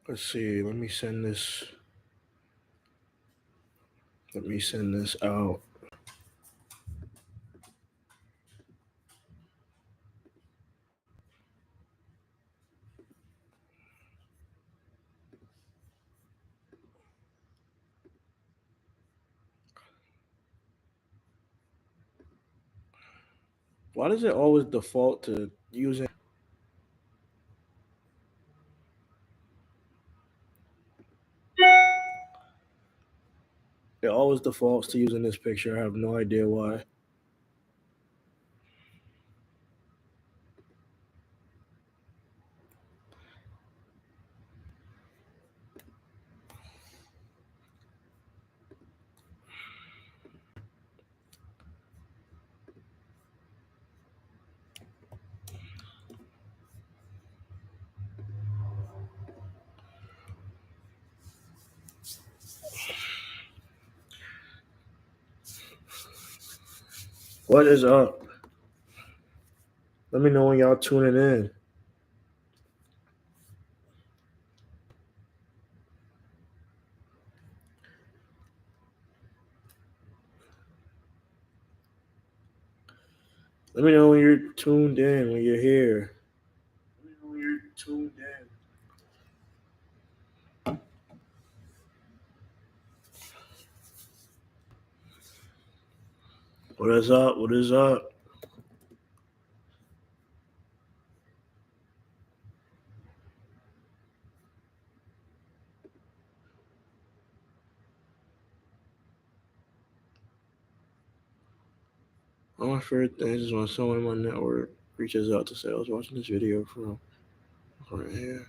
Let's see. Let me send this. Let me send this out. Why does it always default to using? It always defaults to using this picture. I have no idea why. What is up? Let me know when y'all tuning in. Let me know when you're tuned in, when you're here. Let me know when you're tuned in. What is up? What is up? One of my favorite things is when someone in my network reaches out to say I was watching this video from right here.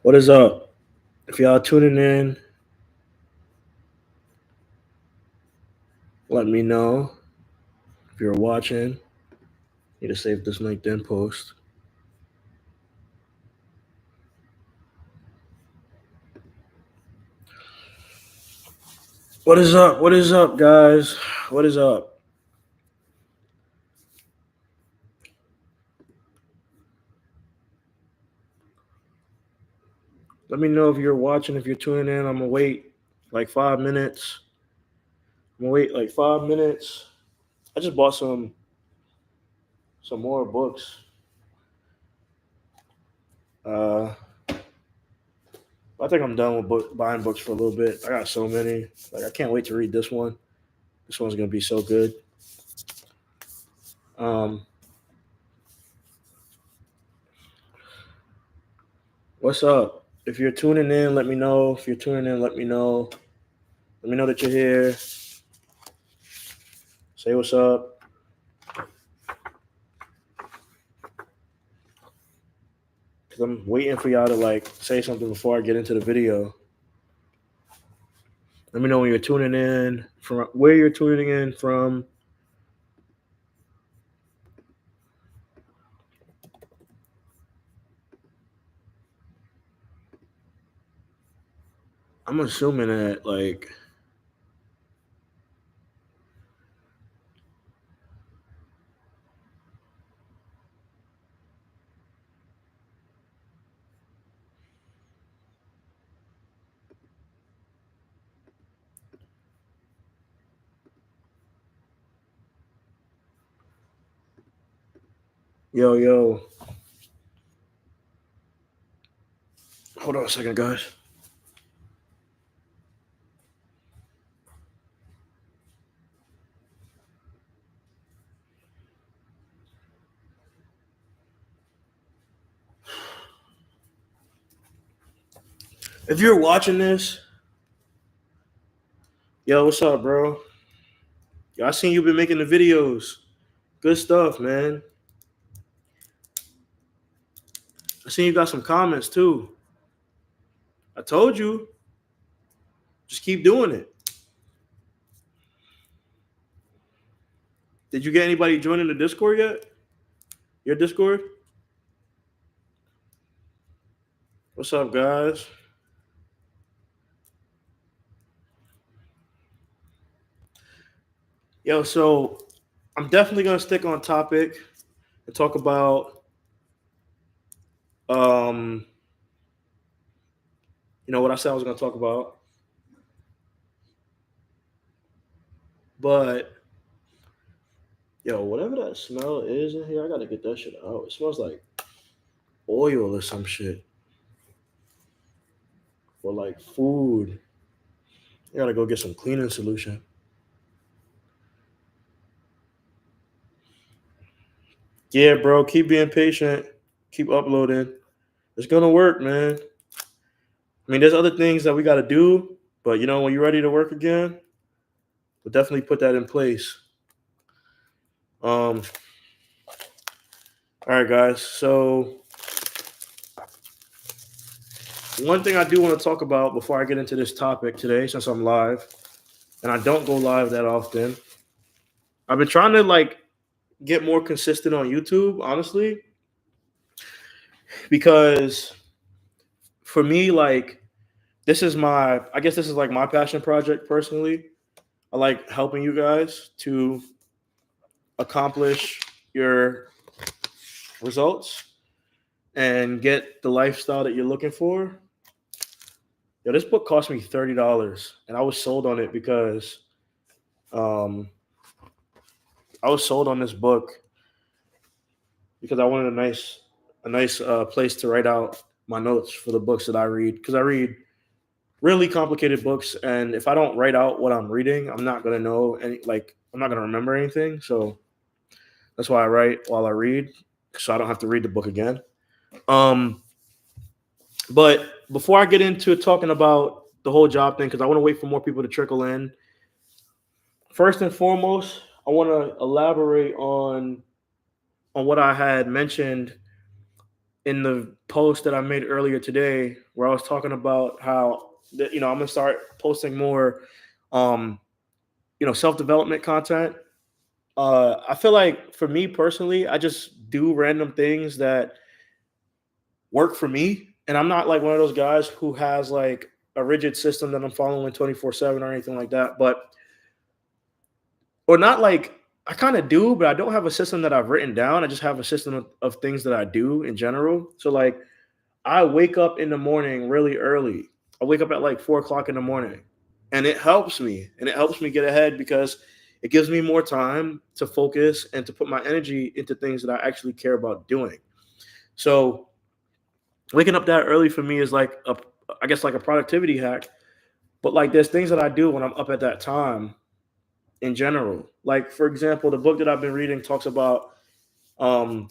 What is up? If y'all tuning in, let me know. If you're watching, need to save this LinkedIn post. What is up? What is up, guys? What is up? Let me know if you're watching, if you're tuning in. I'm gonna wait like 5 minutes. I'm gonna wait like 5 minutes. I just bought some more books. Uh, I think I'm done with buying books for a little bit. I got so many. Like I can't wait to read this one. This one's gonna be so good. Um, what's up? If you're tuning in, let me know. If you're tuning in, let me know. Let me know that you're here. Say what's up. Cause I'm waiting for y'all to like say something before I get into the video. Let me know when you're tuning in from where you're tuning in from. I'm assuming that like yo. Hold on a second, guys. If you're watching this, yo, what's up, bro? Yo, I seen you been making the videos. Good stuff, man. I seen you got some comments too. I told you, just keep doing it. Did you get anybody joining the Discord yet? Your Discord? What's up, guys? Yo, so I'm definitely gonna stick on topic and talk about um, what I said I was gonna talk about. But yo, whatever that smell is in here, I gotta get that shit out. It smells like oil or some shit. Or like food. I gotta go get some cleaning solution. Yeah, bro, keep being patient. Keep uploading. It's gonna work, man. I mean, there's other things that we gotta do, but when you're ready to work again, we'll definitely put that in place. Um, all right, guys. So one thing I do want to talk about before I get into this topic today, since I'm live, and I don't go live that often, I've been trying to get more consistent on YouTube, honestly, because for me, I guess this is like my passion project personally. I like helping you guys to accomplish your results and get the lifestyle that you're looking for. Yo, this book cost me $30, and I was sold on it because um, I was sold on this book because I wanted a nice place to write out my notes for the books that I read, because I read really complicated books, and if I don't write out what I'm reading, I'm not gonna know I'm not gonna remember anything. So that's why I write while I read, so I don't have to read the book again. Um, but before I get into talking about the whole job thing, because I want to wait for more people to trickle in. First and foremost, I want to elaborate on what I had mentioned in the post that I made earlier today, where I was talking about how I'm gonna start posting more, um, self development content. I feel like for me personally, I just do random things that work for me, and I'm not like one of those guys who has like a rigid system that I'm following 24/7 or anything like that. But or not like I kind of do, but I don't have a system that I've written down. I just have a system of things that I do in general. So like I wake up in the morning really early. I wake up at like 4 o'clock in the morning, and it helps me. And it helps me get ahead because it gives me more time to focus and to put my energy into things that I actually care about doing. So waking up that early for me is I guess like a productivity hack. But like there's things that I do when I'm up at that time in general. Like for example, the book that I've been reading talks about um,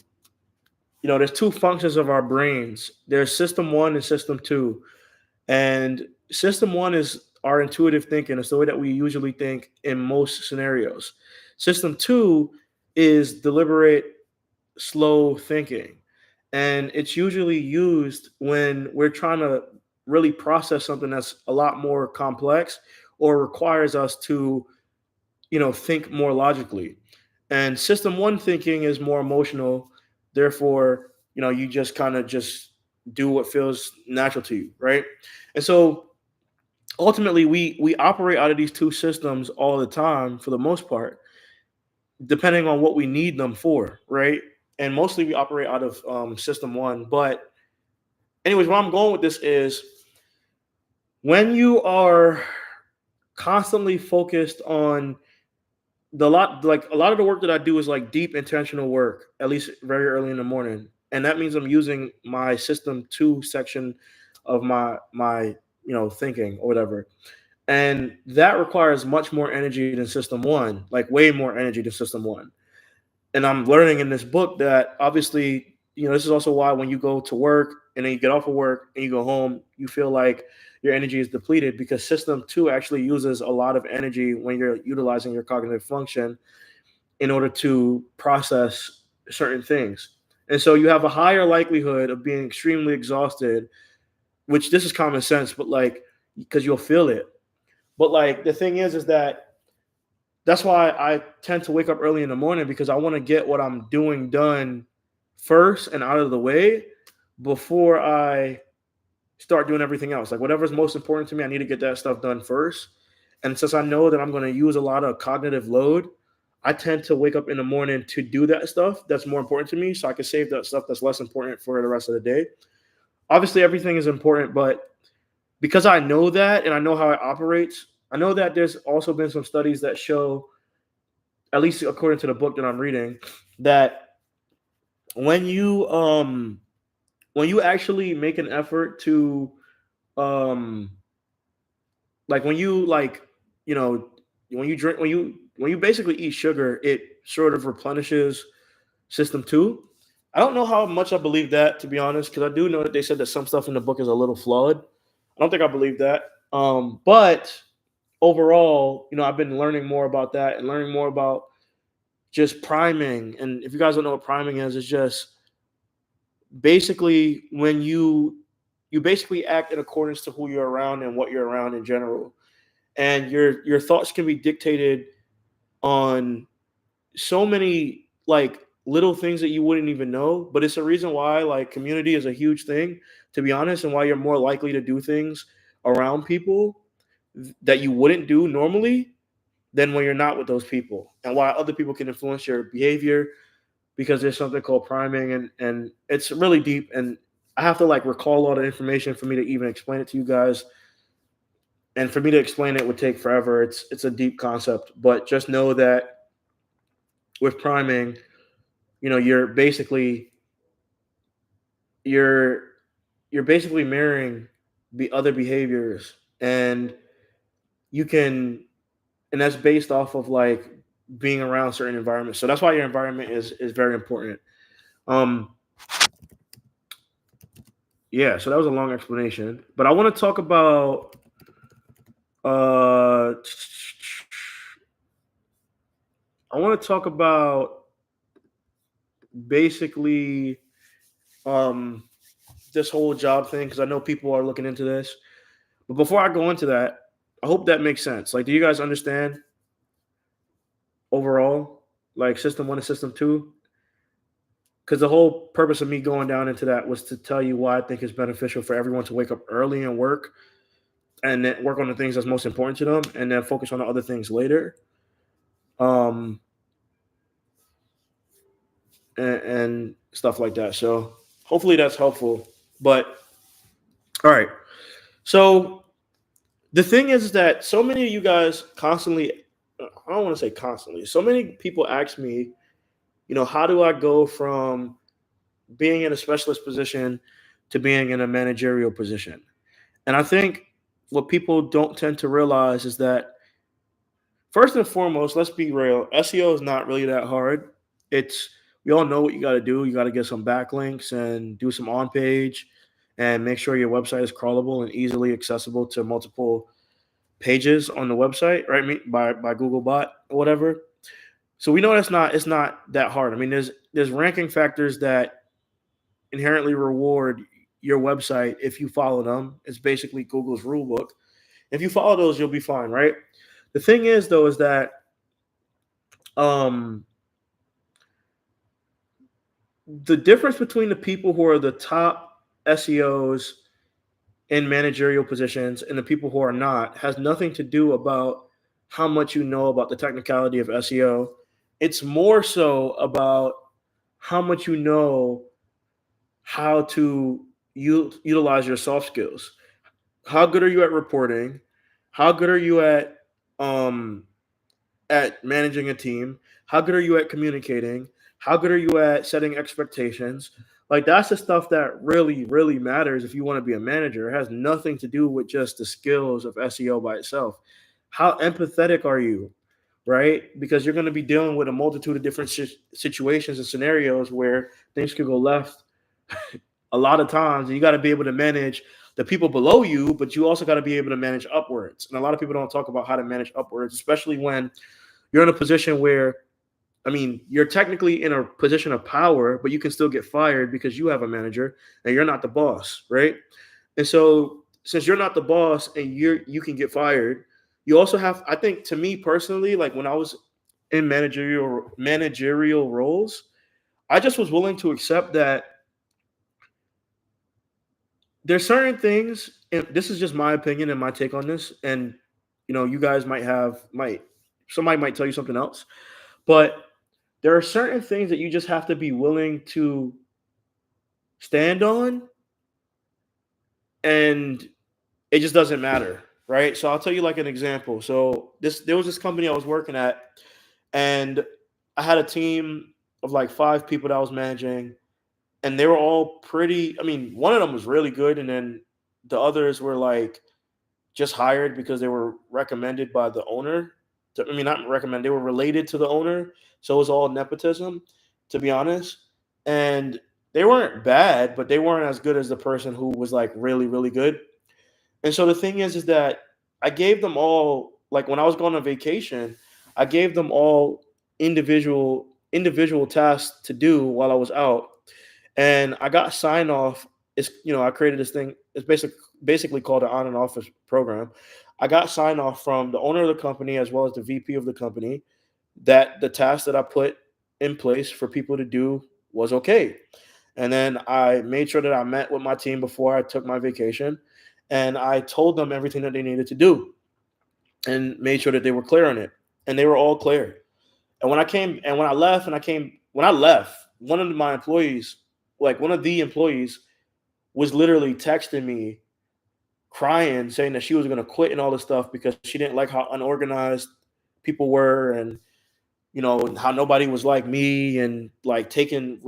there's two functions of our brains. There's system one and system two. And system one is our intuitive thinking. It's the way that we usually think in most scenarios. System two is deliberate, slow thinking. And it's usually used when we're trying to really process something that's a lot more complex or requires us to, think more logically. And system one thinking is more emotional. Therefore, you just kind of just do what feels natural to you, right? And so ultimately we operate out of these two systems all the time for the most part, depending on what we need them for, right? And mostly we operate out of system one. But anyways, where I'm going with this is when you are constantly focused on a lot of the work that I do is like deep intentional work, at least very early in the morning. And that means I'm using my system two section of my thinking or whatever. And that requires much more energy than system one, like way more energy than system one. And I'm learning in this book that obviously, this is also why when you go to work and then you get off of work and you go home, you feel like your energy is depleted, because system two actually uses a lot of energy when you're utilizing your cognitive function in order to process certain things. And so you have a higher likelihood of being extremely exhausted, which this is common sense, but like, because you'll feel it. But like the thing is that that's why I tend to wake up early in the morning, because I want to get what I'm doing done first and out of the way before I start doing everything else. Like whatever's most important to me, I need to get that stuff done first. And since I know that I'm going to use a lot of cognitive load, I tend to wake up in the morning to do that stuff that's more important to me so I can save that stuff that's less important for the rest of the day. Obviously, everything is important, but because I know that and I know how it operates, I know that there's also been some studies that show, at least according to the book that I'm reading, that when you actually make an effort to um like when you like you know when you drink when you basically eat sugar, it sort of replenishes system 2. I don't know how much I believe that, to be honest, because I do know that they said that some stuff in the book is a little flawed. I don't think I believe that. But overall, I've been learning more about that and learning more about just priming. And if you guys don't know what priming is, it's just basically when you basically act in accordance to who you're around and what you're around in general. And your thoughts can be dictated on so many like little things that you wouldn't even know, but it's a reason why like community is a huge thing, to be honest, and why you're more likely to do things around people that you wouldn't do normally than when you're not with those people, and why other people can influence your behavior, because there's something called priming, and it's really deep, and I have to like recall all the information for me to even explain it to you guys. And for me to explain it would take forever. It's a deep concept, but just know that with priming, you're basically you're you're basically mirroring the other behaviors, and you can and that's based off of like being around certain environments. So that's why your environment is very important. Um yeah, so that was a long explanation, but I want to talk about uh I want to talk about basically um this whole job thing, because I know people are looking into this. But before I go into that, I hope that makes sense. Like, do you guys understand overall, like system 1 and system 2? Because the whole purpose of me going down into that was to tell you why I think it's beneficial for everyone to wake up early and work, and then work on the things that's most important to them, and then focus on the other things later. Um, and stuff like that. So hopefully that's helpful. But all right. So the thing is that so many of you guys constantly, I don't want to say constantly, so many people ask me, how do I go from being in a specialist position to being in a managerial position? And I think what people don't tend to realize is that, first and foremost, let's be real, SEO is not really that hard. It's We all know what you got to do. You got to get some backlinks and do some on page and make sure your website is crawlable and easily accessible to multiple pages on the website, right? By Googlebot or whatever. So we know it's not that hard. I mean, there's ranking factors that inherently reward your website if you follow them. It's basically Google's rule book. If you follow those, you'll be fine, right? The thing is, though, is that um, the difference between the people who are the top SEOs in managerial positions and the people who are not has nothing to do about how much you know about the technicality of SEO. It's more so about how much you know how to utilize your soft skills. How good are you at reporting? How good are you um, at managing a team? How good are you at communicating? How good are you at setting expectations? Like, that's the stuff that really, really matters if you want to be a manager. It has nothing to do with just the skills of SEO by itself. How empathetic are you, right? Because you're going to be dealing with a multitude of different situations and scenarios where things could go left a lot of times. And you got to be able to manage the people below you, but you also got to be able to manage upwards. And a lot of people don't talk about how to manage upwards, especially when you're in a position where, I mean, you're technically in a position of power, but you can still get fired because you have a manager and you're not the boss, right? And so, since you're not the boss and you can get fired, you also have, I think, to me personally, like when I was in managerial roles, I just was willing to accept that there's certain things, and this is just my opinion and my take on this, and you guys might somebody might tell you something else, but there are certain things that you just have to be willing to stand on, and it just doesn't matter, right? So I'll tell you like an example. So there was this company I was working at, and I had a team of like 5 people that I was managing, and they were all pretty. I mean, one of them was really good, and then the others were like just hired because they were recommended by the owner. I mean, not recommended; they were related to the owner, so it was all nepotism, to be honest. And they weren't bad, but they weren't as good as the person who was like really, really good. And so the thing is that I gave them all, like when I was going on vacation, I gave them all individual tasks to do while I was out, and I got sign off. I created this thing. It's basically called an on and office program. I got sign off from the owner of the company as well as the VP of the company that the task that I put in place for people to do was okay. And then I made sure that I met with my team before I took my vacation, and I told them everything that they needed to do and made sure that they were clear on it. And they were all clear. And when I left, when I left, one of the employees was literally texting me crying, saying that she was going to quit and all this stuff because she didn't like how unorganized people were, and how nobody was like me, and like taking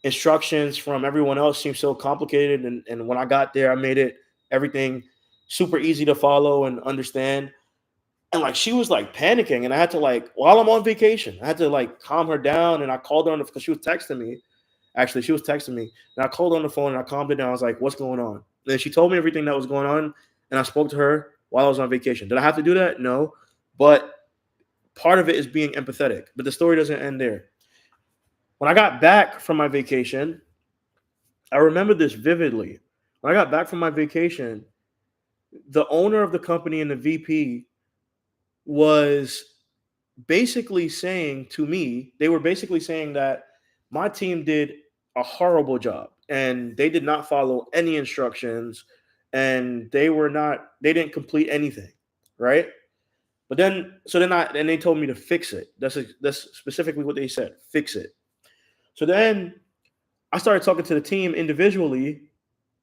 instructions from everyone else seemed so complicated. And when I got there, I made everything super easy to follow and understand. And like she was like panicking, and I had to, like, while I'm on vacation, I had to like calm her down. And I called her on because she was texting me. Actually, she was texting me, and I called her on the phone and I calmed her down. I was like, "What's going on?" And then she told me everything that was going on, and I spoke to her while I was on vacation. Did I have to do that? No, but part of it is being empathetic. But the story doesn't end there. When I got back from my vacation, I remember this vividly. When I got back from my vacation, the owner of the company and the VP was basically saying to me, they were basically saying that my team did a horrible job and they did not follow any instructions, and they didn't complete anything, right? But then they told me to fix it. That's specifically what they said, fix it. So then I started talking to the team individually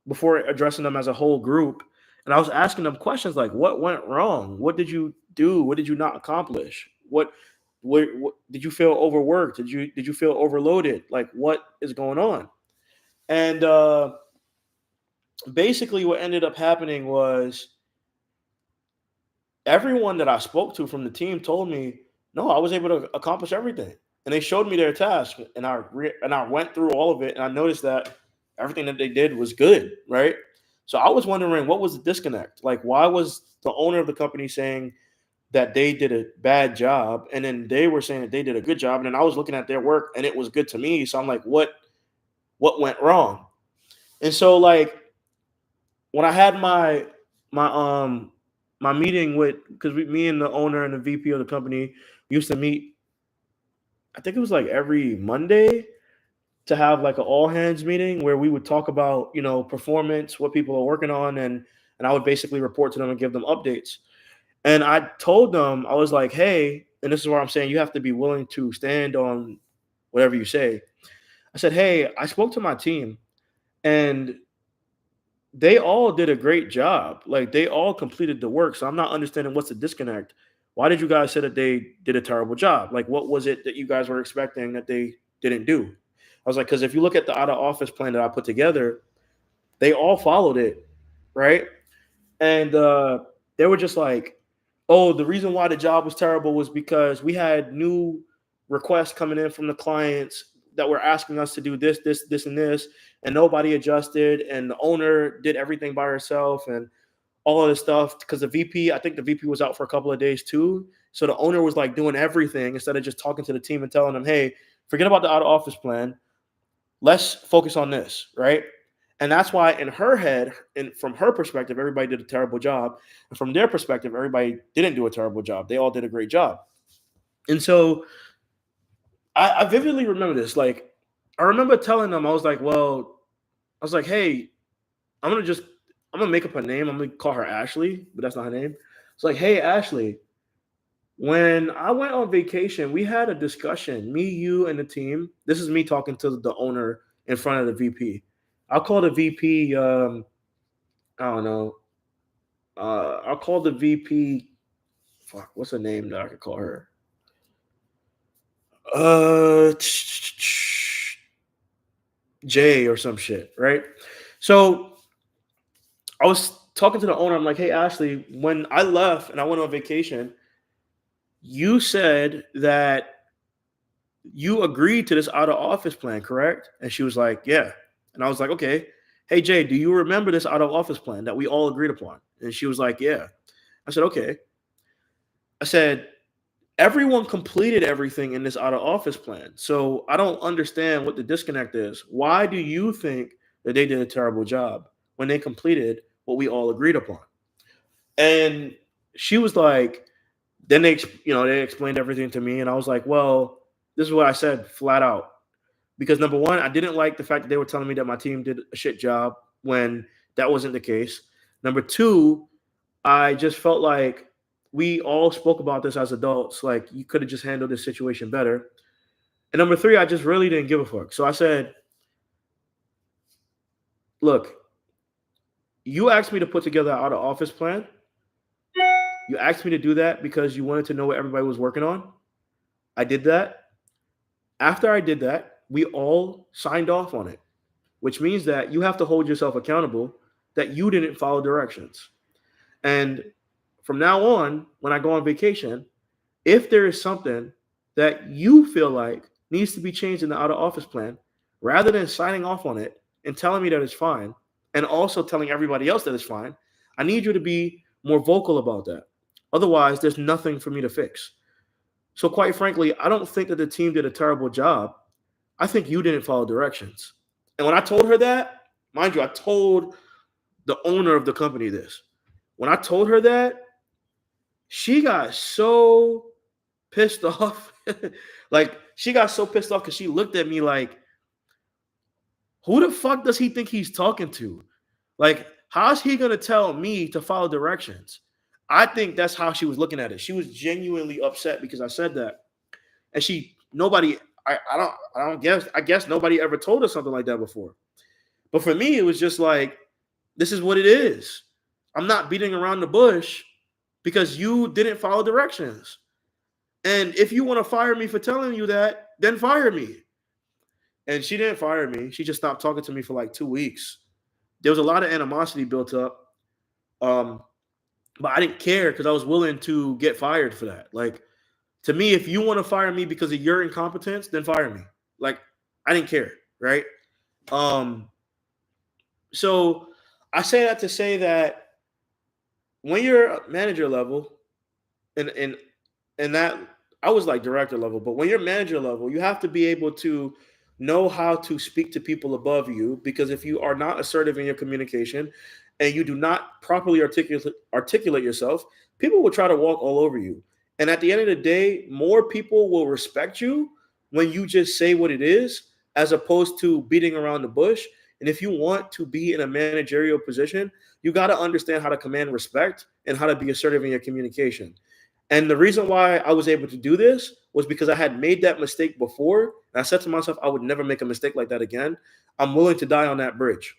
before addressing them as a whole group. And I was asking them questions like, what went wrong? What did you do? What did you not accomplish? What did you feel overworked? Did you feel overloaded? Like, what is going on? And basically what ended up happening was everyone that I spoke to from the team told me, no, I was able to accomplish everything. And they showed me their task, and I went through all of it, and I noticed that everything that they did was good, right? So I was wondering, what was the disconnect? Like, why was the owner of the company saying that they did a bad job, and then they were saying that they did a good job, and then I was looking at their work and it was good to me. So I'm like, what went wrong? And so, like, when I had my my meeting with, because me and the owner and the VP of the company used to meet, I think it was like every Monday, to have like an all hands meeting where we would talk about performance, what people are working on, and I would basically report to them and give them updates. And I told them, I was like, hey, and this is where I'm saying you have to be willing to stand on whatever you say. I said, hey, I spoke to my team, and they all did a great job. Like, they all completed the work. So I'm not understanding what's the disconnect. Why did you guys say that they did a terrible job? Like, what was it that you guys were expecting that they didn't do? I was like, because if you look at the out of office plan that I put together, they all followed it, right? And they were just like, oh, the reason why the job was terrible was because we had new requests coming in from the clients that were asking us to do this, and this, and nobody adjusted, and the owner did everything by herself, and all of this stuff. Because I think the VP was out for a couple of days too. So the owner was like doing everything instead of just talking to the team and telling them, hey, forget about the out of office plan. Let's focus on this, right? And that's why in her head, and from her perspective, everybody did a terrible job. And from their perspective, everybody didn't do a terrible job. They all did a great job. And so I vividly remember this. Like, I remember telling them, I was like, well, was like, hey, I'm gonna make up a name. I'm gonna call her Ashley, but that's not her name. It's like, hey, Ashley, when I went on vacation, we had a discussion, me, you, and the team. This is me talking to the owner in front of the VP. I'll call the VP. I don't know. I'll call the VP. Fuck, what's the name that I could call her? Uh, Jay or some shit, right? So I was talking to the owner. I'm like, hey, Ashley, when I left and I went on vacation, you said that you agreed to this out of office plan, correct? And she was like, yeah. And I was like, okay. Hey, Jay, do you remember this out of office plan that we all agreed upon? And she was like, yeah. I said, okay. I said, everyone completed everything in this out of office plan. So I don't understand what the disconnect is. Why do you think that they did a terrible job when they completed what we all agreed upon? And she was like, then they explained everything to me. And I was like, well, this is what I said flat out. Because number one, I didn't like the fact that they were telling me that my team did a shit job when that wasn't the case. Number two, I just felt like we all spoke about this as adults. Like, you could have just handled this situation better. And number three, I just really didn't give a fuck. So I said, look, you asked me to put together an out of office plan. You asked me to do that because you wanted to know what everybody was working on. I did that. After I did that, we all signed off on it, which means that you have to hold yourself accountable that you didn't follow directions. And from now on, when I go on vacation, if there is something that you feel like needs to be changed in the out of office plan, rather than signing off on it and telling me that it's fine, and also telling everybody else that it's fine, I need you to be more vocal about that. Otherwise, there's nothing for me to fix. So quite frankly, I don't think that the team did a terrible job. I think you didn't follow directions. And when I told her that, mind you, I told the owner of the company this. When I told her that, she got so pissed off. Like, she got so pissed off because she looked at me like, who the fuck does he think he's talking to? Like, how's he going to tell me to follow directions? I think that's how she was looking at it. She was genuinely upset because I said that. And I guess nobody ever told her something like that before. But for me, it was just like, this is what it is. I'm not beating around the bush because you didn't follow directions. And if you want to fire me for telling you that, then fire me. And she didn't fire me. She just stopped talking to me for like 2 weeks. There was a lot of animosity built up. But I didn't care because I was willing to get fired for that. Like, to me, if you want to fire me because of your incompetence, then fire me. Like, I didn't care, right? So I say that to say that when you're manager level, and that I was like director level, but when you're manager level, you have to be able to know how to speak to people above you, because if you are not assertive in your communication and you do not properly articulate yourself, people will try to walk all over you. And at the end of the day, more people will respect you when you just say what it is, as opposed to beating around the bush. And if you want to be in a managerial position, you got to understand how to command respect and how to be assertive in your communication. And the reason why I was able to do this was because I had made that mistake before. And I said to myself, I would never make a mistake like that again. I'm willing to die on that bridge.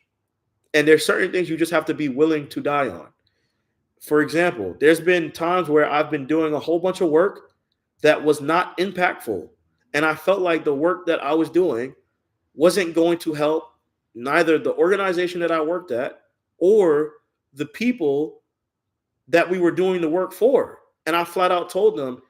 And there's certain things you just have to be willing to die on. For example, there's been times where I've been doing a whole bunch of work that was not impactful. And I felt like the work that I was doing wasn't going to help neither the organization that I worked at or the people that we were doing the work for. And I flat out told them,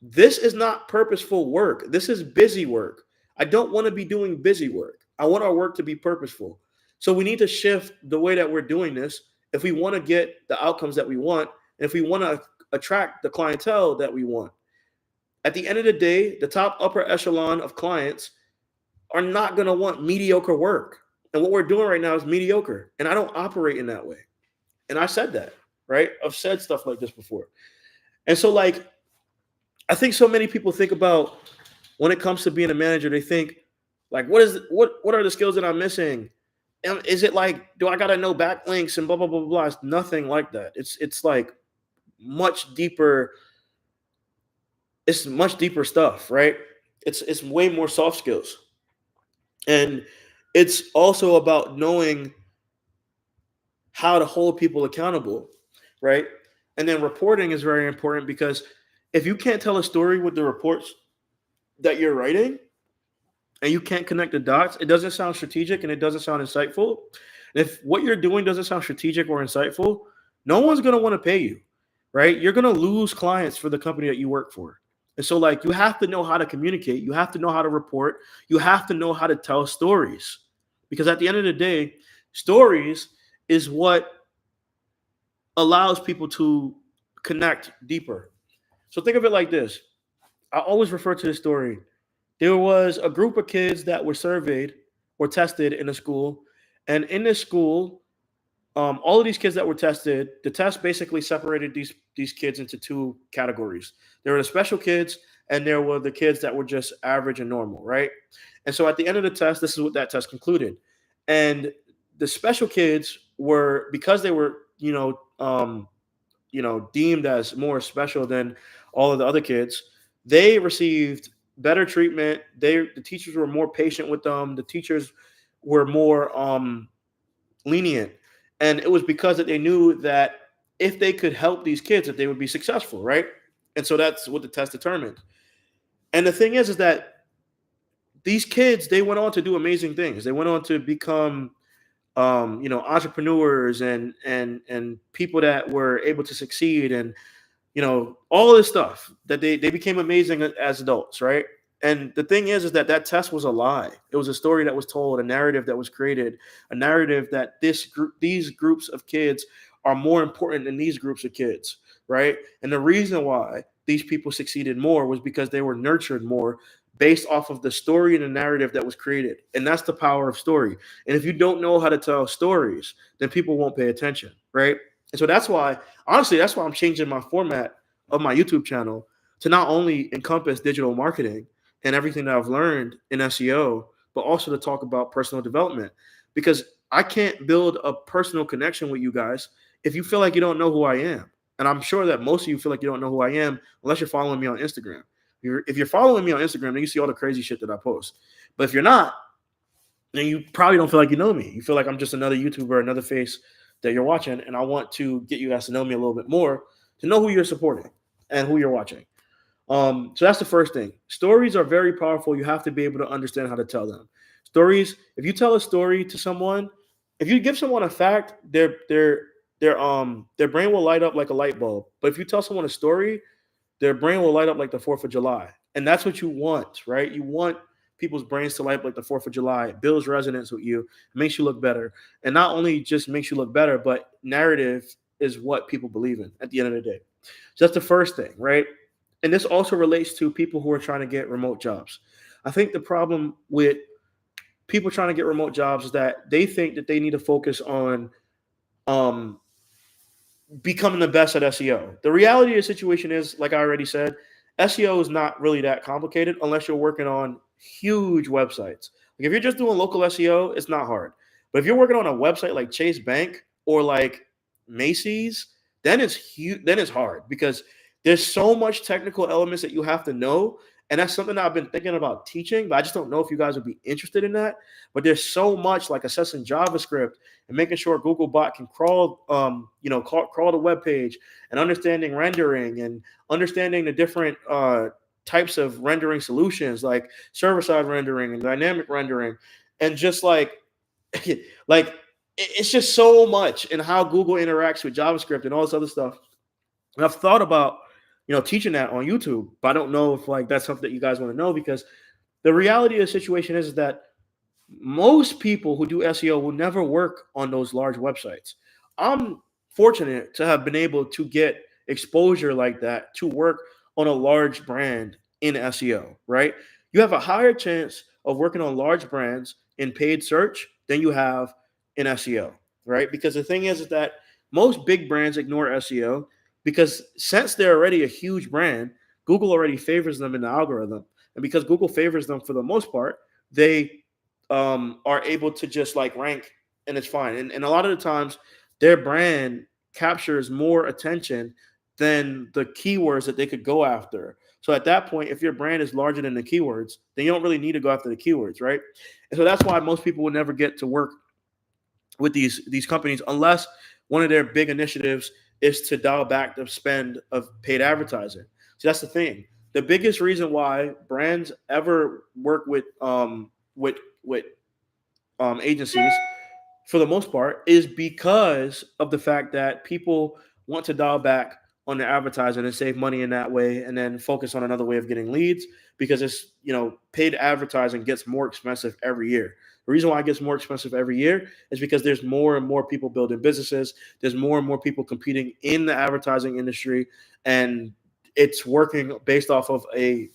this is not purposeful work. This is busy work. I don't want to be doing busy work. I want our work to be purposeful. So we need to shift the way that we're doing this if we want to get the outcomes that we want, and if we want to attract the clientele that we want. At the end of the day, the top upper echelon of clients are not going to want mediocre work. And what we're doing right now is mediocre. And I don't operate in that way. And I said that, right? I've said stuff like this before. And so, like, I think so many people think about, when it comes to being a manager, they think, like, what are the skills that I'm missing? Is it like, do I gotta know backlinks and blah blah blah blah blah? It's nothing like that. It's like much deeper. It's much deeper stuff, right? It's way more soft skills, and it's also about knowing how to hold people accountable, right? And then reporting is very important because if you can't tell a story with the reports that you're writing, and you can't connect the dots, it doesn't sound strategic and it doesn't sound insightful. And if what you're doing doesn't sound strategic or insightful, no one's going to want to pay you, right? You're going to lose clients for the company that you work for. And so, like, you have to know how to communicate. You have to know how to report. You have to know how to tell stories. Because at the end of the day, stories is what allows people to connect deeper. So think of it like this. I always refer to this story. There was a group of kids that were surveyed or tested in a school. And in this school, all of these kids that were tested, the test basically separated these kids into two categories. There were the special kids, and there were the kids that were just average and normal, right? And so at the end of the test, this is what that test concluded. And the special kids were, because they were, deemed as more special than all of the other kids, they received better treatment. The teachers were more patient with them. The teachers were more lenient, and it was because that they knew that if they could help these kids, that they would be successful, right? And so that's what the test determined. And the thing is that these kids, they went on to do amazing things. They went on to become entrepreneurs and people that were able to succeed, and all this stuff that they became amazing as adults, right? And the thing is that that test was a lie. It was a story that was told, a narrative that was created, a narrative that these groups of kids are more important than these groups of kids, right? And the reason why these people succeeded more was because they were nurtured more based off of the story and the narrative that was created. And that's the power of story. And if you don't know how to tell stories, then people won't pay attention, right? And so that's why, honestly, that's why I'm changing my format of my YouTube channel to not only encompass digital marketing and everything that I've learned in SEO, but also to talk about personal development. Because I can't build a personal connection with you guys if you feel like you don't know who I am. And I'm sure that most of you feel like you don't know who I am unless you're following me on Instagram. If you're following me on Instagram, then you see all the crazy shit that I post. But if you're not, then you probably don't feel like you know me. You feel like I'm just another YouTuber, another face that you're watching. And I want to get you guys to know me a little bit more, to know who you're supporting and who you're watching. So that's the first thing. Stories are very powerful. You have to be able to understand how to tell them. Stories, if you tell a story to someone, if you give someone a fact, their brain will light up like a light bulb. But if you tell someone a story, their brain will light up like the 4th of July. And that's what you want, right? You want people's brains to light up like the 4th of July. It builds resonance with you. It makes you look better. And not only just makes you look better, but narrative is what people believe in at the end of the day. So that's the first thing, right? And this also relates to people who are trying to get remote jobs. I think the problem with people trying to get remote jobs is that they think that they need to focus on becoming the best at SEO. The reality of the situation is, like I already said, SEO is not really that complicated unless you're working on huge websites. Like if you're just doing local SEO, it's not hard. But if you're working on a website like Chase Bank or like Macy's, then it's huge. Then it's hard because there's so much technical elements that you have to know. And that's something that I've been thinking about teaching, but I just don't know if you guys would be interested in that. But there's so much like assessing JavaScript and making sure Googlebot can crawl the web page, and understanding rendering and understanding the different types of rendering solutions like server-side rendering and dynamic rendering, and just like it's just so much in how Google interacts with JavaScript and all this other stuff. And I've thought about teaching that on YouTube, but I don't know if like that's something that you guys want to know, because the reality of the situation is that most people who do SEO will never work on those large websites. I'm fortunate to have been able to get exposure like that to work on a large brand in SEO, right? You have a higher chance of working on large brands in paid search than you have in SEO, right? Because the thing is that most big brands ignore SEO because since they're already a huge brand, Google already favors them in the algorithm. And because Google favors them for the most part, they are able to just like rank and it's fine. And a lot of the times, their brand captures more attention than the keywords that they could go after. So at that point, if your brand is larger than the keywords, then you don't really need to go after the keywords, right? And so that's why most people will never get to work with these companies unless one of their big initiatives is to dial back the spend of paid advertising. So that's the thing. The biggest reason why brands ever work with agencies for the most part is because of the fact that people want to dial back on their advertising and save money in that way and then focus on another way of getting leads because paid advertising gets more expensive every year. The reason why it gets more expensive every year is because there's more and more people building businesses. There's more and more people competing in the advertising industry, and it's working based off of a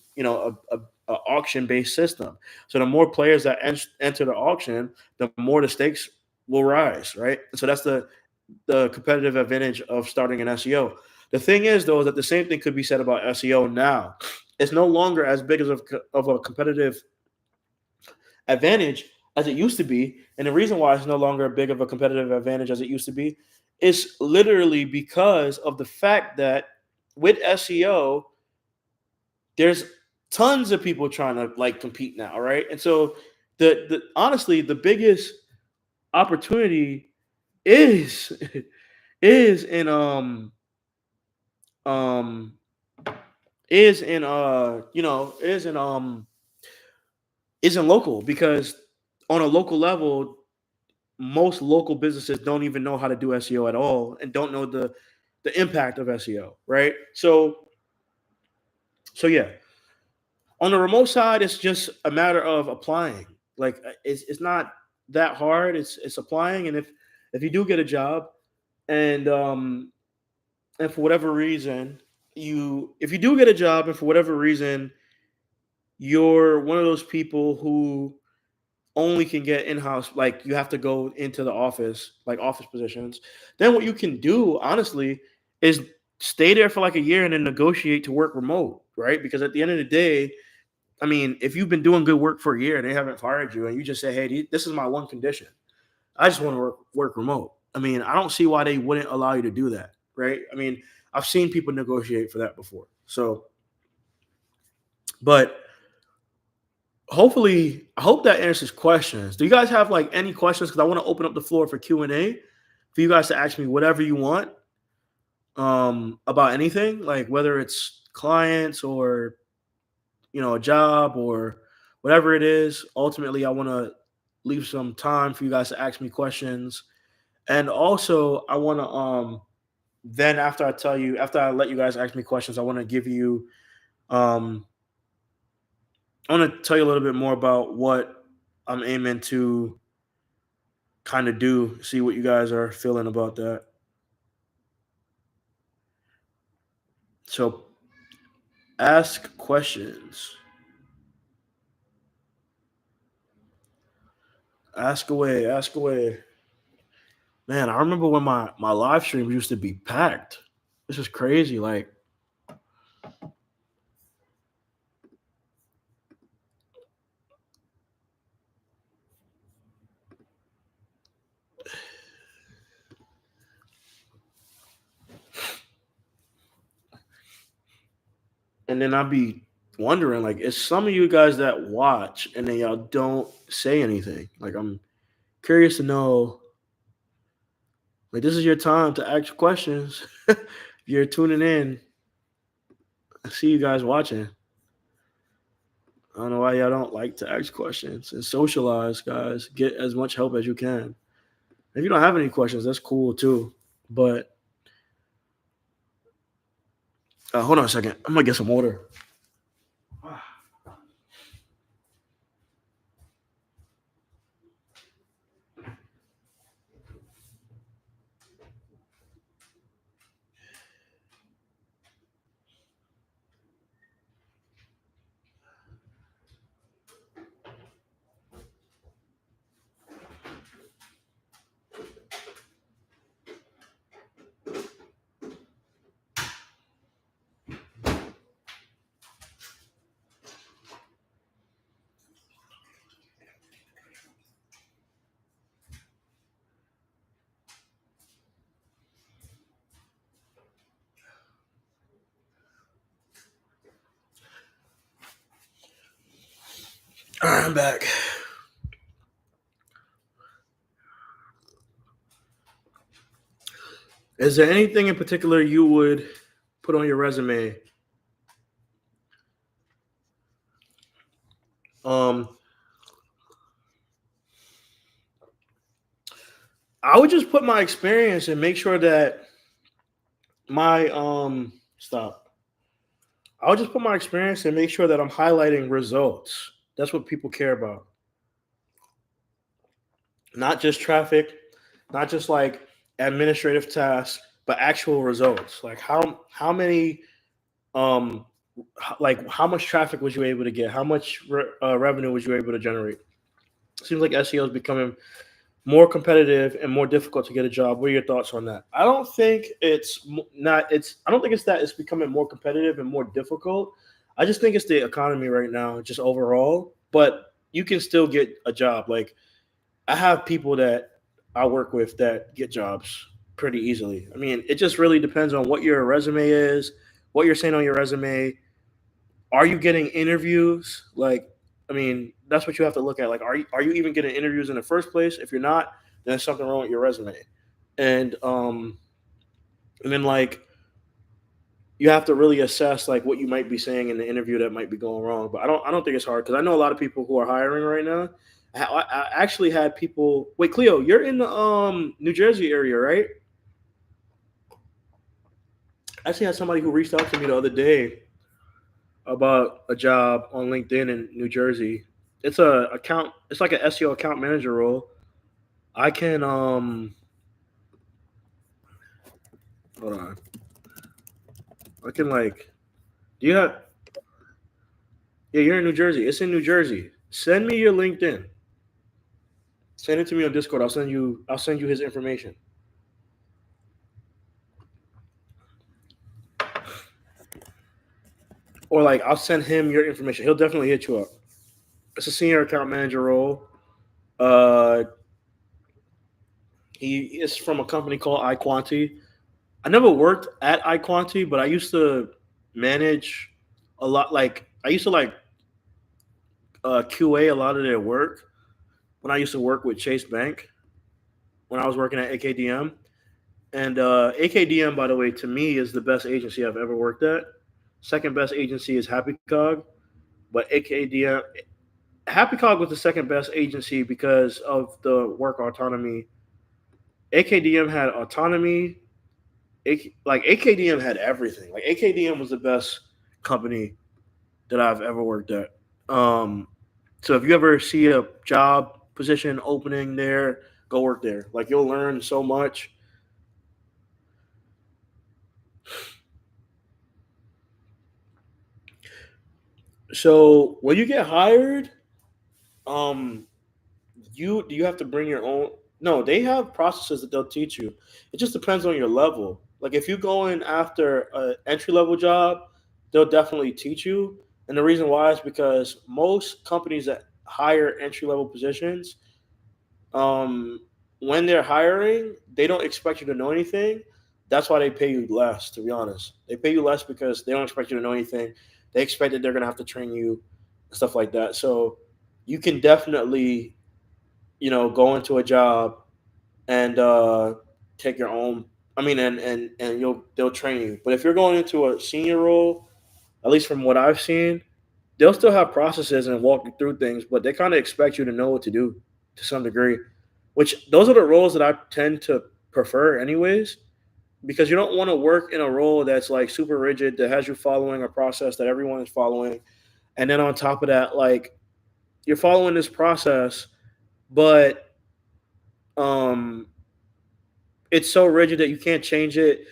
auction based system. So the more players that enter the auction, the more the stakes will rise, right? So that's the competitive advantage of starting an SEO. The thing is, though, is that the same thing could be said about SEO now. It's no longer as big of a competitive advantage as it used to be. And the reason why it's no longer as big of a competitive advantage as it used to be is literally because of the fact that with SEO, there's tons of people trying to like compete now, right? And so the honestly, the biggest opportunity is is in um is in is in local, because on a local level most local businesses don't even know how to do SEO at all and don't know the impact of SEO, right? So yeah, on the remote side it's just a matter of applying. Like it's not that hard. It's applying, and if you do get a job and and for whatever reason you if you do get a job and for whatever reason you're one of those people who only can get in-house, like you have to go into the office, like office positions, then what you can do honestly is stay there for like a year and then negotiate to work remote, right? Because at the end of the day, I mean, if you've been doing good work for a year and they haven't fired you and you just say, hey, this is my one condition, I just want to work remote. I mean, I don't see why they wouldn't allow you to do that, right? I mean, I've seen people negotiate for that before. So, but hopefully, I hope that answers questions. Do you guys have like any questions? Because I want to open up the floor for Q&A for you guys to ask me whatever you want about anything, like whether it's clients or a job or whatever it is. Ultimately, I want to leave some time for you guys to ask me questions. And also, I want to then after I let you guys ask me questions, I want to give you um I want to tell you a little bit more about what I'm aiming to kind of do, see what you guys are feeling about that. So, ask questions. Ask away, ask away. Man, I remember when my live streams used to be packed. This is crazy. Like, and then I'd be wondering, like, it's some of you guys that watch and then y'all don't say anything. Like, I'm curious to know, like, this is your time to ask questions. If you're tuning in, I see you guys watching. I don't know why y'all don't like to ask questions and socialize, guys. Get as much help as you can. If you don't have any questions, that's cool too. But hold on a second. I'm gonna get some water. I'm back. Is there anything in particular you would put on your resume? Um, I would just put my experience and make sure that my stop. I would just put my experience and make sure that I'm highlighting results. That's what people care about. Not just traffic, not just like administrative tasks, but actual results. Like how many um like how much traffic was you able to get? How much revenue was you able to generate? Seems like SEO is becoming more competitive and more difficult to get a job. What are your thoughts on that? I don't think it's not. It's. I don't think it's that it's becoming more competitive and more difficult. I just think it's the economy right now, just overall. But you can still get a job. Like I have people that I work with that get jobs pretty easily. I mean, it just really depends on what your resume is, what you're saying on your resume. Are you getting interviews? Like, I mean, that's what you have to look at. Like, are you even getting interviews in the first place? If you're not, then there's something wrong with your resume. And and then like you have to really assess like what you might be saying in the interview that might be going wrong. But I don't think it's hard because I know a lot of people who are hiring right now. I actually had people. Wait, Cleo, you're in the New Jersey area, right? I actually had somebody who reached out to me the other day about a job on LinkedIn in New Jersey. It's a account. It's like an SEO account manager role. I can hold on. I can like. Do you have? Yeah, you're in New Jersey. It's in New Jersey. Send me your LinkedIn. Send it to me on Discord. I'll send you. I'll send you his information. Or like I'll send him your information. He'll definitely hit you up. It's a senior account manager role. Uh, he is from a company called iQuanti. I never worked at iQuanti, but I used to manage a lot. Like I used to like QA a lot of their work when I used to work with Chase Bank when I was working at AKDM. And AKDM, by the way, to me is the best agency I've ever worked at. Second best agency is HappyCog, but AKDM HappyCog was the second best agency because of the work autonomy. AKDM had autonomy. Like AKDM had everything. Like AKDM was the best company that I've ever worked at. So if you ever see a job position opening there, go work there. Like you'll learn so much. So when you get hired, um, you do you have to bring your own? No, they have processes that they'll teach you. It just depends on your level. Like if you go in after an entry level job, they'll definitely teach you. And the reason why is because most companies that hire entry level positions, um, when they're hiring, they don't expect you to know anything. That's why they pay you less. To be honest, they pay you less because they don't expect you to know anything. They expect that they're gonna have to train you, stuff like that. So you can definitely, go into a job and take your own. I mean, and they'll train you. But if you're going into a senior role, at least from what I've seen, they'll still have processes and walk you through things, but they kind of expect you to know what to do to some degree. Which those are the roles that I tend to prefer, anyways, because you don't want to work in a role that's like super rigid that has you following a process that everyone is following, and then on top of that, like you're following this process, but um, it's so rigid that you can't change it.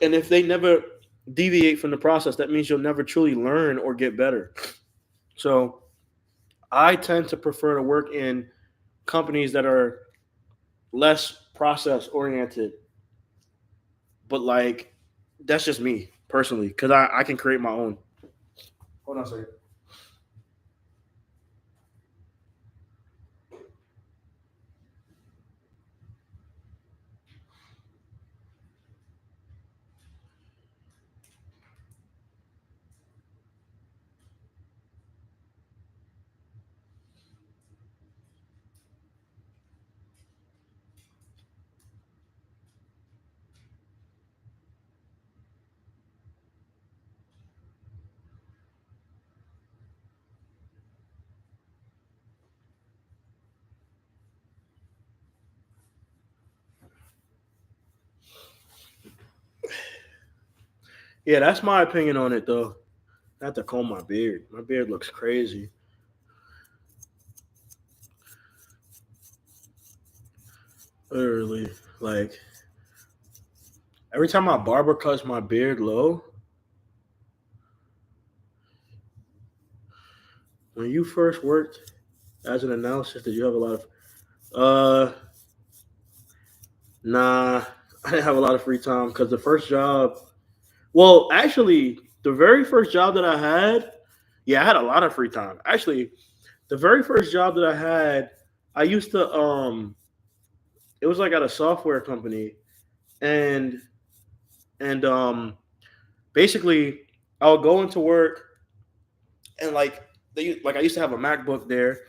And if they never deviate from the process, that means you'll never truly learn or get better. So I tend to prefer to work in companies that are less process oriented, but like that's just me personally because I can create my own. Hold on a second. Yeah, that's my opinion on it though. I have to comb my beard. My beard looks crazy. Literally. Like every time my barber cuts my beard low, when you first worked as an analysis, did you have a lot of nah, I didn't have a lot of free time because the first job, well, actually, the very first job that I had, yeah, I had a lot of free time. Actually, the very first job that I had, I used to it was like at a software company, and basically I would go into work, and I used to have a MacBook there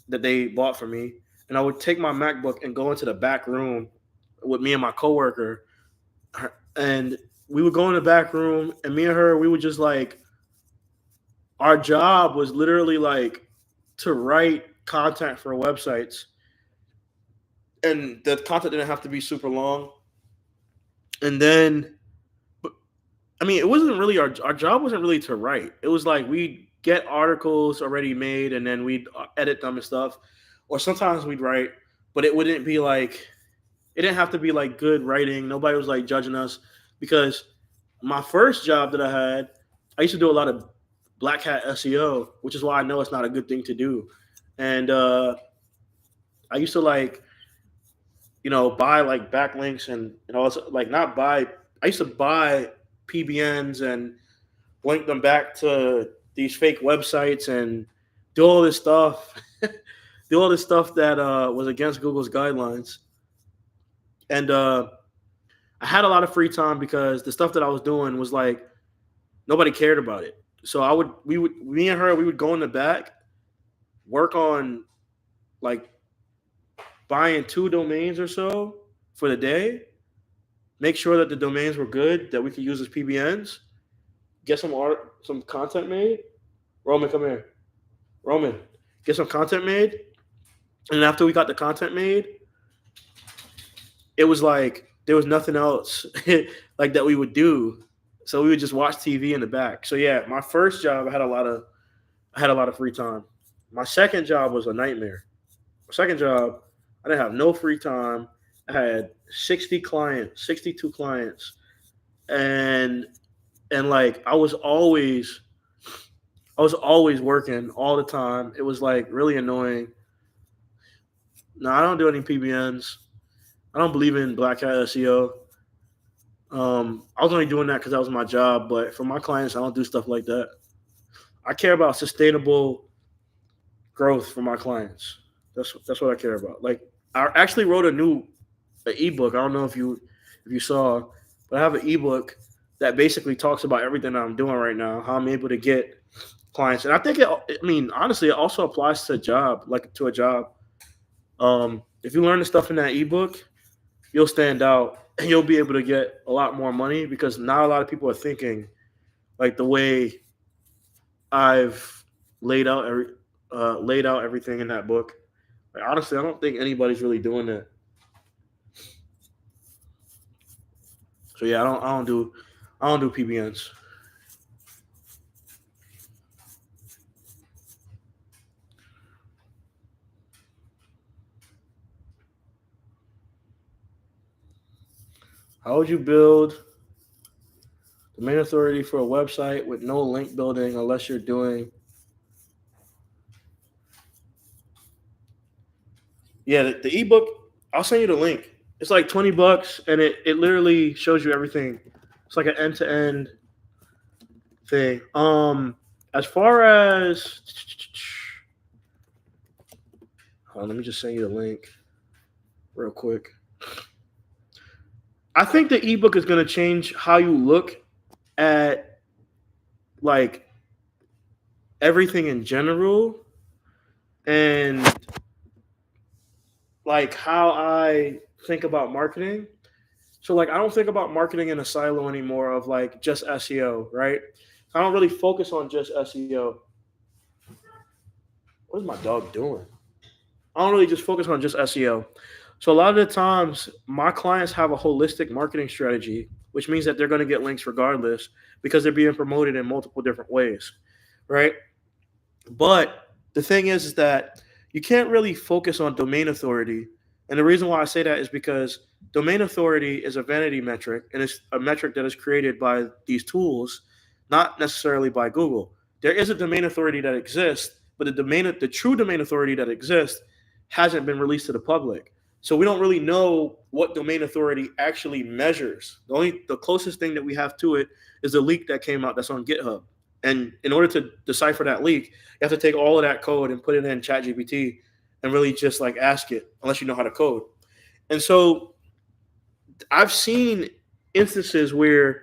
that they bought for me, and I would take my MacBook and go into the back room with me and my coworker, and we would go in the back room, and me and her, we would just like, our job was literally like to write content for websites, and the content didn't have to be super long. And then, I mean, it wasn't really our job wasn't really to write. It was like we get articles already made, and then we'd edit them and stuff. Or sometimes we'd write, but it wouldn't be like, it didn't have to be like good writing. Nobody was like judging us, because my first job that I had, I used to do a lot of black hat SEO, which is why I know it's not a good thing to do. And I used to like, buy like backlinks, and also like not buy. I used to buy PBNs and link them back to these fake websites and do all this stuff, do all this stuff that was against Google's guidelines. And I had a lot of free time because the stuff that I was doing was like nobody cared about it. So me and her, we would go in the back, work on like buying 2 domains or so for the day, make sure that the domains were good that we could use as PBNs, get some content made. Roman, come here. Roman, get some content made. And after we got the content made, it was like there was nothing else like that we would do. So we would just watch TV in the back. So yeah, my first job, I had a lot of free time. My second job was a nightmare. My second job, I didn't have no free time. I had 60 clients, 62 clients, and like I was always working all the time. It was like really annoying. No, I don't do any PBNs. I don't believe in black hat SEO. I was only doing that because that was my job, but for my clients, I don't do stuff like that. I care about sustainable growth for my clients. That's what I care about. Like I actually wrote an ebook. I don't know if you saw, but I have an ebook that basically talks about everything that I'm doing right now, how I'm able to get clients, and I think I mean, honestly, it also applies to a job, like to a job. If you learn the stuff in that ebook, you'll stand out and you'll be able to get a lot more money because not a lot of people are thinking like the way I've laid out laid out everything in that book. Like, honestly, I don't think anybody's really doing that. So yeah, I don't do PBNs. How would you build the main authority for a website with no link building unless you're doing? Yeah, the ebook. I'll send you the link. It's like $20, and it literally shows you everything. It's like an end to end thing. As far as, hold on, let me just send you the link real quick. I think the ebook is going to change how you look at like everything in general, and like how I think about marketing. So like I don't think about marketing in a silo anymore of like just SEO, right? I don't really focus on just SEO. What is my dog doing? I don't really just focus on just SEO. So a lot of the times my clients have a holistic marketing strategy. which means that they're going to get links regardless because they're being promoted in multiple different ways, right? But the thing is that you can't really focus on domain authority. And the reason why I say that is because domain authority is a vanity metric, and it's a metric that is created by these tools, not necessarily by Google. There is a domain authority that exists, but the true domain authority that exists hasn't been released to the public. So we don't really know what domain authority actually measures. The closest thing that we have to it is a leak that came out that's on GitHub. And in order to decipher that leak, you have to take all of that code and put it in ChatGPT and really just like ask it, unless you know how to code. And so I've seen instances where,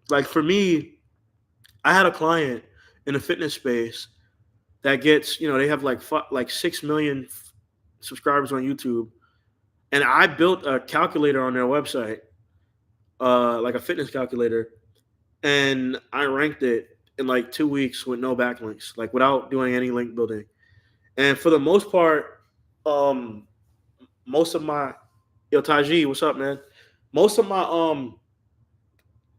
like for me, I had a client in the fitness space that gets, they have like 6 million subscribers on YouTube, and I built a calculator on their website, like a fitness calculator, and I ranked it in like 2 weeks with no backlinks, like without doing any link building. And for the most part, most of my Taji, what's up, man? Most of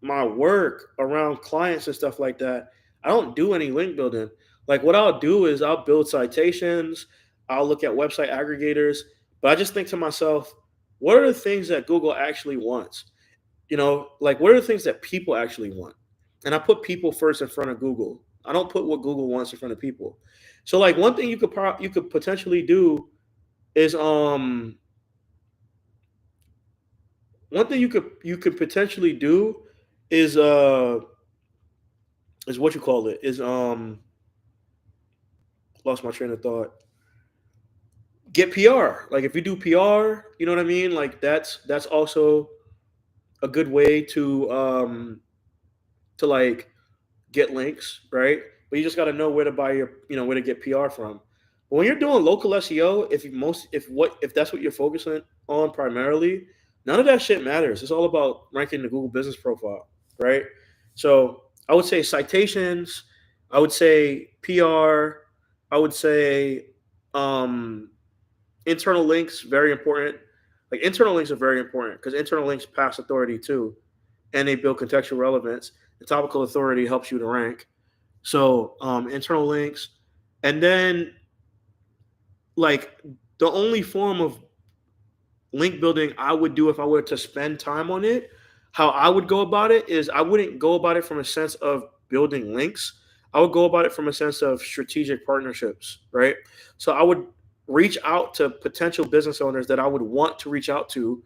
my work around clients and stuff like that, I don't do any link building. Like what I'll do is I'll build citations, I'll look at website aggregators, but I just think to myself, what are the things that Google actually wants? Like what are the things that people actually want? And I put people first in front of Google. I don't put what Google wants in front of people. So like one thing you could potentially do is one thing you could potentially do is what you call it is lost my train of thought. Get PR. Like if you do PR, you know what I mean? Like that's also a good way to like get links, right? But you just got to know where to buy where to get PR from. But when you're doing local SEO, if that's what you're focusing on primarily, none of that shit matters. It's all about ranking the Google business profile, right? So I would say citations, I would say PR, I would say internal links, very important. Like internal links are very important because internal links pass authority too, and they build contextual relevance. The topical authority helps you to rank. So internal links, and then like the only form of link building I would do if I were to spend time on it, how I would go about it is I wouldn't go about it from a sense of building links. I would go about it from a sense of strategic partnerships, right? So I would reach out to potential business owners that I would want to reach out to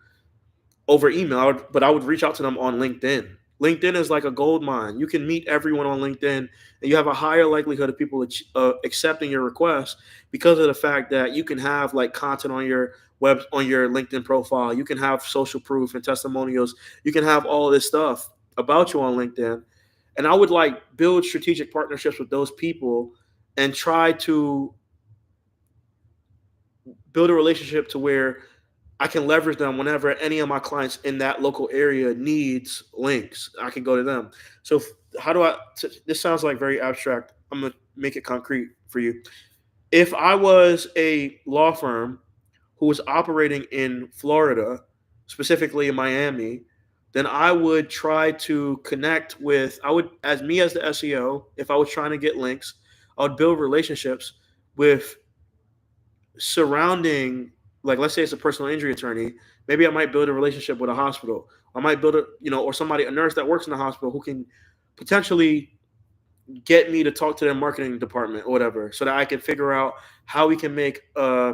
over email, but I would reach out to them on LinkedIn. LinkedIn is like a gold mine. You can meet everyone on LinkedIn, and you have a higher likelihood of people accepting your request because of the fact that you can have like content on your LinkedIn profile. You can have social proof and testimonials. You can have all of this stuff about you on LinkedIn. And I would like build strategic partnerships with those people and try to build a relationship to where I can leverage them whenever any of my clients in that local area needs links. I can go to them. So how do this sounds like very abstract. I'm going to make it concrete for you. If I was a law firm who was operating in Florida, specifically in Miami, then I would try to connect with, as the SEO, if I was trying to get links, I would build relationships with surrounding, like let's say it's a personal injury attorney, maybe I might build a relationship with a hospital. I might build or a nurse that works in the hospital who can potentially get me to talk to their marketing department or whatever, so that I can figure out how we can make a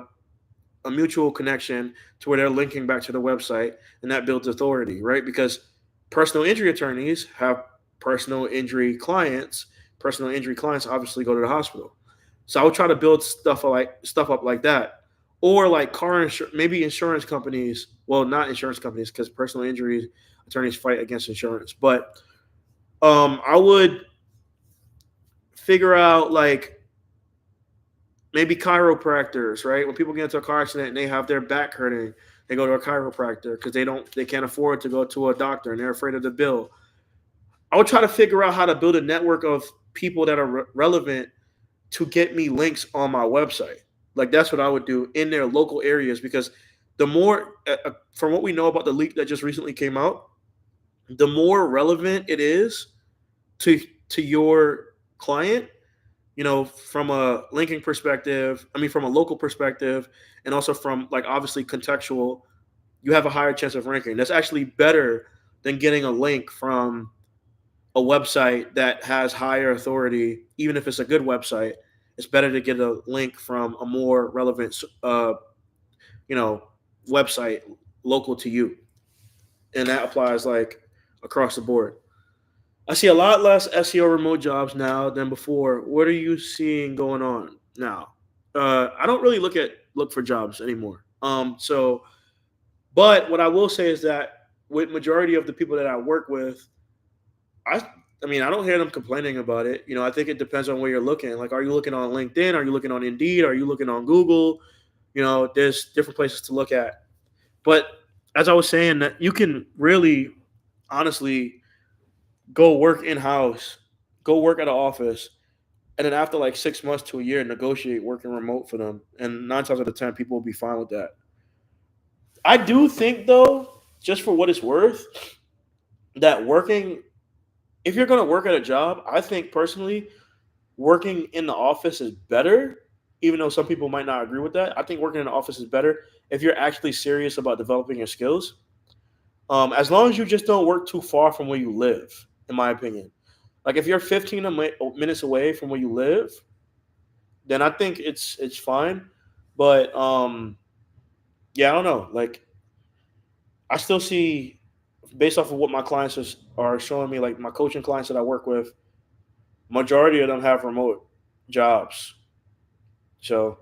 mutual connection to where they're linking back to the website, and that builds authority, right? Because personal injury attorneys have personal injury clients. Personal injury clients obviously go to the hospital. So I would try to build stuff up like that. Or like maybe insurance companies. Well, not insurance companies, because personal injury attorneys fight against insurance. But I would figure out like maybe chiropractors, right? When people get into a car accident and they have their back hurting, they go to a chiropractor because they can't afford to go to a doctor and they're afraid of the bill. I would try to figure out how to build a network of people that are relevant to get me links on my website. Like that's what I would do in their local areas, because the more, from what we know about the leak that just recently came out, the more relevant it is to to your client, from a linking perspective, I mean from a local perspective, and also from like obviously contextual, you have a higher chance of ranking. That's actually better than getting a link from a website that has higher authority, even if it's a good website. It's better to get a link from a more relevant, you know, website local to you, and that applies like across the board. I see a lot less SEO remote jobs now than before. What are you seeing going on now? I don't really look for jobs anymore. But what I will say is that with majority of the people that I work with, I I mean, I don't hear them complaining about it. I think it depends on where you're looking. Like, are you looking on LinkedIn? Are you looking on Indeed? Are you looking on Google? There's different places to look at. But as I was saying, that you can really, honestly, go work in house, go work at an office, and then after like 6 months to a year, negotiate working remote for them. And 9 times out of 10, people will be fine with that. I do think, though, just for what it's worth, that working, if you're going to work at a job, I think personally, working in the office is better, even though some people might not agree with that. I think working in the office is better if you're actually serious about developing your skills. As long as you just don't work too far from where you live, in my opinion. Like if you're 15 minutes away from where you live, then I think it's fine. But yeah, I don't know. Like I still see, based off of what my clients are showing me, like my coaching clients that I work with, majority of them have remote jobs. So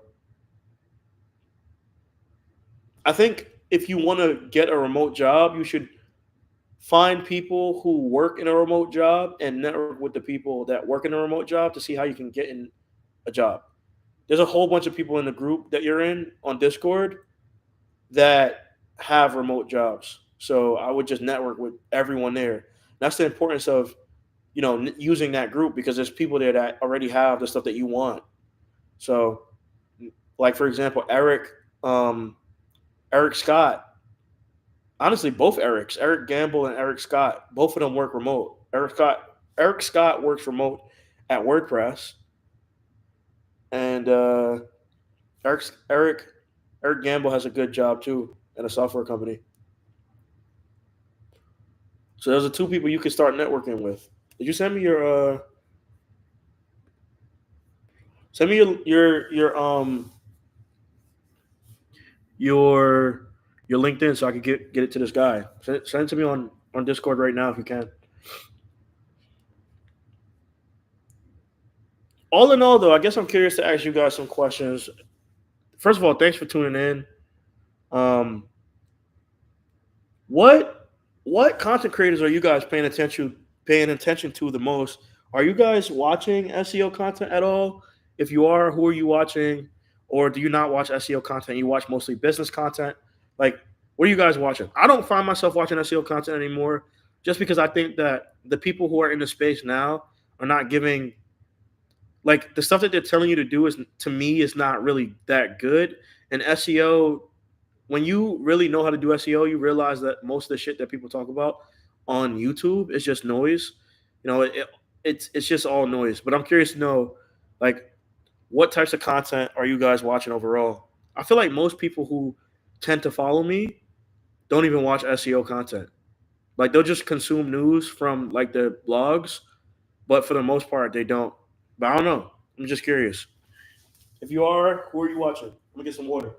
I think if you want to get a remote job, you should find people who work in a remote job and network with the people that work in a remote job to see how you can get in a job. There's a whole bunch of people in the group that you're in on Discord that have remote jobs. So I would just network with everyone there. That's the importance of using that group, because there's people there that already have the stuff that you want. So, like for example, Eric Scott. Honestly, both Erics, Eric Gamble and Eric Scott, both of them work remote. Eric Scott works remote at WordPress, and Eric Eric Eric Gamble has a good job too at a software company. So those are two people you can start networking with. Did you send me your your LinkedIn so I can get it to this guy? Send it to me on Discord right now if you can. All in all, though, I guess I'm curious to ask you guys some questions. First of all, thanks for tuning in. Um, what content creators are you guys paying attention to the most? Are you guys watching SEO content at all? If you are, who are you watching? Or do you not watch SEO content? You watch mostly business content? Like, what are you guys watching? I don't find myself watching SEO content anymore, just because I think that the people who are in the space now are not giving, like, the stuff that they're telling you to do is, to me, is not really that good. And SEO, when you really know how to do SEO, you realize that most of the shit that people talk about on YouTube is just noise. It's just all noise. But I'm curious to know, like, what types of content are you guys watching overall? I feel like most people who tend to follow me don't even watch SEO content. Like they'll just consume news from like the blogs, but for the most part they don't. But I don't know. I'm just curious. If you are, who are you watching? Let me get some water.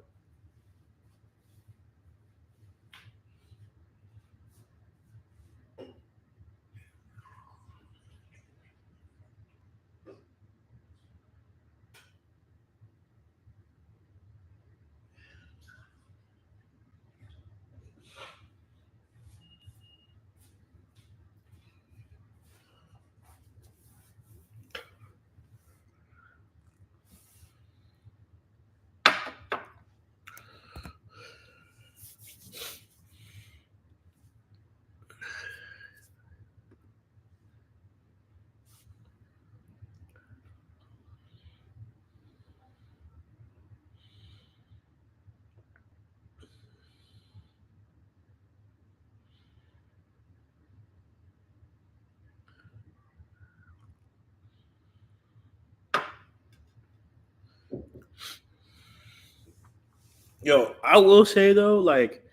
Yo, I will say though, like,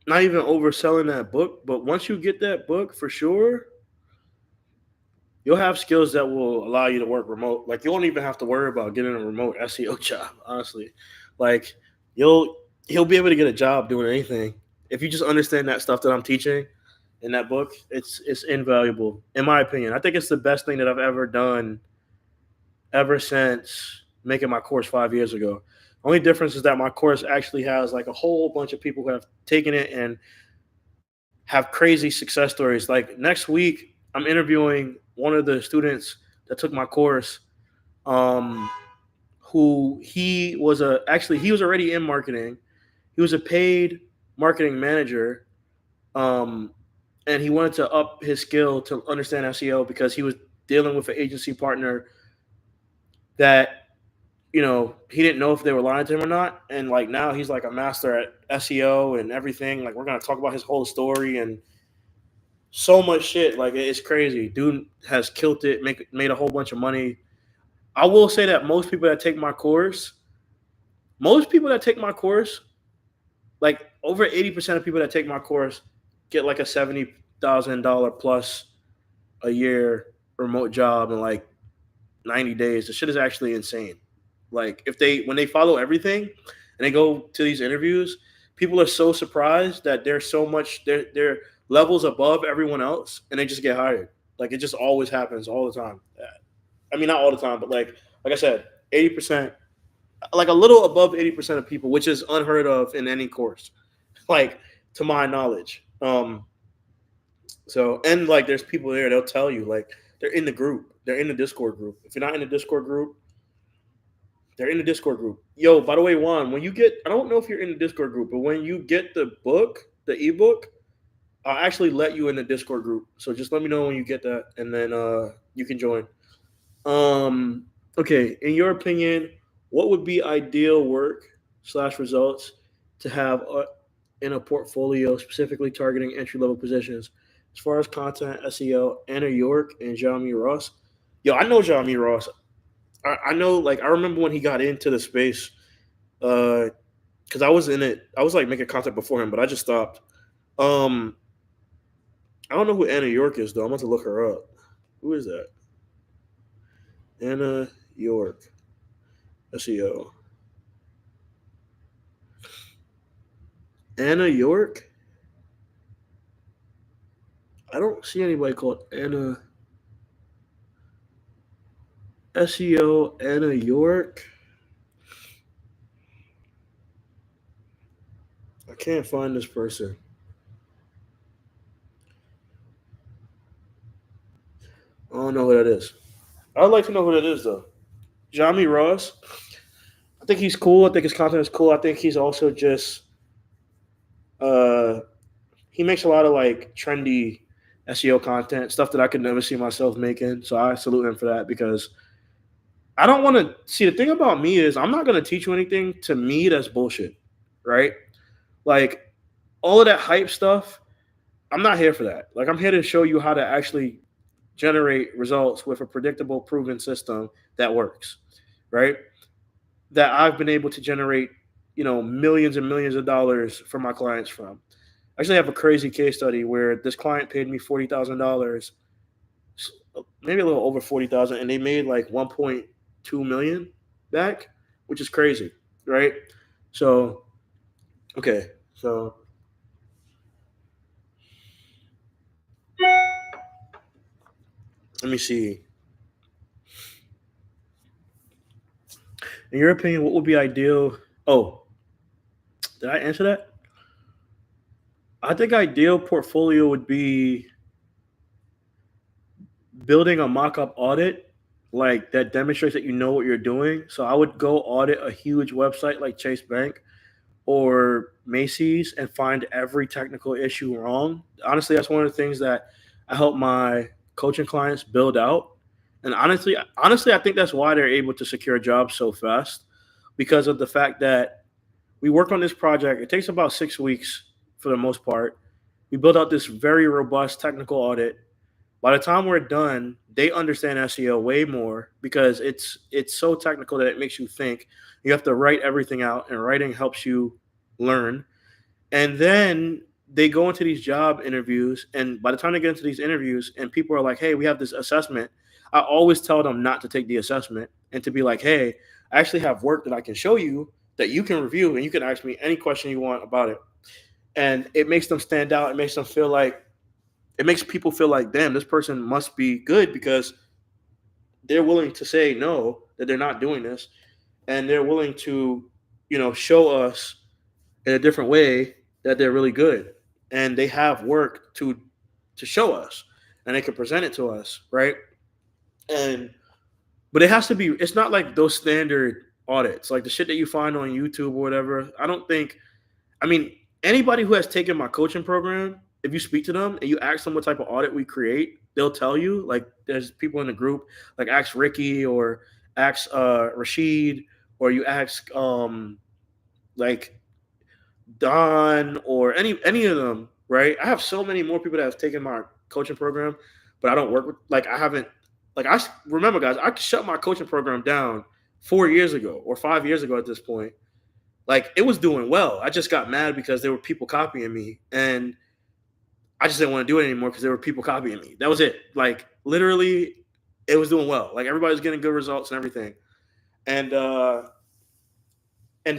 not even overselling that book, but once you get that book, for sure, you'll have skills that will allow you to work remote. Like, you won't even have to worry about getting a remote SEO job. Honestly, like, you'll he'll be able to get a job doing anything if you just understand that stuff that I'm teaching in that book. It's invaluable, in my opinion. I think it's the best thing that I've ever done ever since making my course 5 years ago. Only difference is that my course actually has like a whole bunch of people who have taken it and have crazy success stories. Like next week, I'm interviewing one of the students that took my course, um, who he was already in marketing. He was a paid marketing manager, um, and he wanted to up his skill to understand SEO because he was dealing with an agency partner that he didn't know if they were lying to him or not. And like now he's like a master at SEO and everything. Like we're gonna talk about his whole story and so much shit. Like it's crazy. Dude has killed it, made a whole bunch of money. I will say that most people that take my course, like over 80% of people that take my course get like a $70,000 plus a year remote job in like 90 days. The shit is actually insane. Like if they when they follow everything and they go to these interviews, people are so surprised that they're so much they're levels above everyone else and they just get hired. Like it just always happens all the time. I mean not all the time, but like I said, 80%, like a little above 80% of people, which is unheard of in any course. Like to my knowledge. So and like there's people there, they'll tell you like they're in the group. They're in the Discord group. If you're not in the Discord group, they're in the Discord group. Yo, by the way, Juan, when you get, I don't know if you're in the Discord group, but when you get the book, the ebook, I'll actually let you in the Discord group. So just let me know when you get that, and then you can join. Um, okay, in your opinion, what would be ideal work slash results to have in a portfolio specifically targeting entry level positions? As far as content, SEO, Anna York and Jeremy Ross. Yo, I know Jeremy Ross. I know, like, I remember when he got into the space, because I was in it. I was like making content before him, but I just stopped. Um, I don't know who Anna York is though. I'm about to look her up. Who is that? Anna York, SEO. Anna York. I don't see anybody called Anna SEO. Anna York. I can't find this person. I don't know who that is. I'd like to know who that is though. Jami Ross. I think he's cool. I think his content is cool. I think he's also just uh he makes a lot of like trendy SEO content, stuff that I could never see myself making. So I salute him for that because I don't want to see the thing about me is I'm not going to teach you anything to me that's bullshit, right? Like all of that hype stuff, I'm not here for that. Like I'm here to show you how to actually generate results with a predictable, proven system that works, right? That I've been able to generate, millions and millions of dollars for my clients from. I actually have a crazy case study where this client paid me $40,000, maybe a little over 40,000, and they made like 1.2 million back, which is crazy, right? So, okay, so let me see. In your opinion, what would be ideal? Oh, did I answer that? I think ideal portfolio would be building a mock-up audit like that demonstrates that you know what you're doing. So I would go audit a huge website like Chase Bank or Macy's and find every technical issue wrong. Honestly, that's one of the things that I help my coaching clients build out. And honestly, I think that's why they're able to secure jobs so fast because of the fact that we work on this project. It takes about 6 weeks for the most part. We build out this very robust technical audit. By the time we're done, they understand SEO way more because it's so technical that it makes you think. You have to write everything out, and writing helps you learn. And then they go into these job interviews, and by the time they get into these interviews, and people are like, "Hey, we have this assessment," I always tell them not to take the assessment and to be like, "Hey, I actually have work that I can show you that you can review, and you can ask me any question you want about it." And it makes them stand out. It makes them feel like it makes people feel like, damn, this person must be good because they're willing to say no, that they're not doing this, and they're willing to, show us in a different way that they're really good, and they have work to show us, and they can present it to us, right? And but it has to be. It's not like those standard audits, like the shit that you find on YouTube or whatever. I don't think. I mean, anybody who has taken my coaching program, if you speak to them and you ask them what type of audit we create, they'll tell you. Like, there's people in the group, like ask Ricky or ask Rashid, or you ask like Don or any of them, right? I have so many more people that have taken my coaching program, but I don't work with, like, I haven't, like, I remember, guys, I shut my coaching program down 4 years ago or 5 years ago at this point. Like, it was doing well. I just got mad because there were people copying me, and I just didn't want to do it anymore because there were people copying me. That was it. Like, literally, it was doing well. Like, everybody's getting good results and everything. And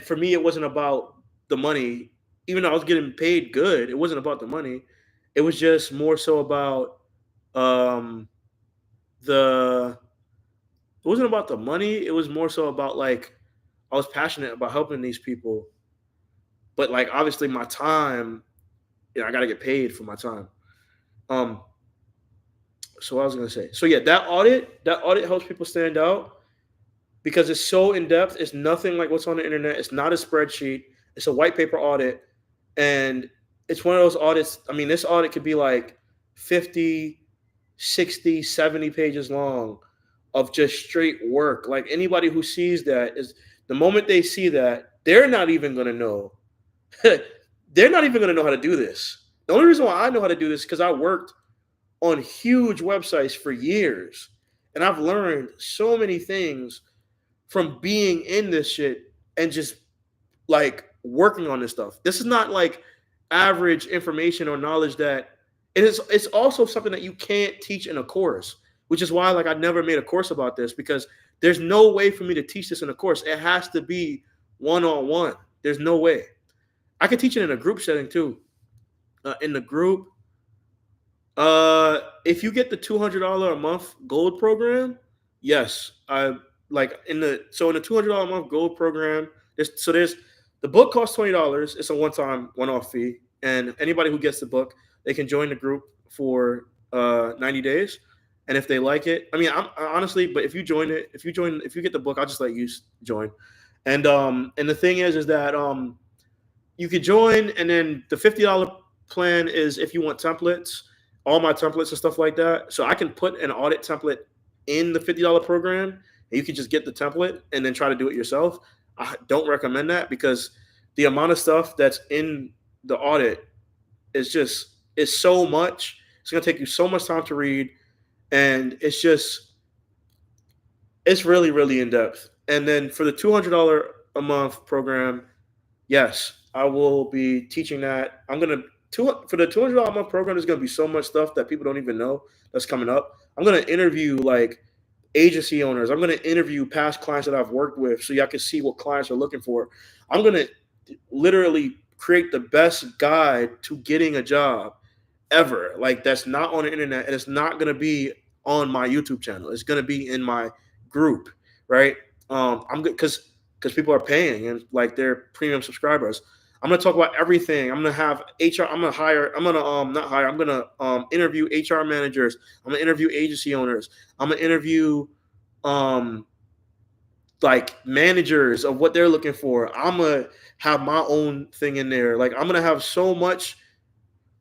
for me, it wasn't about the money. Even though I was getting paid good, it wasn't about the money. It was just more so about um the it wasn't about the money. It was more so about, like, I was passionate about helping these people. But, like, obviously my time, I gotta get paid for my time. Um so what I was gonna say. So yeah, that audit helps people stand out because it's so in depth. It's nothing like what's on the internet. It's not a spreadsheet. It's a white paper audit, and it's one of those audits. I mean, this audit could be like 50, 60, 70 pages long of just straight work. Like, anybody who sees that, is the moment they see that, they're not even going to know. They're not even going to know how to do this. The only reason why I know how to do this is because I worked on huge websites for years, and I've learned so many things from being in this shit and just, like, working on this stuff. This is not like average information or knowledge that it's also something that you can't teach in a course, which is why, like, I never made a course about this, because there's no way for me to teach this in a course. It has to be one-on-one. There's no way. I can teach it in a group setting too. In the group, if you get the $200 a month gold program, yes, I like in the $200 a month gold program. There's the book costs $20. It's a one-off fee, and anybody who gets the book, they can join the group for 90 days. And if they like it, I mean, honestly, but if you get the book, I'll just let you join. And the thing is that you could join, and then the $50 plan is if you want templates, all my templates and stuff like that. So I can put an audit template in the $50 program, and you can just get the template and then try to do it yourself. I don't recommend that because the amount of stuff that's in the audit is so much. It's going to take you so much time to read, and it's really, really in depth. And then for the $200 a month program, yes, I will be teaching that. For the $200 a month program, there's going to be so much stuff that people don't even know that's coming up. I'm going to interview, like, agency owners. I'm going to interview past clients that I've worked with so y'all can see what clients are looking for. I'm going to literally create the best guide to getting a job ever. Like, that's not on the internet, and it's not going to be on my YouTube channel. It's going to be in my group, right? I'm good because people are paying, and, like, they're premium subscribers. I'm going to talk about everything. I'm going to have HR. I'm going to not hire. I'm going to interview HR managers. I'm going to interview agency owners. I'm going to interview like managers of what they're looking for. I'm going to have my own thing in there. Like, I'm going to have so much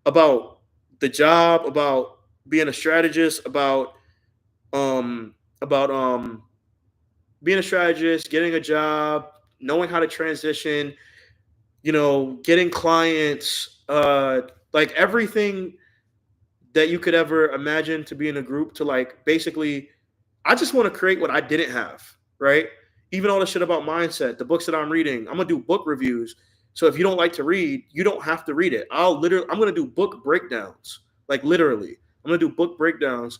about the job, about being a strategist, about being a strategist, getting a job, knowing how to transition, getting clients, like, everything that you could ever imagine to be in a group to like basically I just want to create what I didn't have, right? Even all the shit about mindset, the books that I'm reading, I'm gonna do book reviews. So if you don't like to read, you don't have to read it. I'm gonna do book breakdowns, like literally. I'm gonna do book breakdowns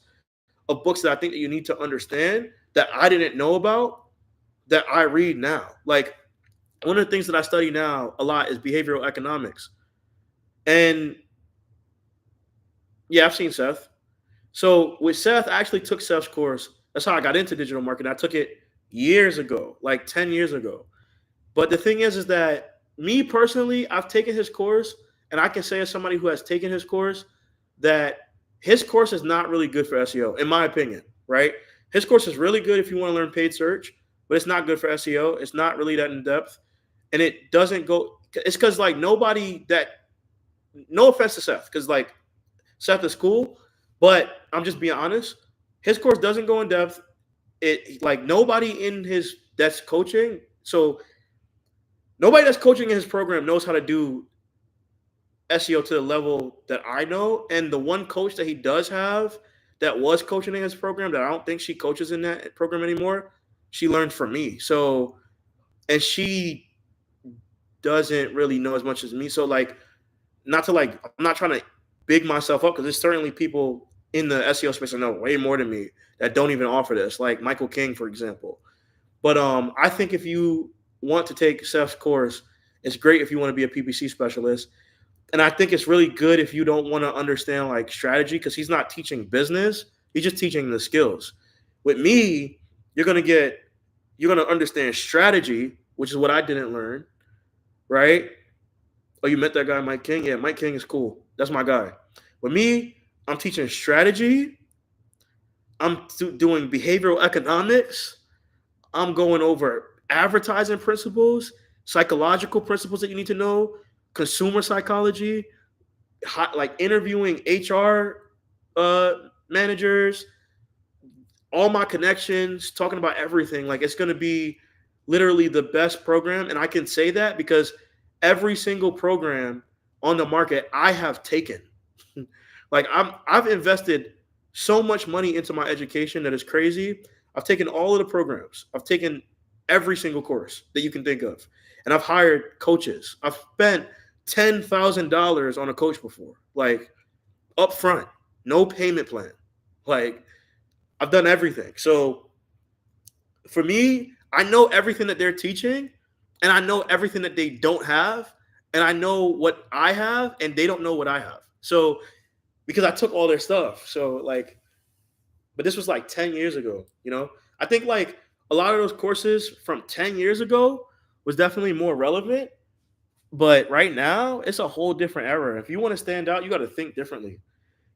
of books that I think that you need to understand that I didn't know about that I read now. Like one of the things that I study now a lot is behavioral economics. And yeah, I've seen Seth. So with Seth, I actually took Seth's course. That's how I got into digital marketing. I took it years ago, like 10 years ago. But the thing is that me personally, I've taken his course, and I can say as somebody who has taken his course that his course is not really good for SEO, in my opinion, right? His course is really good if you want to learn paid search, but it's not good for SEO. It's not really that in depth. And it doesn't go, it's because like nobody that, no offense to Seth, because like Seth is cool, but I'm just being honest. His course doesn't go in depth. It like nobody in his that's coaching. So nobody that's coaching in his program knows how to do SEO to the level that I know. And the one coach that he does have that was coaching in his program that I don't think she coaches in that program anymore, she learned from me. So, and she doesn't really know as much as me. So, like, not to like, I'm not trying to big myself up because there's certainly people in the SEO space that know way more than me that don't even offer this, like Michael King, for example. But I think if you want to take Seth's course, it's great if you want to be a PPC specialist. And I think it's really good if you don't want to understand like strategy because he's not teaching business. He's just teaching the skills. With me, you're gonna understand strategy, which is what I didn't learn, right? Oh, you met that guy, Mike King? Yeah, Mike King is cool. That's my guy. With me, I'm teaching strategy. I'm doing behavioral economics. I'm going over advertising principles, psychological principles that you need to know, consumer psychology, like interviewing HR managers, all my connections, talking about everything. Like it's going to be literally the best program. And I can say that because every single program on the market I have taken. Like I've invested so much money into my education that is crazy. I've taken all of the programs. I've taken every single course that you can think of. And I've hired coaches. I've spent $10,000 on a coach before, like up front, no payment plan. Like I've done everything. So for me, I know everything that they're teaching and I know everything that they don't have. And I know what I have and they don't know what I have. So because I took all their stuff. So like, but this was like 10 years ago, you know? I think like a lot of those courses from 10 years ago was definitely more relevant. But right now, it's a whole different era. If you want to stand out, you got to think differently.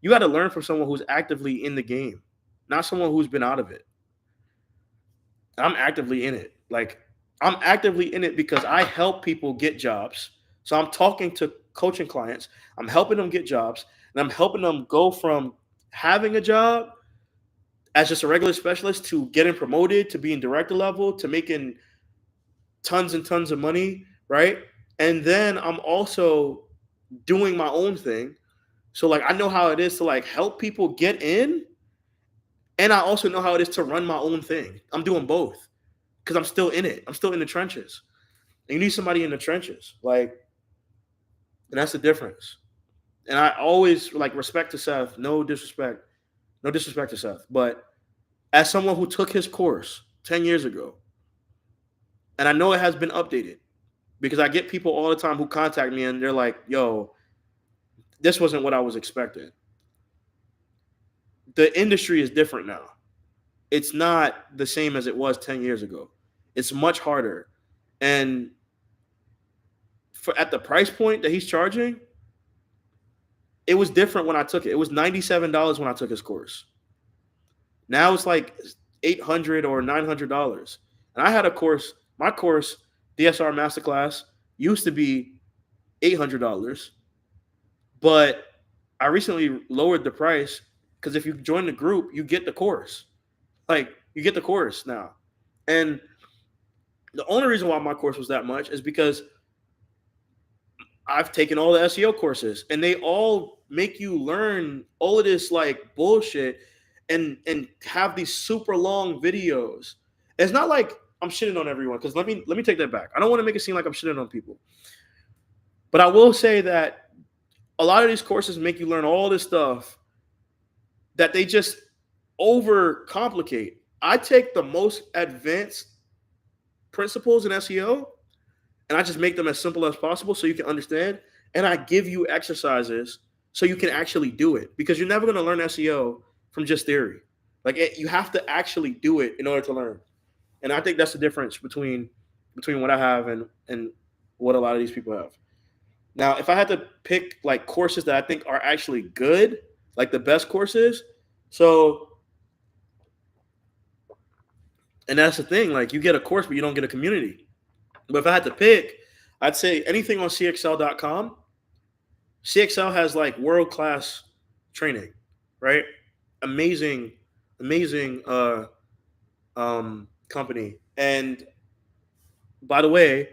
You got to learn from someone who's actively in the game, not someone who's been out of it. I'm actively in it. Like, I'm actively in it because I help people get jobs. So I'm talking to coaching clients, I'm helping them get jobs, and I'm helping them go from having a job as just a regular specialist to getting promoted to being director level to making tons and tons of money, right? And then I'm also doing my own thing. So like I know how it is to like help people get in, and I also know how it is to run my own thing. I'm doing both because I'm still in it. I'm still in the trenches. And you need somebody in the trenches, like, and that's the difference. And I always like respect to Seth. No disrespect to Seth, but as someone who took his course 10 years ago, and I know it has been updated because I get people all the time who contact me and they're like, yo, this wasn't what I was expecting. The industry is different now. It's not the same as it was 10 years ago. It's much harder. And for at the price point that he's charging, it was different when I took it. It was $97 when I took his course. Now it's like $800 or $900. And I had a course, my course, DSR Masterclass, used to be $800, but I recently lowered the price because if you join the group, you get the course. Like you get the course now. And the only reason why my course was that much is because I've taken all the SEO courses and they all make you learn all of this like bullshit and have these super long videos. It's not like I'm shitting on everyone, because let me take that back. I don't want to make it seem like I'm shitting on people. But I will say that a lot of these courses make you learn all this stuff that they just overcomplicate. I take the most advanced principles in SEO and I just make them as simple as possible so you can understand. And I give you exercises so you can actually do it, because you're never going to learn SEO from just theory. Like you have to actually do it in order to learn. And I think that's the difference between what I have and what a lot of these people have. Now, if I had to pick like courses that I think are actually good, like the best courses, so, and that's the thing, like you get a course, but you don't get a community. But if I had to pick, I'd say anything on cxl.com. CXL has like world-class training, right? Amazing, amazing company. And by the way,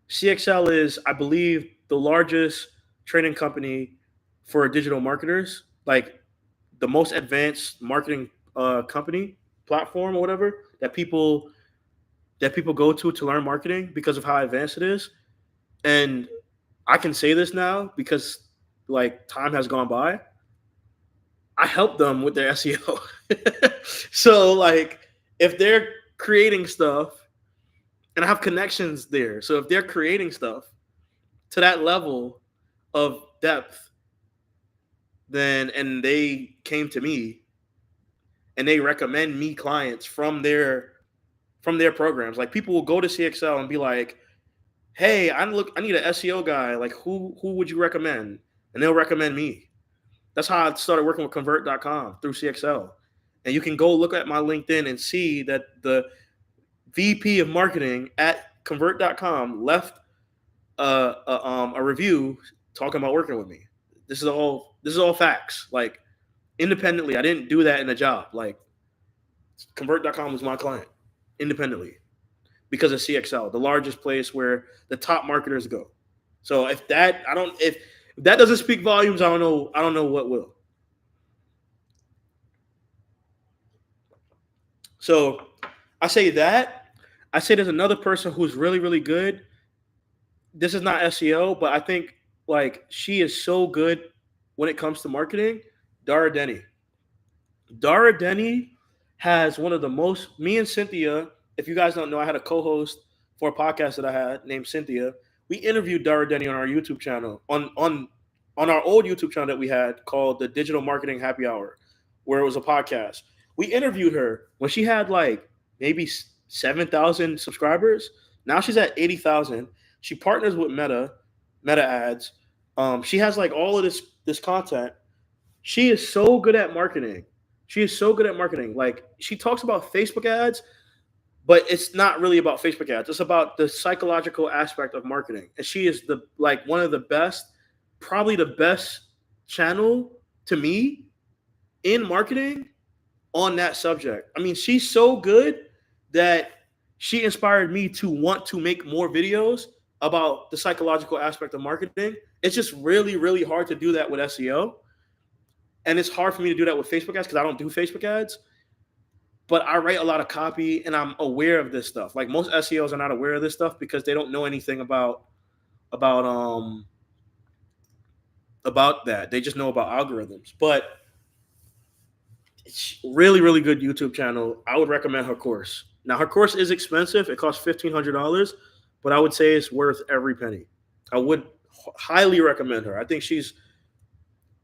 CXL is, I believe, the largest training company for digital marketers, like the most advanced marketing company platform or whatever that people go to learn marketing because of how advanced it is. And I can say this now because like time has gone by. I help them with their SEO. So like if they're creating stuff, and I have connections there. So if they're creating stuff to that level of depth, then and they came to me and they recommend me clients from their programs. Like people will go to CXL and be like, "Hey, I need an SEO guy. Like who would you recommend?" And they'll recommend me. That's how I started working with convert.com through CXL. And you can go look at my LinkedIn and see that the VP of marketing at convert.com left a review talking about working with me. This is all facts. Like independently, I didn't do that in a job. Like convert.com was my client independently because of CXL, the largest place where the top marketers go. So if that doesn't speak volumes, I don't know what will. So I say that. I say there's another person who's really, really good. This is not SEO, but I think like she is so good when it comes to marketing. Dara Denny. Dara Denny has one of the most. Me and Cynthia, if you guys don't know, I had a co-host for a podcast that I had named Cynthia. We interviewed Dara Denny on our YouTube channel, on our old YouTube channel that we had called the Digital Marketing Happy Hour, where it was a podcast. We interviewed her when she had like maybe 7,000 subscribers. Now she's at 80,000. She partners with Meta Ads. She has like all of this content. She is so good at marketing. She is so good at marketing. Like she talks about Facebook ads, but it's not really about Facebook ads. It's about the psychological aspect of marketing. And she is one of the best, probably the best channel to me in marketing on that subject. I mean, she's so good that she inspired me to want to make more videos about the psychological aspect of marketing. It's just really, really hard to do that with SEO. And it's hard for me to do that with Facebook ads because I don't do Facebook ads. But I write a lot of copy and I'm aware of this stuff. Like most SEOs are not aware of this stuff because they don't know anything about that. They just know about algorithms. But it's really, really good YouTube channel. I would recommend her course. Now her course is expensive. It costs $1,500, but I would say it's worth every penny. I would highly recommend her. I think she's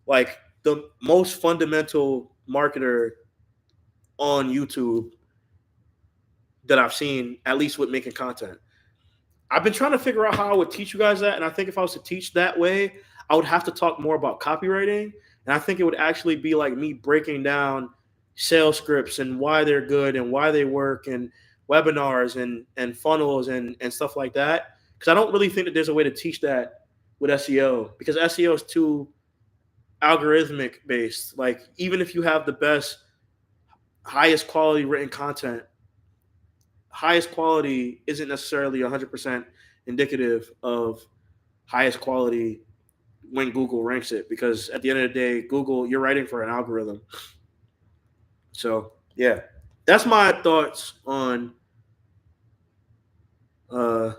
like the most fundamental marketer on YouTube that I've seen, at least with making content. I've been trying to figure out how I would teach you guys that. And I think if I was to teach that way, I would have to talk more about copywriting. And I think it would actually be like me breaking down sales scripts and why they're good and why they work and webinars and funnels and stuff like that. Because I don't really think that there's a way to teach that with SEO, because SEO is too algorithmic based. Like even if you have the best, highest quality written content, highest quality isn't necessarily 100% indicative of highest quality when Google ranks it, because at the end of the day, Google, you're writing for an algorithm. So yeah, that's my thoughts on uh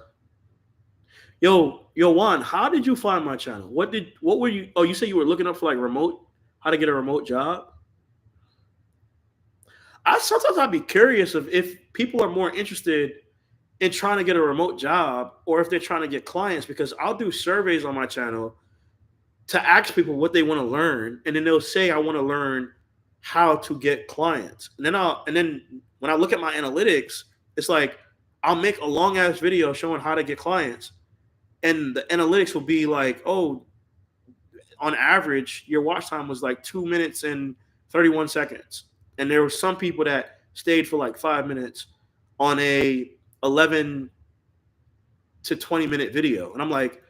yo Juan. How did you find my channel? What were you? Oh, you said you were looking up for like how to get a remote job. I sometimes I'd be curious of if people are more interested in trying to get a remote job or if they're trying to get clients, because I'll do surveys on my channel to ask people what they want to learn, and then they'll say I want to learn how to get clients. And then when I look at my analytics, it's like I'll make a long ass video showing how to get clients, and the analytics will be like, oh, on average, your watch time was like 2 minutes and 31 seconds. And there were some people that stayed for like 5 minutes on a 11 to 20-minute video. And I'm like,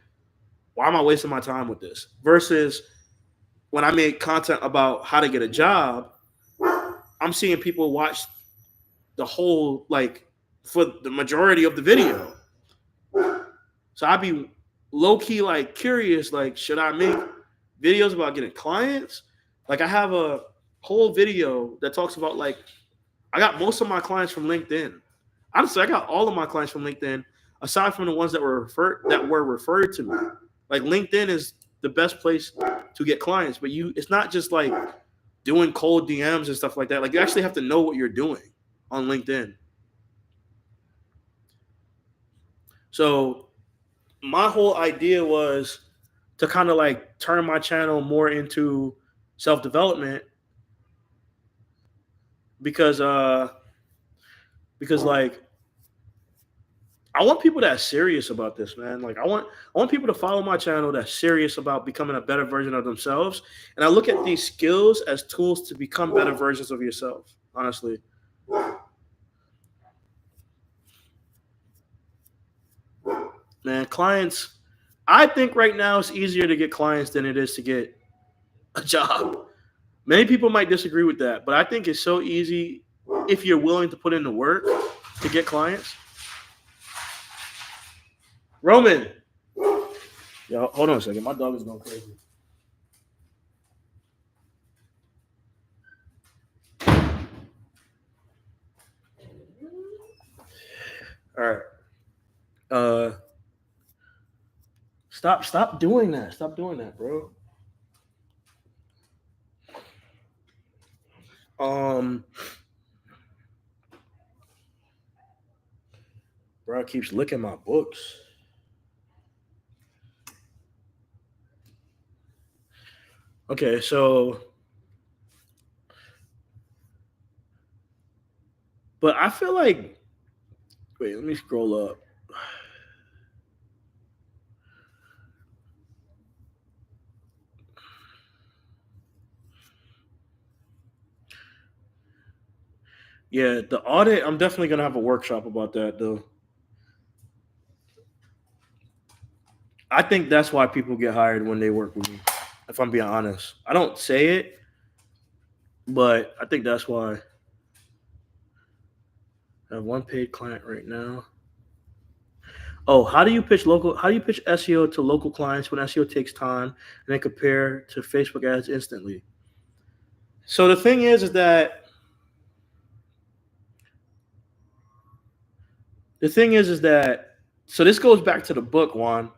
why am I wasting my time with this? Versus when I make content about how to get a job, I'm seeing people watch the whole, like, for the majority of the video. So I'd be low-key, like, curious, like, should I make videos about getting clients? Like, I have a whole video that talks about, like, I got most of my clients from LinkedIn. Honestly, I got all of my clients from LinkedIn, aside from the ones that were referred to me. Like, LinkedIn is the best place to get clients, but it's not just like doing cold DMs and stuff like that. Like, you actually have to know what you're doing on LinkedIn. So my whole idea was to kind of like turn my channel more into self-development, because like I want people that's serious about this, man. Like I want people to follow my channel that's serious about becoming a better version of themselves. And I look at these skills as tools to become better versions of yourself, honestly. Man, clients, I think right now it's easier to get clients than it is to get a job. Many people might disagree with that, but I think it's so easy if you're willing to put in the work to get clients. Roman. Yo, hold on a second. My dog is going crazy. All right. Stop doing that. Stop doing that, bro. Bro keeps licking my books. Okay, so, but I feel like, wait, let me scroll up. Yeah, the audit, I'm definitely going to have a workshop about that, though. I think that's why people get hired when they work with me, if I'm being honest. I don't say it, but I think that's why. I have one paid client right now. Oh, how do you pitch SEO to local clients when SEO takes time and then compare to Facebook ads instantly? So the thing is that so this goes back to the book, Juan.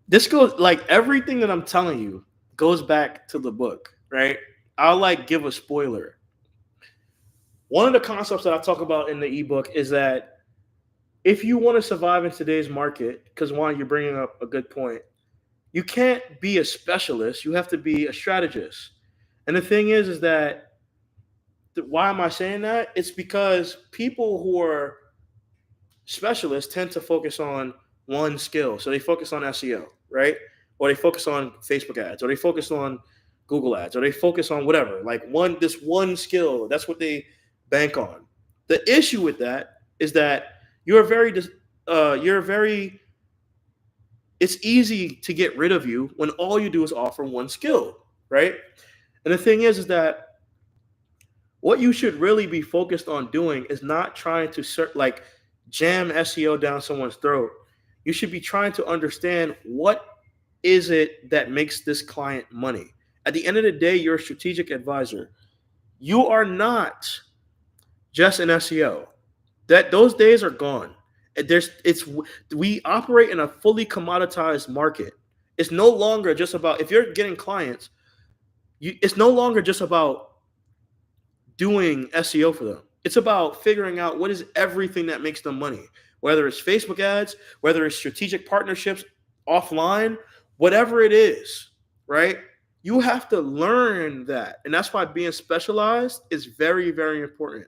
This goes, like, everything that I'm telling you goes back to the book, right? I'll like give a spoiler. One of the concepts that I talk about in the ebook is that if you want to survive in today's market, because Juan, you're bringing up a good point, you can't be a specialist. You have to be a strategist. And the thing is that why am I saying that? It's because people who are specialists tend to focus on one skill. So they focus on SEO, right? Or they focus on Facebook ads, or they focus on Google ads, or they focus on whatever, like this one skill. That's what they bank on. The issue with that is that it's easy to get rid of you when all you do is offer one skill, right? And the thing is that what you should really be focused on doing is not trying to jam SEO down someone's throat. You should be trying to understand what is it that makes this client money? At the end of the day, you're a strategic advisor. You are not just an SEO. Those days are gone. We operate in a fully commoditized market. It's no longer just about, if you're getting clients, it's no longer just about doing SEO for them. It's about figuring out what is everything that makes them money, whether it's Facebook ads, whether it's strategic partnerships offline, whatever it is, right? You have to learn that. And that's why being specialized is very, very important.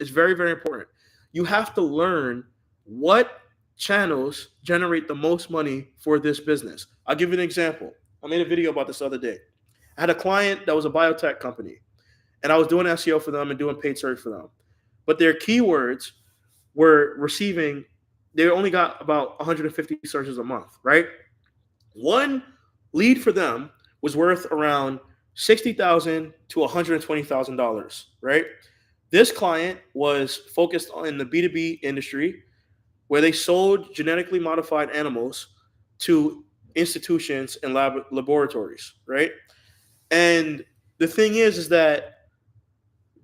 It's very, very important. You have to learn what channels generate the most money for this business. I'll give you an example. I made a video about this the other day. I had a client that was a biotech company, and I was doing SEO for them and doing paid search for them. But their keywords were receiving, they only got about 150 searches a month, right? One lead for them was worth around $60,000 to $120,000, right? This client was focused on the B2B industry where they sold genetically modified animals to institutions and laboratories, right? And the thing is that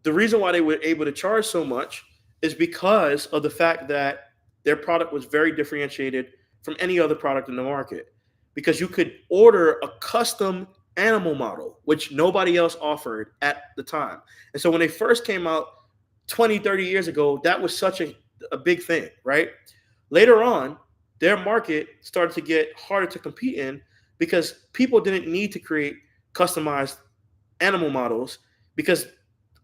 the reason why they were able to charge so much is because of the fact that their product was very differentiated from any other product in the market. Because you could order a custom animal model, which nobody else offered at the time. And so when they first came out 20, 30 years ago, that was such a big thing, right? Later on, their market started to get harder to compete in because people didn't need to create customized animal models because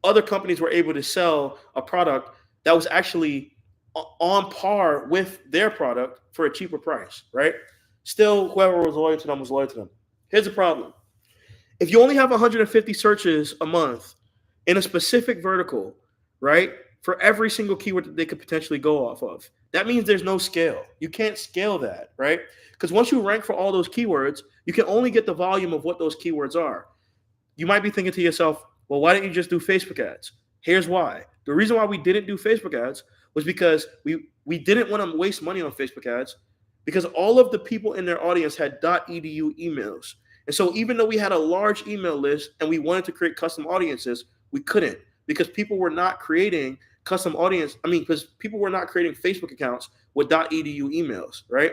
other companies were able to sell a product that was actually on par with their product for a cheaper price, right? Still, whoever was loyal to them was loyal to them. Here's the problem. If you only have 150 searches a month in a specific vertical, right, for every single keyword that they could potentially go off of, that means there's no scale. You can't scale that, right? Because once you rank for all those keywords, you can only get the volume of what those keywords are. You might be thinking to yourself, well, why didn't you just do Facebook ads? Here's why. The reason why we didn't do Facebook ads was because we didn't want to waste money on Facebook ads because all of the people in their audience had .edu emails. And so even though we had a large email list and we wanted to create custom audiences, we couldn't because people were not creating because people were not creating Facebook accounts with .edu emails, right?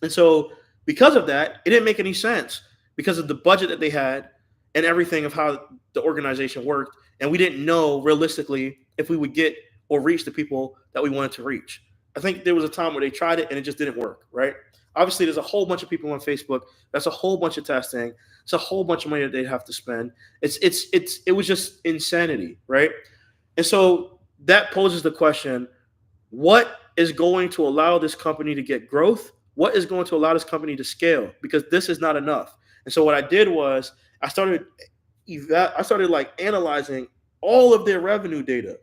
And so because of that, it didn't make any sense because of the budget that they had and everything of how the organization worked. And we didn't know realistically if we would get or reach the people that we wanted to reach. I think there was a time where they tried it and it just didn't work, right? Obviously, there's a whole bunch of people on Facebook. That's a whole bunch of testing. It's a whole bunch of money that they'd have to spend. It was just insanity, right? And so that poses the question, what is going to allow this company to get growth? What is going to allow this company to scale? Because this is not enough. And so what I did was I started like analyzing all of their revenue data,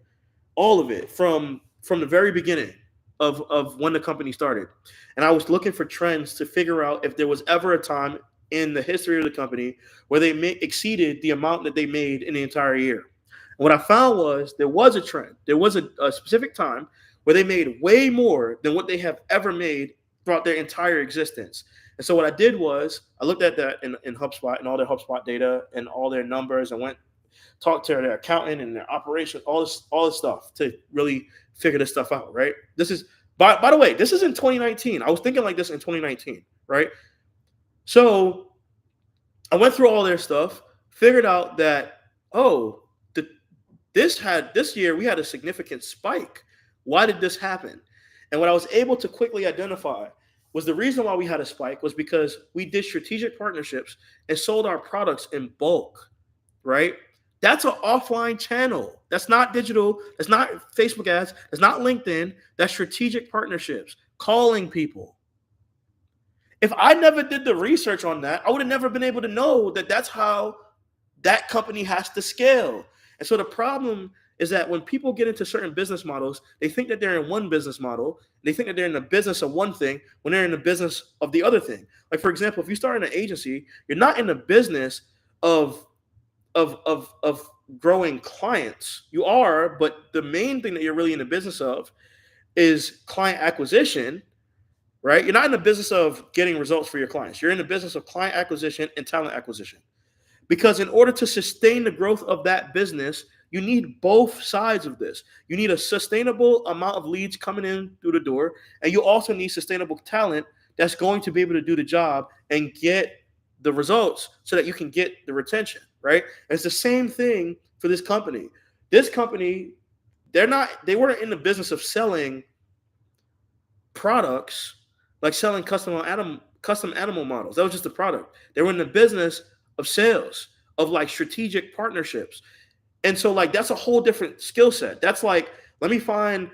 all of it from the very beginning of when the company started. And I was looking for trends to figure out if there was ever a time in the history of the company where they exceeded the amount that they made in the entire year. And what I found was there was a trend. There was a specific time where they made way more than what they have ever made throughout their entire existence. And so what I did was I looked at that in HubSpot and all their HubSpot data and all their numbers and talked to their accountant and their operation, all this stuff to really figure this stuff out, right? This is, by the way, this is in 2019. I was thinking like this in 2019, right? So I went through all their stuff, figured out that, this year we had a significant spike. Why did this happen? And what I was able to quickly identify was the reason why we had a spike was because we did strategic partnerships and sold our products in bulk, right? That's an offline channel. That's not digital. That's not Facebook ads. That's not LinkedIn. That's strategic partnerships, calling people. If I never did the research on that, I would have never been able to know that that's how that company has to scale. And so the problem is that when people get into certain business models, they think that they're in one business model. They think that they're in the business of one thing when they're in the business of the other thing. Like, for example, if you start in an agency, you're not in the business of growing clients. You are, but the main thing that you're really in the business of is client acquisition, right? You're not in the business of getting results for your clients. You're in the business of client acquisition and talent acquisition. Because in order to sustain the growth of that business, you need both sides of this. You need a sustainable amount of leads coming in through the door, and you also need sustainable talent that's going to be able to do the job and get the results so that you can get the retention, right? It's the same thing for this company. This company, they weren't in the business of selling products, like selling custom animal models. That was just a product. They were in the business of sales, of like strategic partnerships. And so like that's a whole different skill set. That's like, let me find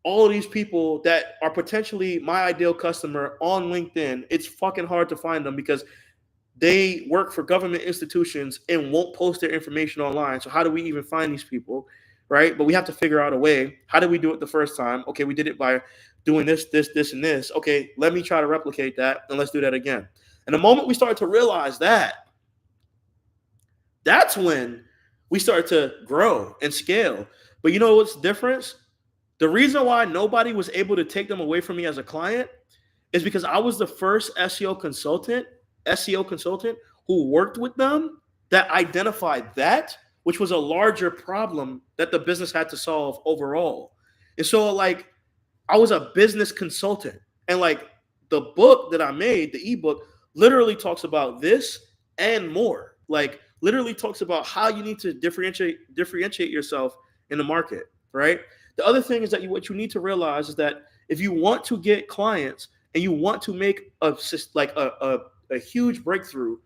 all of these people that are potentially my ideal customer on LinkedIn. It's fucking hard to find them because they work for government institutions and won't post their information online. So how do we even find these people? Right? But we have to figure out a way. How did we do it the first time? Okay, we did it by doing this, and this. Okay, let me try to replicate that, and let's do that again. And the moment we start to realize that, that's when we start to grow and scale. But you know what's the difference? The reason why nobody was able to take them away from me as a client is because I was the first SEO consultant who worked with them that identified that, which was a larger problem that the business had to solve overall. And so like I was a business consultant, and like the book that I made, the ebook, literally talks about this and more. Like literally talks about how you need to differentiate yourself in the market, right? The other thing is that what you need to realize is that if you want to get clients and you want to make a huge breakthrough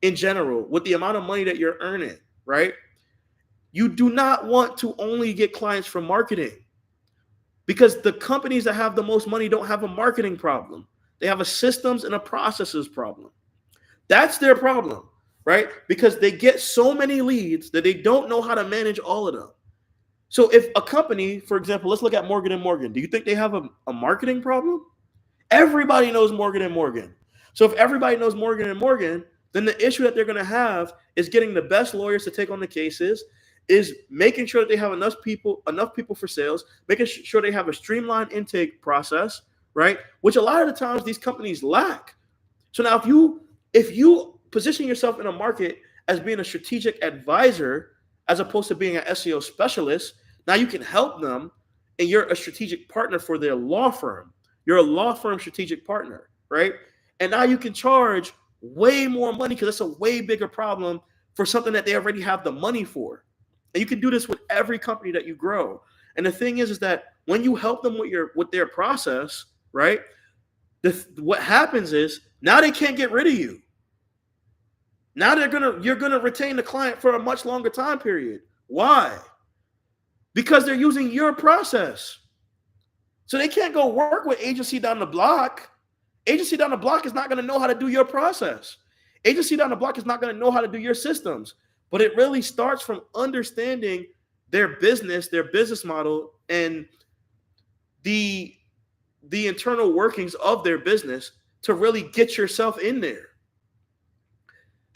in general with the amount of money that you're earning, right? You do not want to only get clients from marketing, because the companies that have the most money don't have a marketing problem. They have a systems and a processes problem. That's their problem, right? Because they get so many leads that they don't know how to manage all of them. So if a company, for example, let's look at Morgan & Morgan. Do you think they have a marketing problem? Everybody knows Morgan & Morgan. So if everybody knows Morgan & Morgan, then the issue that they're going to have is getting the best lawyers to take on the cases, is making sure that they have enough people for sales, making sure they have a streamlined intake process, right? Which a lot of the times these companies lack. So now if you position yourself in a market as being a strategic advisor as opposed to being an SEO specialist, now you can help them, and you're a strategic partner for their law firm. You're a law firm strategic partner, right? And now you can charge way more money because it's a way bigger problem for something that they already have the money for. And you can do this with every company that you grow. And the thing is that when you help them with their process, right? What happens is now they can't get rid of you. Now you're gonna retain the client for a much longer time period. Why? Because they're using your process. So they can't go work with agency down the block. Agency down the block is not going to know how to do your process. Agency down the block is not going to know how to do your systems. But it really starts from understanding their business model, and the internal workings of their business to really get yourself in there.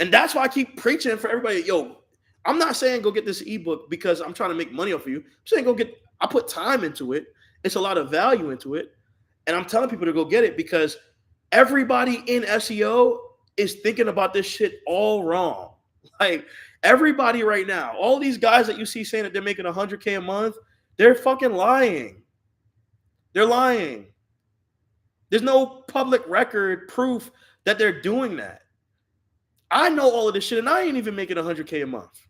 And that's why I keep preaching for everybody. Yo, I'm not saying go get this ebook because I'm trying to make money off of you. I'm saying I put time into it. It's a lot of value into it. And I'm telling people to go get it because everybody in SEO is thinking about this shit all wrong. Like everybody right now, all these guys that you see saying that they're making $100K a month, they're fucking lying. They're lying. There's no public record proof that they're doing that. I know all of this shit and I ain't even making $100K a month.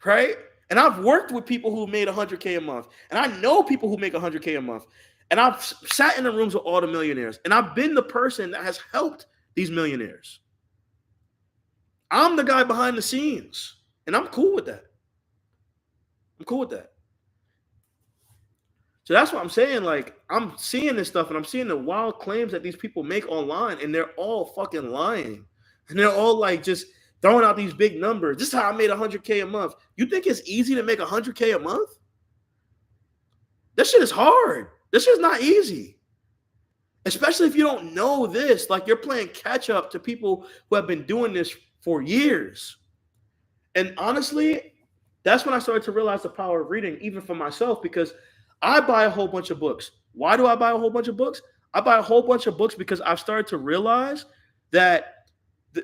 Right? And I've worked with people who made $100K a month. And I know people who make $100K a month. And I've sat in the rooms with all the millionaires. And I've been the person that has helped these millionaires. I'm the guy behind the scenes. And I'm cool with that. So that's what I'm saying. Like, I'm seeing this stuff and I'm seeing the wild claims that these people make online. And they're all fucking lying. And they're all like just throwing out these big numbers. This is how I made $100K a month. You think it's easy to make $100K a month? That shit is hard. This shit's not easy. Especially if you don't know this. Like, you're playing catch up to people who have been doing this for years. And honestly, that's when I started to realize the power of reading, even for myself, because I buy a whole bunch of books. Why do I buy a whole bunch of books? I buy a whole bunch of books because I've started to realize that,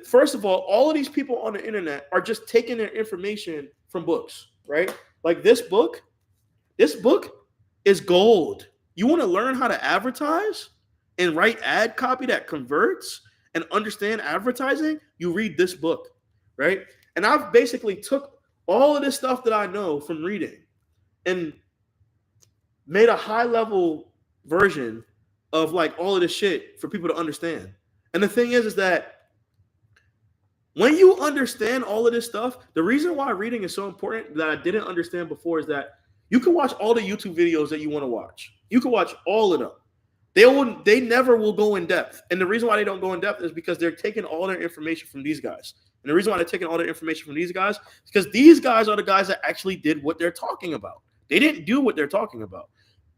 first of all of these people on the internet are just taking their information from books, right? Like this book is gold. You want to learn how to advertise and write ad copy that converts and understand advertising? You read this book, right? And I've basically took all of this stuff that I know from reading and made a high level version of like all of this shit for people to understand. And the thing is that when you understand all of this stuff, the reason why reading is so important that I didn't understand before is that you can watch all the YouTube videos that you want to watch. You can watch all of them. They never will go in depth. And the reason why they don't go in depth is because they're taking all their information from these guys. And the reason why they're taking all their information from these guys is because these guys are the guys that actually did what they're talking about. They didn't do what they're talking about.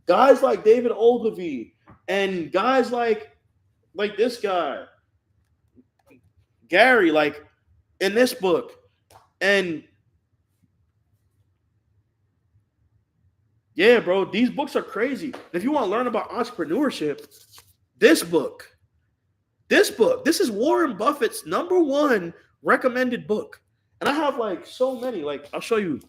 Guys like David Ogilvy and guys like this guy, Gary, like in this book. And yeah, bro, these books are crazy. If you want to learn about entrepreneurship, this is Warren Buffett's #1 recommended book. And I have like so many, like I'll show you.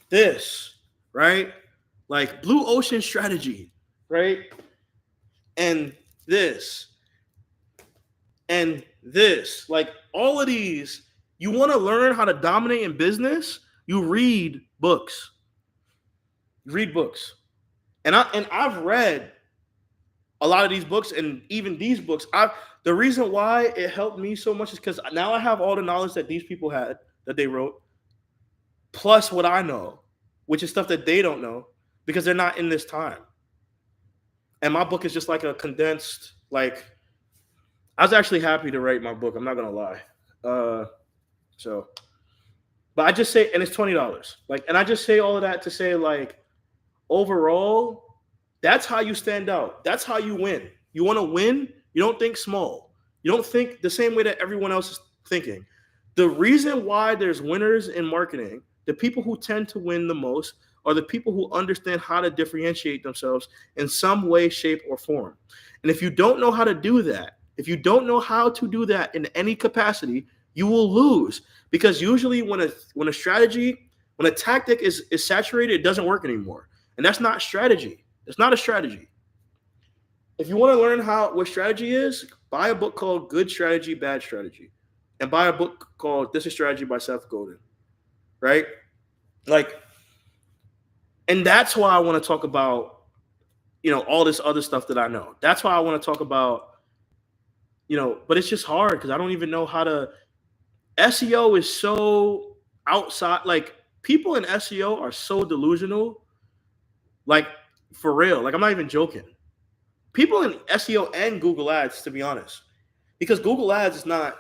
This, right? Like Blue Ocean Strategy, right? And this. And this. Like all of these, you want to learn how to dominate in business, you read books. Read books. And I've read a lot of these books, and even these books. The reason why it helped me so much is because now I have all the knowledge that these people had that they wrote, plus what I know, which is stuff that they don't know because they're not in this time. And my book is just like a condensed, like, I was actually happy to write my book. I'm not gonna lie. But I just say, and it's $20. Like, and I just say all of that to say, like, overall, that's how you stand out. That's how you win. You want to win, you don't think small. You don't think the same way that everyone else is thinking. The reason why there's winners in marketing, the people who tend to win the most are the people who understand how to differentiate themselves in some way, shape, or form. And if you don't know how to do that, if you don't know how to do that in any capacity, you will lose. Because usually when a strategy, when a tactic is saturated, it doesn't work anymore. And that's not strategy. It's not a strategy. If you want to learn what strategy is, buy a book called Good Strategy, Bad Strategy. And buy a book called This is Strategy by Seth Godin. Right? Like, and that's why I want to talk about, all this other stuff that I know. That's why I want to talk about, but it's just hard because I don't even know how to. SEO is so outside. Like, people in SEO are so delusional. Like, for real. Like, I'm not even joking. People in SEO and Google Ads, to be honest, because Google Ads is not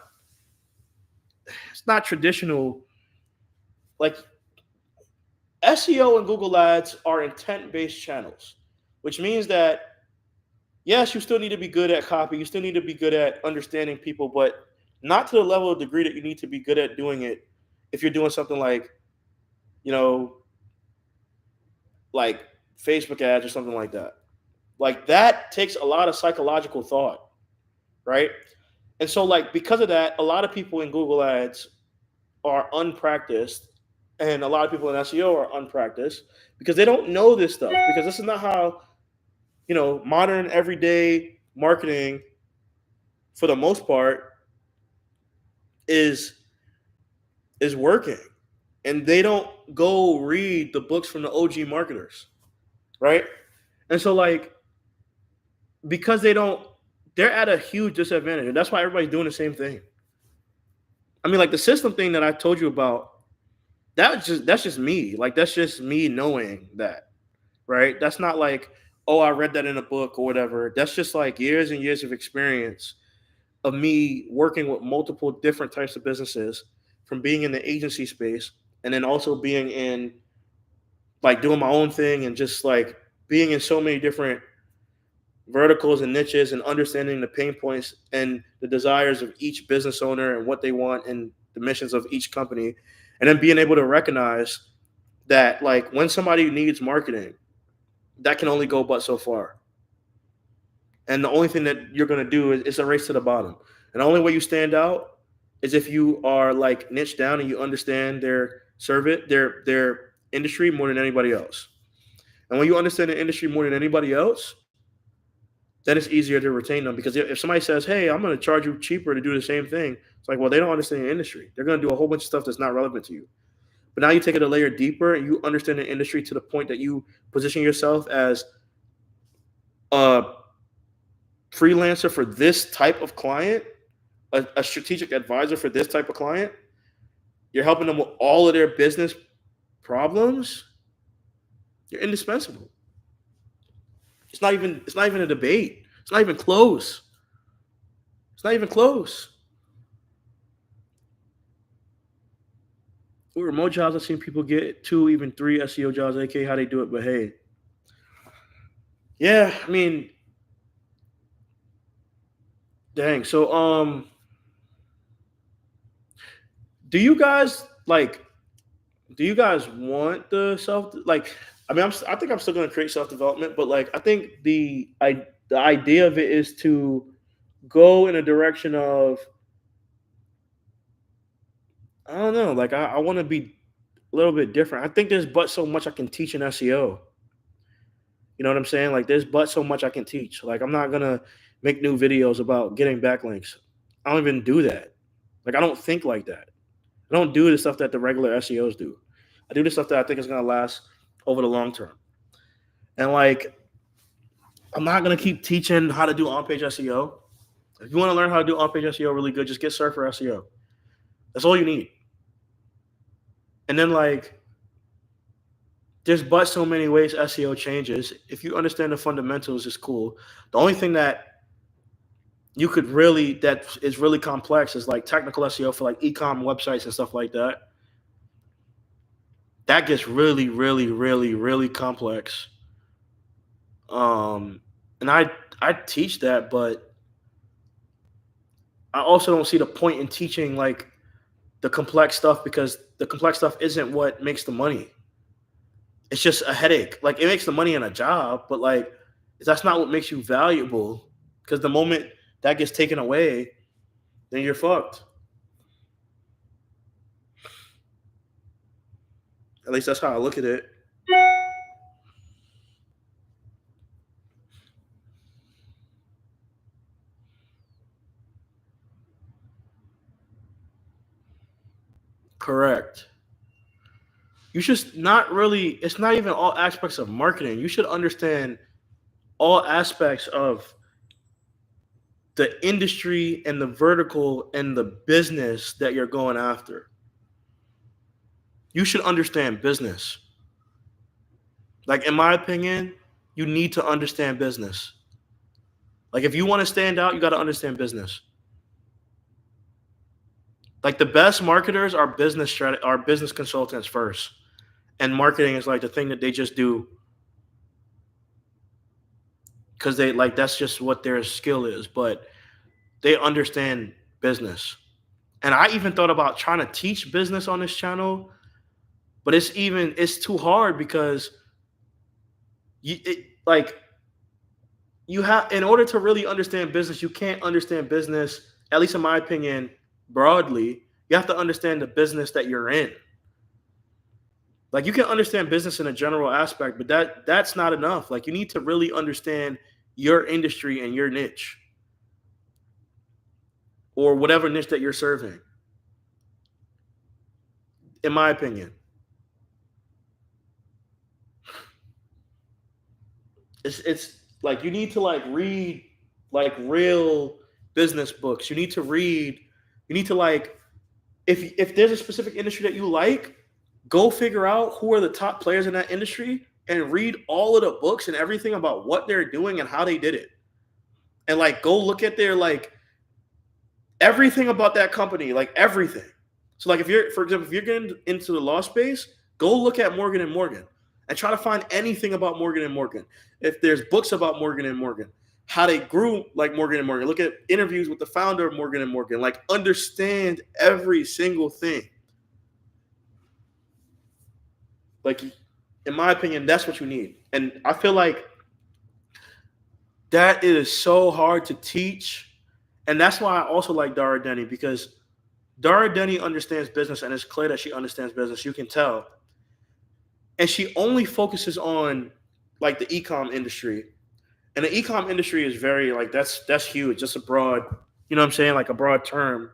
traditional. Like, SEO and Google Ads are intent-based channels, which means that, yes, you still need to be good at copy. You still need to be good at understanding people, but not to the level of degree that you need to be good at doing it if you're doing something like, like Facebook ads or something like that. Like, that takes a lot of psychological thought, right? And so, like, because of that, a lot of people in Google Ads are unpracticed, and a lot of people in SEO are unpracticed because they don't know this stuff, because this is not how, modern everyday marketing, for the most part, is working. And they don't go read the books from the OG marketers, right? And so, like, because they're at a huge disadvantage. And that's why everybody's doing the same thing. I mean, like, the system thing that I told you about, that's just me. Like, that's just me knowing that, right? That's not like, oh, I read that in a book or whatever. That's just like years and years of experience of me working with multiple different types of businesses, from being in the agency space and then also being in, like, doing my own thing and just like being in so many different verticals and niches and understanding the pain points and the desires of each business owner and what they want and the missions of each company. And then being able to recognize that, like, when somebody needs marketing, that can only go but so far. And the only thing that you're going to do is a race to the bottom. And the only way you stand out is if you are like niche down and you understand their service, their industry more than anybody else. And when you understand the industry more than anybody else, then it's easier to retain them. Because if somebody says, "Hey, I'm going to charge you cheaper to do the same thing," it's like, well, they don't understand the industry. They're going to do a whole bunch of stuff that's not relevant to you. But now you take it a layer deeper and you understand the industry to the point that you position yourself as a freelancer for this type of client, a strategic advisor for this type of client. You're helping them with all of their business problems. You're indispensable. It's not even a debate. It's not even close. It's not even close. With remote jobs, I've seen people get 2, even 3 SEO jobs, aka how they do it. But hey, yeah, I mean, dang. So, do you guys want the self, like, I mean, I think I'm still going to create self-development, but like, I think the idea of it is to go in a direction of, I don't know, like, I want to be a little bit different. I think there's but so much I can teach in SEO. You know what I'm saying? Like, there's but so much I can teach. Like, I'm not going to make new videos about getting backlinks. I don't even do that. Like, I don't think like that. I don't do the stuff that the regular SEOs do. I do the stuff that I think is going to last over the long term. And like, I'm not going to keep teaching how to do on-page SEO. If you want to learn how to do on-page SEO really good, just get Surfer SEO. That's all you need. And then, like, there's but so many ways SEO changes. If you understand the fundamentals, it's cool. The only thing that that is really complex is like technical SEO for like e-com websites and stuff like that. That gets really, really, really, really complex. And I teach that, but I also don't see the point in teaching like the complex stuff, because the complex stuff isn't what makes the money. It's just a headache. Like, it makes the money in a job, but like, that's not what makes you valuable. Because the moment that gets taken away, then you're fucked. At least that's how I look at it. Correct. You should not really, it's not even all aspects of marketing. You should understand all aspects of the industry and the vertical and the business that you're going after. You should understand business. Like, in my opinion, you need to understand business. Like, if you want to stand out, you got to understand business. Like, the best marketers are business consultants first. And marketing is like the thing that they just do because they like, that's just what their skill is, but they understand business. And I even thought about trying to teach business on this channel, but it's too hard because you have, in order to really understand business, you can't understand business, at least in my opinion, broadly. You have to understand the business that you're in. Like, you can understand business in a general aspect, but that's not enough. Like, you need to really understand your industry and your niche, or whatever niche that you're serving, in my opinion. It's like, you need to like read like real business books. You need to like, if there's a specific industry that you like, go figure out who are the top players in that industry and read all of the books and everything about what they're doing and how they did it. And like, go look at their like everything about that company, like everything. So like, for example, if you're getting into the law space, go look at Morgan and Morgan and try to find anything about Morgan and Morgan. If there's books about Morgan and Morgan, how they grew like Morgan and Morgan. Look at interviews with the founder of Morgan and Morgan. Like understand every single thing. Like in my opinion, that's what you need. And I feel like that is so hard to teach. And that's why I also like Dara Denny, because Dara Denny understands business, and it's clear that she understands business. You can tell. And she only focuses on like the ecom industry. And the ecom industry is very like that's huge. Just a broad, you know what I'm saying? Like a broad term.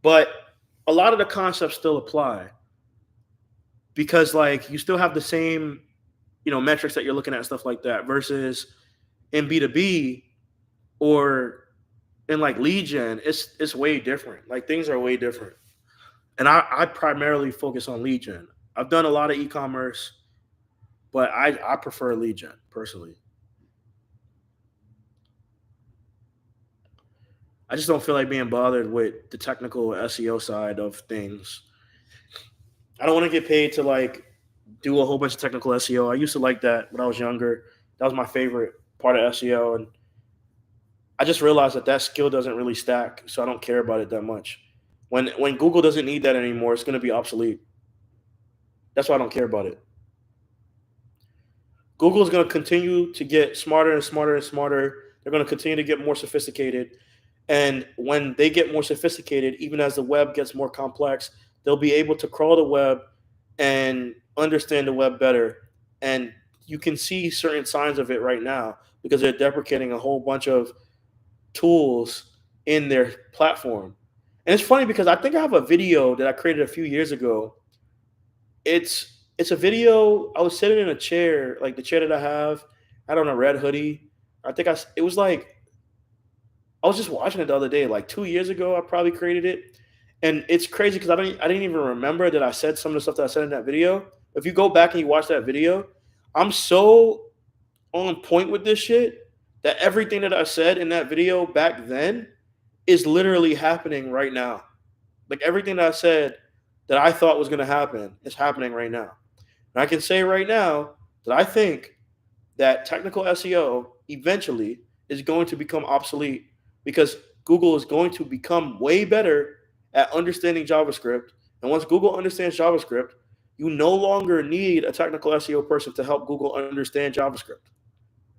But a lot of the concepts still apply because like you still have the same, metrics that you're looking at and stuff like that versus in B2B or in like lead gen, it's way different. Like things are way different. And I primarily focus on lead gen. I've done a lot of e-commerce, but I prefer lead gen personally. I just don't feel like being bothered with the technical SEO side of things. I don't want to get paid to like do a whole bunch of technical SEO. I used to like that when I was younger. That was my favorite part of SEO, and I just realized that that skill doesn't really stack, so I don't care about it that much. When Google doesn't need that anymore, it's going to be obsolete. That's why I don't care about it. Google is going to continue to get smarter and smarter and smarter. They're going to continue to get more sophisticated. And when they get more sophisticated, even as the web gets more complex, they'll be able to crawl the web and understand the web better. And you can see certain signs of it right now because they're deprecating a whole bunch of tools in their platform. And it's funny because I think I have a video that I created a few years ago. It's a video. I was sitting in a chair, like the chair that I have. I had on a red hoodie. I think it was like I was just watching it the other day, like 2 years ago. I probably created it, and it's crazy because I didn't even remember that I said some of the stuff that I said in that video. If you go back and you watch that video, I'm so on point with this shit that everything that I said in that video back then is literally happening right now. Like everything that I said that I thought was going to happen is happening right now. And I can say right now that I think that technical SEO eventually is going to become obsolete because Google is going to become way better at understanding JavaScript. And once Google understands JavaScript, you no longer need a technical SEO person to help Google understand JavaScript.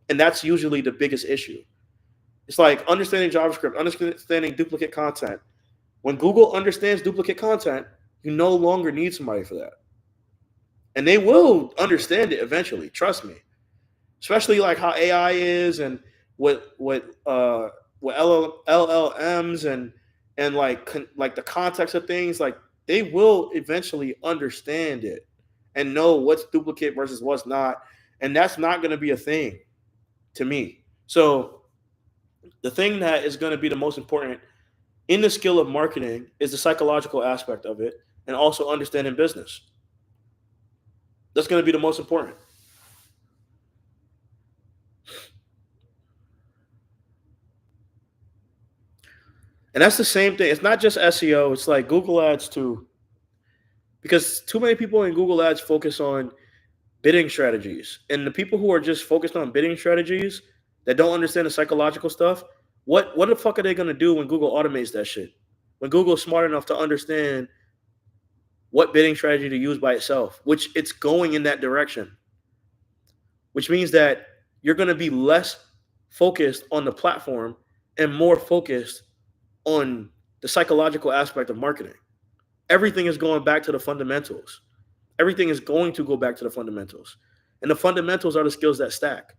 And that's usually the biggest issue. It's like understanding JavaScript, understanding duplicate content. When Google understands duplicate content, you no longer need somebody for that. And they will understand it eventually, trust me. Especially like how AI is and what LLMs and like the context of things, like they will eventually understand it and know what's duplicate versus what's not. And that's not going to be a thing to me. So the thing that is going to be the most important in the skill of marketing is the psychological aspect of it and also understanding business. That's going to be the most important. And that's the same thing. It's not just SEO, it's like Google Ads too. Because too many people in Google Ads focus on bidding strategies. And the people who are just focused on bidding strategies that don't understand the psychological stuff, what the fuck are they gonna do when Google automates that shit? When Google's smart enough to understand what bidding strategy to use by itself, which it's going in that direction, which means that you're gonna be less focused on the platform and more focused on the psychological aspect of marketing. Everything is going back to the fundamentals. Everything is going to go back to the fundamentals. And the fundamentals are the skills that stack.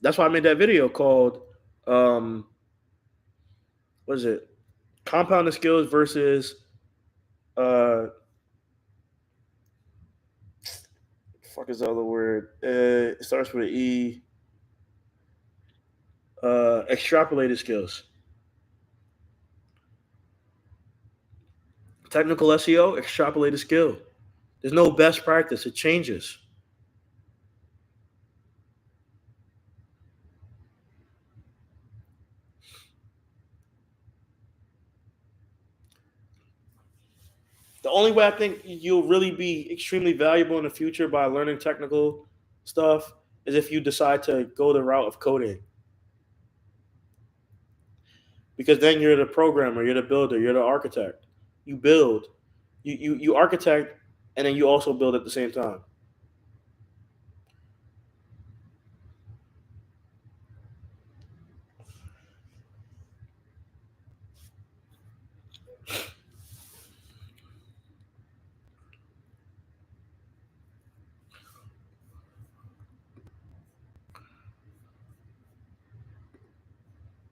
That's why I made that video called um what is it? Compounding skills versus fuck is the other word? It starts with an E. Extrapolated skills. Technical SEO, extrapolated skill. There's no best practice. It changes. The only way I think you'll really be extremely valuable in the future by learning technical stuff is if you decide to go the route of coding. Because then you're the programmer, you're the builder, you're the architect. You build, you architect, and then you also build at the same time.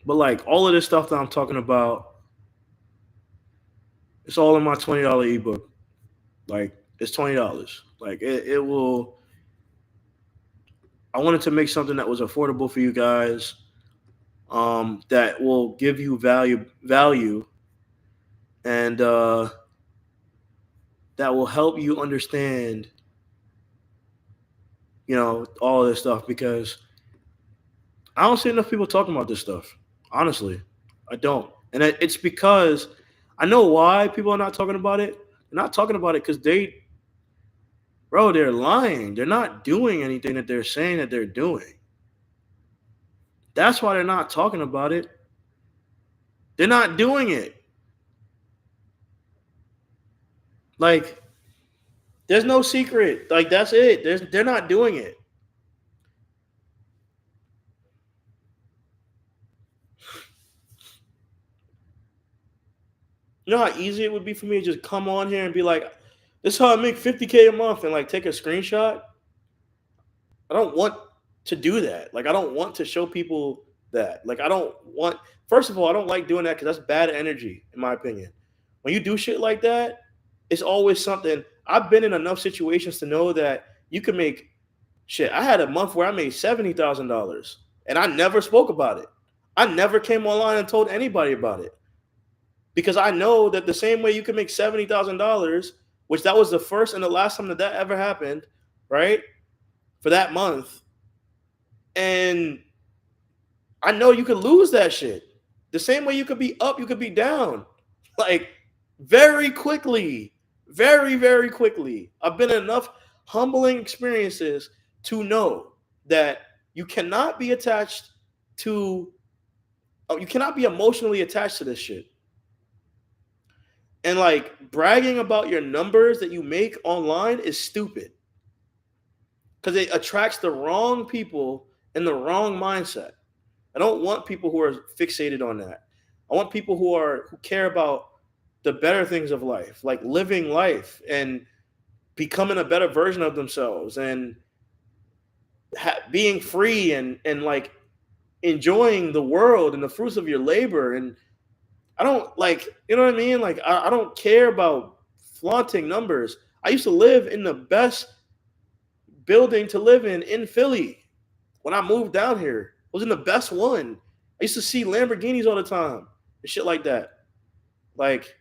But like all of this stuff that I'm talking about, it's all in my $20 ebook. Like it's $20. Like it will. I wanted to make something that was affordable for you guys, that will give you value, and that will help you understand, all of this stuff because I don't see enough people talking about this stuff. Honestly, I don't, and it's because I know why people are not talking about it. They're not talking about it because they're lying. They're not doing anything that they're saying that they're doing. That's why they're not talking about it. They're not doing it. Like, there's no secret. Like, that's it. They're not doing it. You know how easy it would be for me to just come on here and be like, this is how I make 50K a month and like take a screenshot? I don't want to do that. Like, I don't want to show people that. Like, I don't want, first of all, I don't like doing that because that's bad energy, in my opinion. When you do shit like that, it's always something. I've been in enough situations to know that you can make shit. I had a month where I made $70,000 and I never spoke about it. I never came online and told anybody about it because I know that the same way you can make $70,000, which that was the first and the last time that ever happened, right? For that month. And I know you could lose that shit. The same way you could be up, you could be down. Like, very quickly. Very, very quickly. I've been in enough humbling experiences to know that you cannot be attached to, you cannot be emotionally attached to this shit. And like bragging about your numbers that you make online is stupid because it attracts the wrong people in the wrong mindset. I don't want people who are fixated on that. I want people who care about the better things of life, like living life and becoming a better version of themselves and being free and like enjoying the world and the fruits of your labor. And I don't like, you know what I mean? Like, I don't care about flaunting numbers. I used to live in the best building to live in Philly. When I moved down here, I was in the best one. I used to see Lamborghinis all the time and shit like that. Like,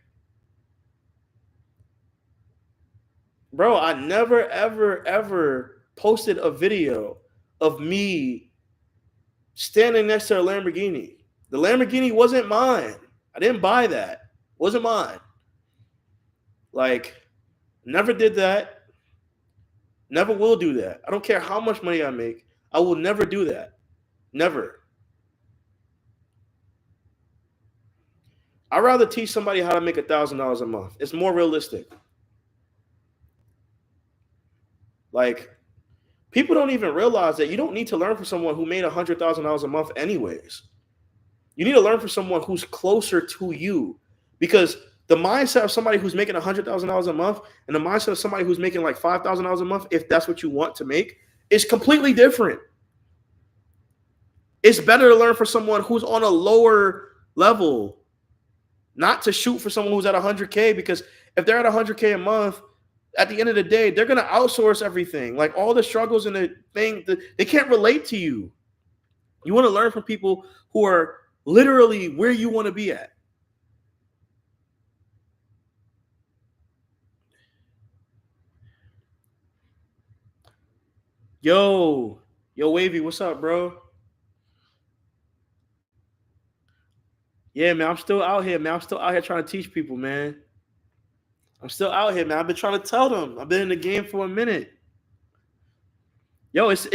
bro, I never, ever, ever posted a video of me standing next to a Lamborghini. The Lamborghini wasn't mine. I didn't buy that. It wasn't mine. Like, never did that. Never will do that. I don't care how much money I make. I will never do that. Never. I'd rather teach somebody how to make $1,000 a month. It's more realistic. Like, people don't even realize that you don't need to learn from someone who made $100,000 a month anyways. You need to learn from someone who's closer to you, because the mindset of somebody who's making $100,000 a month and the mindset of somebody who's making like $5,000 a month, if that's what you want to make, is completely different. It's better to learn from someone who's on a lower level, not to shoot for someone who's at 100K, because if they're at 100K a month, at the end of the day, they're going to outsource everything. Like, all the struggles and the thing, they can't relate to you. You want to learn from people who are literally where you want to be at. Yo, Wavy, what's up, bro? Yeah, man, I'm still out here, man. I'm still out here trying to teach people, man. I'm still out here, man. I've been trying to tell them. I've been in the game for a minute. Yo, it's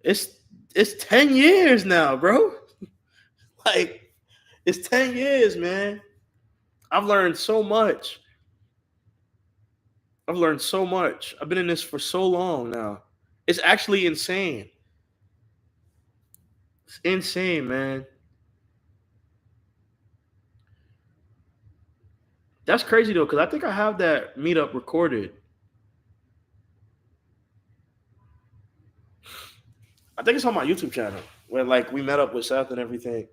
it's 10 years now, bro. Like, it's 10 years, man. I've learned so much. I've learned so much. I've been in this for so long now. It's actually insane. It's insane, man. That's crazy though, because I think I have that meetup recorded. I think it's on my YouTube channel where like we met up with Seth and everything.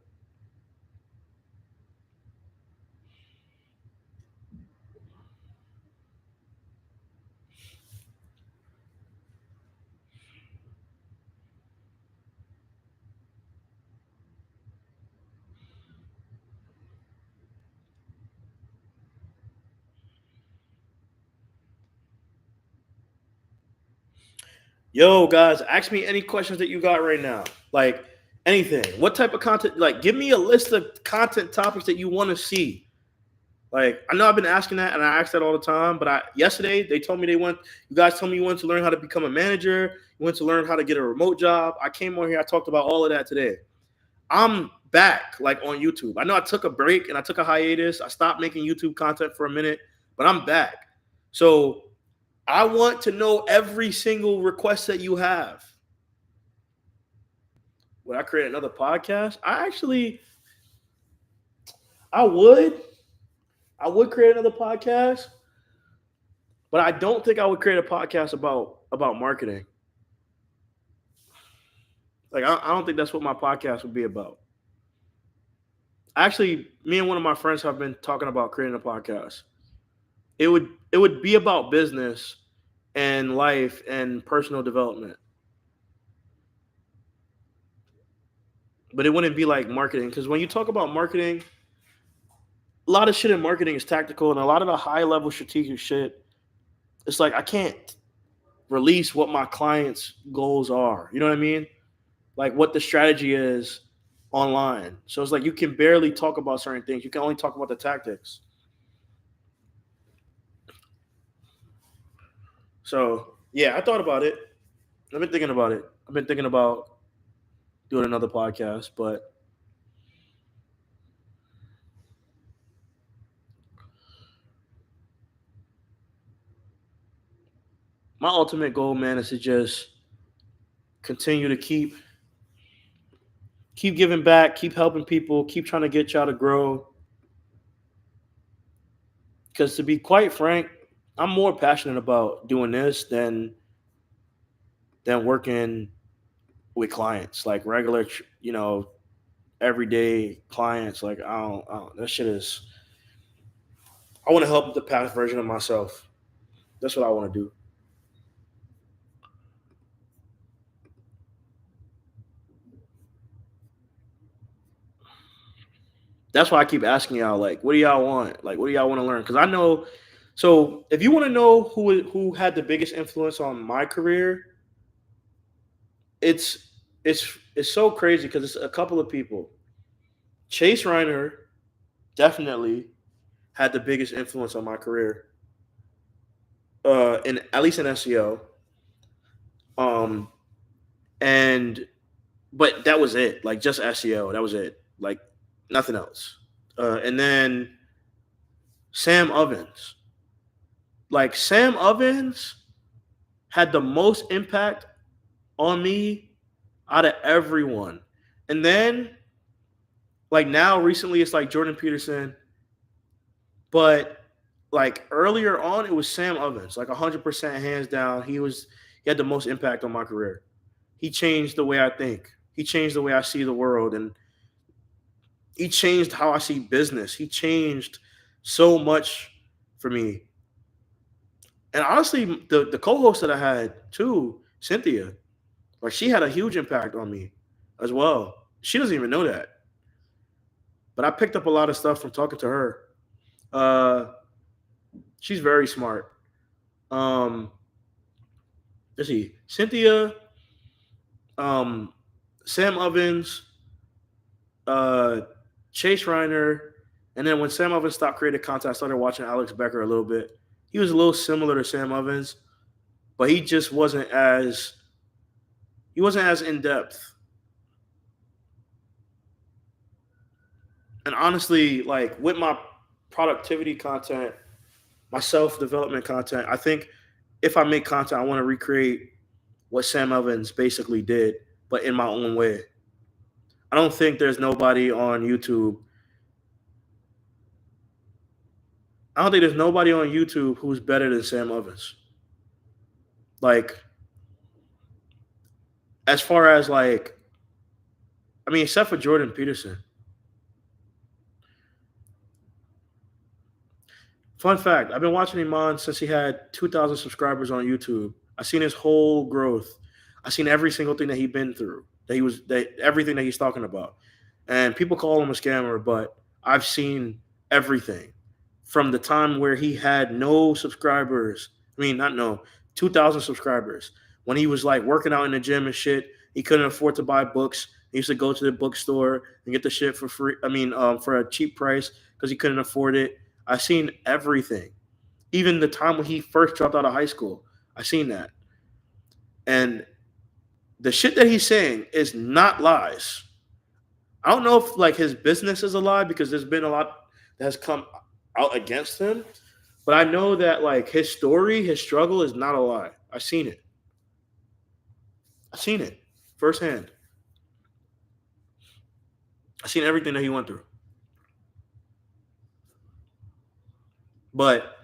Yo, guys, ask me any questions that you got right now. Like anything. What type of content? Like, give me a list of content topics that you want to see. Like, I know I've been asking that, and I ask that all the time. But yesterday they told me you guys told me you wanted to learn how to become a manager. You want to learn how to get a remote job. I came on here. I talked about all of that today. I'm back, like on YouTube. I know I took a break and I took a hiatus. I stopped making YouTube content for a minute, but I'm back. So I want to know every single request that you have. Would I create another podcast? I would. I would create another podcast, but I don't think I would create a podcast about marketing. Like I don't think that's what my podcast would be about. Actually, me and one of my friends have been talking about creating a podcast. It would be about business and life and personal development. But it wouldn't be like marketing because when you talk about marketing, a lot of shit in marketing is tactical and a lot of the high level strategic shit, it's like I can't release what my clients' goals are. You know what I mean? Like what the strategy is online. So it's like you can barely talk about certain things. You can only talk about the tactics. So yeah, I thought about it. I've been thinking about it. I've been thinking about doing another podcast, but my ultimate goal, man, is to just continue to keep giving back, keep helping people, keep trying to get y'all to grow. Because to be quite frank, I'm more passionate about doing this than working with clients, like regular, everyday clients. Like I don't that shit is. I want to help the past version of myself. That's what I want to do. That's why I keep asking y'all, like, what do y'all want? Like, what do y'all want to learn? Because I know. So, if you want to know who had the biggest influence on my career, it's it's so crazy because it's a couple of people. Chase Reiner definitely had the biggest influence on my career, in at least in SEO. Um, and but that was it. Like just SEO, that was it. Like nothing else. And then Sam Ovens. Like Sam Ovens had the most impact on me out of everyone. And then like now recently it's like Jordan Peterson, but like earlier on it was Sam Ovens, like 100% hands down. He had the most impact on my career. He changed the way I think. He changed the way I see the world and he changed how I see business. He changed so much for me. And honestly, the co-host that I had too, Cynthia, like she had a huge impact on me as well. She doesn't even know that. But I picked up a lot of stuff from talking to her. Uh, she's very smart. Um, let's see, Cynthia, Sam Ovens, uh, Chase Reiner, And then when Sam Ovens stopped creating content, I started watching Alex Becker a little bit. He was a little similar to Sam Ovens, but he wasn't as in depth. And honestly, like with my productivity content, my self development content, I think if I make content, I want to recreate what Sam Evans basically did, but in my own way. I don't think there's nobody on YouTube. I don't think there's nobody on YouTube who's better than Sam Evans. Like, as far as like, I mean, except for Jordan Peterson. Fun fact: I've been watching him on since he had 2,000 subscribers on YouTube. I've seen his whole growth. I've seen every single thing that he's been through. Everything that he's talking about. And people call him a scammer, but I've seen everything from the time where he had no subscribers. I mean, not no, 2,000 subscribers. When he was like working out in the gym and shit, he couldn't afford to buy books. He used to go to the bookstore and get the shit for free. I mean, for a cheap price because he couldn't afford it. I've seen everything. Even the time when he first dropped out of high school, I've seen that. And the shit that he's saying is not lies. I don't know if like his business is a lie because there's been a lot that has come out against him. But I know that like his story, his struggle is not a lie. I've seen it. I've seen it firsthand. I've seen everything that he went through. But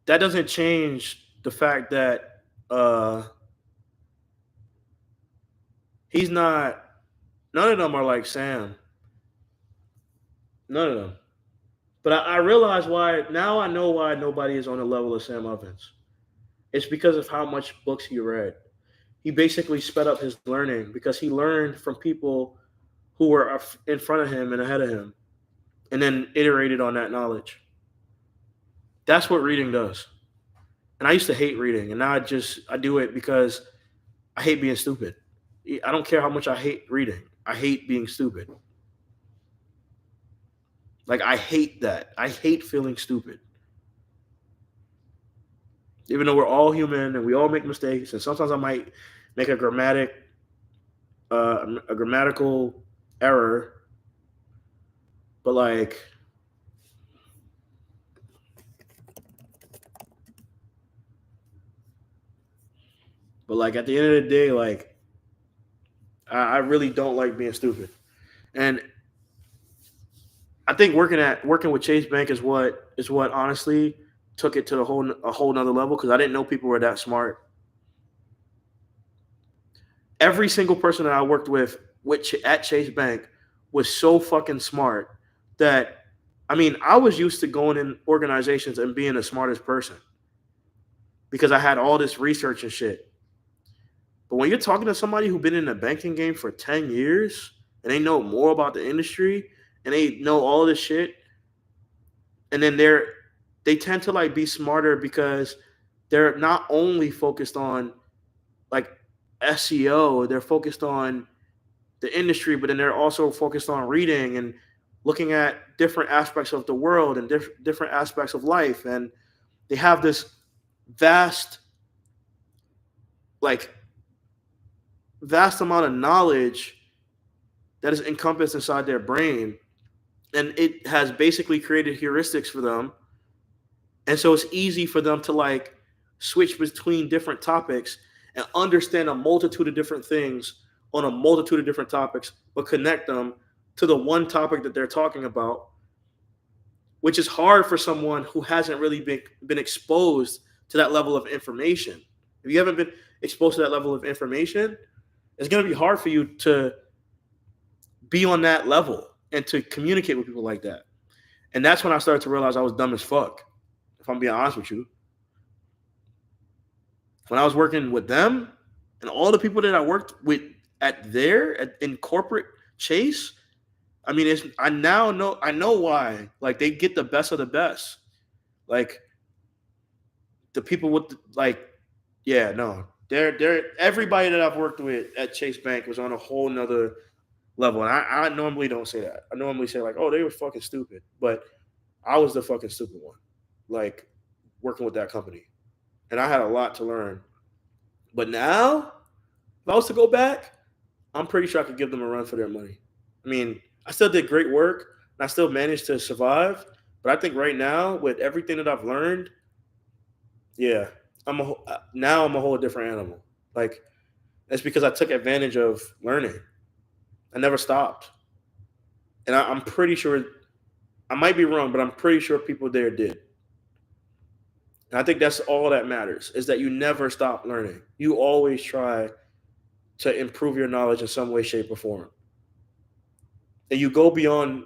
that doesn't change the fact that he's not. None of them are like Sam. None of them. But I realize why now. I know why nobody is on the level of Sam Evans. It's because of how much books he read. He basically sped up his learning because he learned from people who were in front of him and ahead of him, and then iterated on that knowledge. That's what reading does. And I used to hate reading, and now I do it because I hate being stupid. I don't care how much I hate reading. I hate being stupid. Like I hate that. I hate feeling stupid. Even though we're all human and we all make mistakes, and sometimes I might make a grammatical error, but like at the end of the day, like I really don't like being stupid, and I think working with Chase Bank is what honestly took it to a whole nother level because I didn't know people were that smart. Every single person that I worked with at Chase Bank was so fucking smart that I mean I was used to going in organizations and being the smartest person because I had all this research and shit. But when you're talking to somebody who's been in the banking game for 10 years and they know more about the industry and they know all this shit, and then they tend to like be smarter because they're not only focused on like SEO, they're focused on the industry, but then they're also focused on reading and looking at different aspects of the world and different aspects of life. And they have this vast, like, vast amount of knowledge that is encompassed inside their brain. And it has basically created heuristics for them. And so it's easy for them to like switch between different topics and understand a multitude of different things on a multitude of different topics, but connect them to the one topic that they're talking about, which is hard for someone who hasn't really been exposed to that level of information. If you haven't been exposed to that level of information, it's going to be hard for you to be on that level and to communicate with people like that. And that's when I started to realize I was dumb as fuck, if I'm being honest with you. When I was working with them and all the people that I worked with in corporate Chase, I mean, I know why. Like they get the best of the best. Like the people with yeah, no, they're everybody that I've worked with at Chase Bank was on a whole nother level. And I normally don't say that. I normally say like, oh, they were fucking stupid. But I was the fucking stupid one. Like working with that company. And I had a lot to learn. But now, if I was to go back, I'm pretty sure I could give them a run for their money. I mean, I still did great work and I still managed to survive. But I think right now, with everything that I've learned, yeah, now I'm a whole different animal. Like that's because I took advantage of learning. I never stopped, and I'm pretty sure I might be wrong, but I'm pretty sure people there did. And I think that's all that matters is that you never stop learning. You always try to improve your knowledge in some way, shape, or form, and you go beyond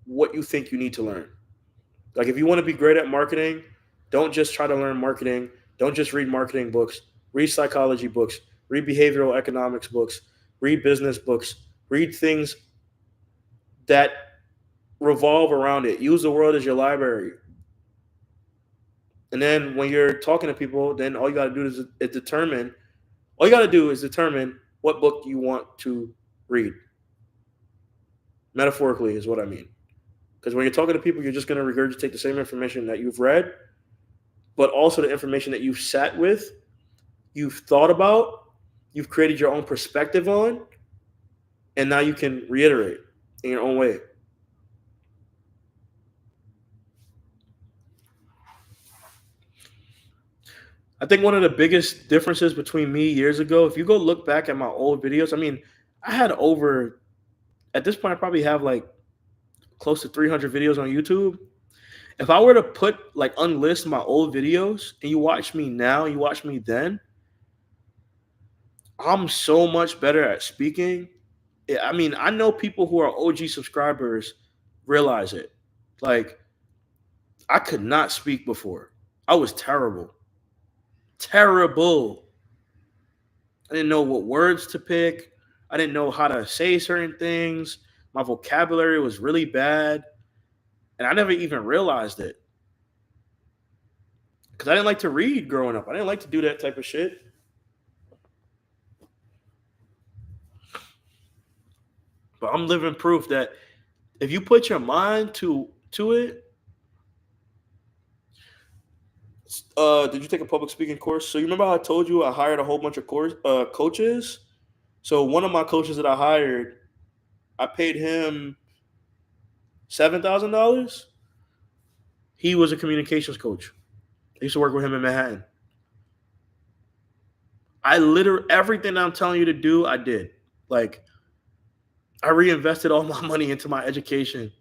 what you think you need to learn. Like if you want to be great at marketing, don't just try to learn marketing. Don't just read marketing books. Read psychology books. Read behavioral economics books. Read business books. Read things that revolve around it. Use the world as your library. And then when you're talking to people, then all you got to do is determine. All you got to do is determine what book you want to read. Metaphorically is what I mean. Because when you're talking to people, you're just going to regurgitate the same information that you've read, but also the information that you've sat with, you've thought about, you've created your own perspective on, and now you can reiterate in your own way. I think one of the biggest differences between me years ago, if you go look back at my old videos, I mean, I had over, at this point, I probably have like close to 300 videos on YouTube. If I were to put like unlist my old videos and you watch me now, you watch me then, I'm so much better at speaking. I mean, I know people who are OG subscribers realize it. Like, I could not speak before. I was terrible. Terrible. I didn't know what words to pick. I didn't know how to say certain things. My vocabulary was really bad. And I never even realized it. Because I didn't like to read growing up. I didn't like to do that type of shit. But I'm living proof that if you put your mind to it, did you take a public speaking course? So you remember how I told you I hired a whole bunch of coaches? So one of my coaches that I hired, I paid him $7,000. He was a communications coach. I used to work with him in Manhattan. I literally everything I'm telling you to do, I did. Like I reinvested all my money into my education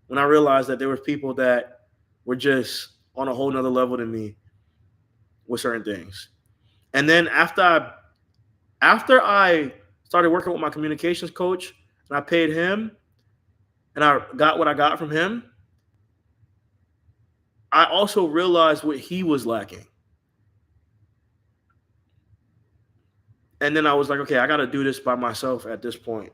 when I realized that there were people that were just on a whole nother level than me with certain things. And then after I started working with my communications coach and I paid him and I got what I got from him, I also realized what he was lacking. And then I was like, okay, I got to do this by myself at this point.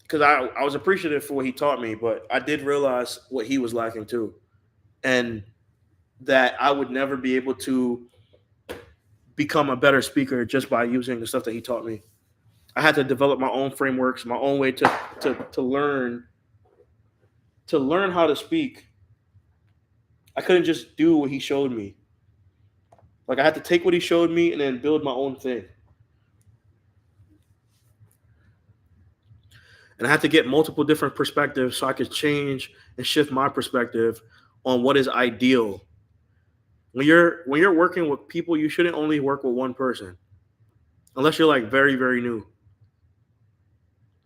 Because I was appreciative for what he taught me, but I did realize what he was lacking too. And that I would never be able to become a better speaker just by using the stuff that he taught me. I had to develop my own frameworks, my own way to learn how to speak. I couldn't just do what he showed me. Like I had to take what he showed me and then build my own thing. And I had to get multiple different perspectives so I could change and shift my perspective on what is ideal. When you're working with people, you shouldn't only work with one person, unless you're like very, very new.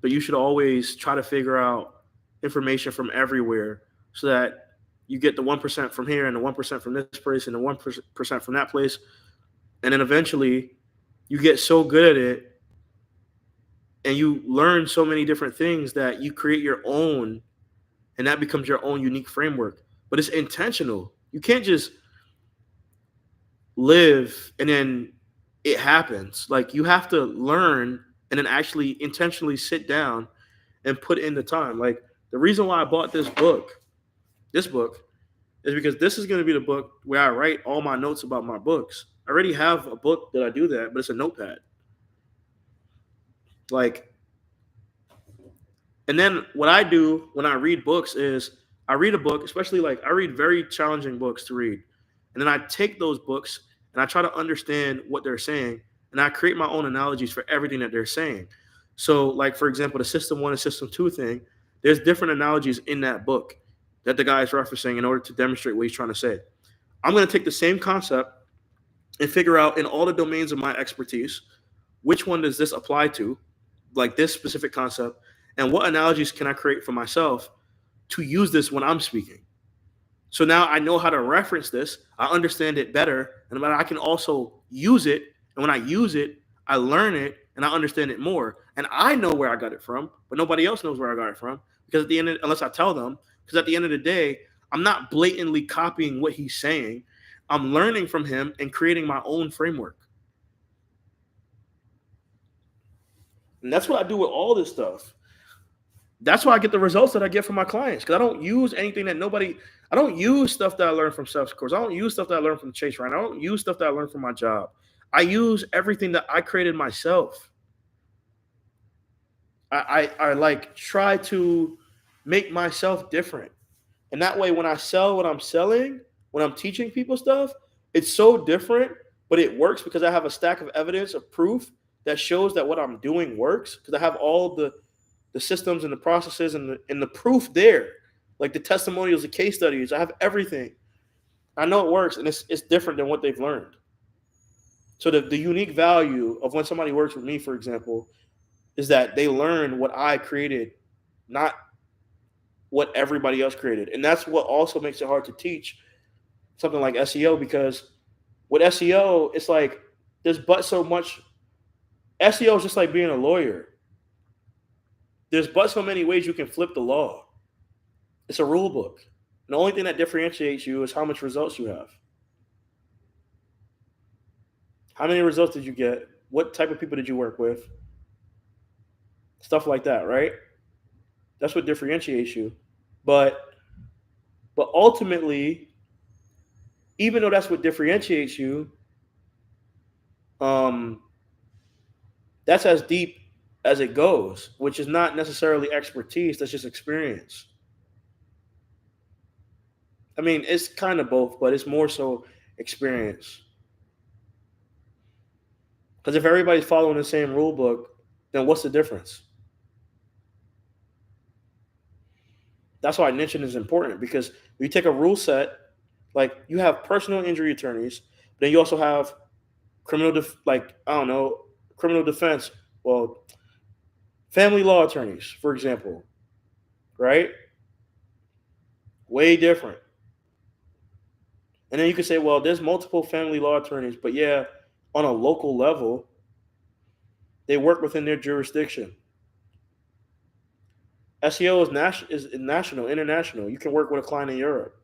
But you should always try to figure out information from everywhere so that you get the 1% from here and the 1% from this place and the 1% from that place. And then eventually you get so good at it and you learn so many different things that you create your own, and that becomes your own unique framework. But it's intentional. You can't just live and then it happens. Like you have to learn and then actually intentionally sit down and put in the time. Like the reason why I bought this book, is because this is going to be the book where I write all my notes about my books. I already have a book that I do that, but it's a notepad. Like, and then what I do when I read books is I read a book, especially like I read very challenging books to read. And then I take those books and I try to understand what they're saying. And I create my own analogies for everything that they're saying. So, like, for example, the system one and system two thing, there's different analogies in that book that the guy is referencing in order to demonstrate what he's trying to say. I'm going to take the same concept and figure out in all the domains of my expertise, which one does this apply to, like this specific concept, and what analogies can I create for myself to use this when I'm speaking. So now I know how to reference this, I understand it better, and I can also use it. And when I use it, I learn it and I understand it more. And I know where I got it from, but nobody else knows where I got it from because at the end, unless I tell them, because at the end of the day, I'm not blatantly copying what he's saying. I'm learning from him and creating my own framework. And that's what I do with all this stuff. That's why I get the results that I get from my clients, because I don't use anything that nobody. I don't use stuff that I learned from Self Course. I don't use stuff that I learned from Chase Ryan. I don't use stuff that I learned from my job. I use everything that I created myself. I like try to make myself different, and that way when I sell what I'm selling, when I'm teaching people stuff, it's so different, but it works because I have a stack of evidence of proof that shows that what I'm doing works, because I have all the systems and the processes and the proof there, like the testimonials, the case studies. I have everything. I know it works, and it's different than what they've learned. So the unique value of when somebody works with me, for example, is that they learn what I created, not what everybody else created. And that's what also makes it hard to teach something like SEO, because with SEO, it's like there's but so much. SEO is just like being a lawyer. There's but so many ways you can flip the law. It's a rule book. And the only thing that differentiates you is how much results you have. How many results did you get? What type of people did you work with? Stuff like that, right? That's what differentiates you. But ultimately, even though that's what differentiates you, that's as deep as it goes, which is not necessarily expertise, that's just experience. I mean, it's kind of both, but it's more so experience. Because if everybody's following the same rule book, then what's the difference? That's why niching is important, because when you take a rule set, like you have personal injury attorneys, then you also have criminal criminal defense, well, family law attorneys, for example, right? Way different. And then you can say, well, there's multiple family law attorneys, but yeah, on a local level, they work within their jurisdiction. SEO is national, international. You can work with a client in Europe,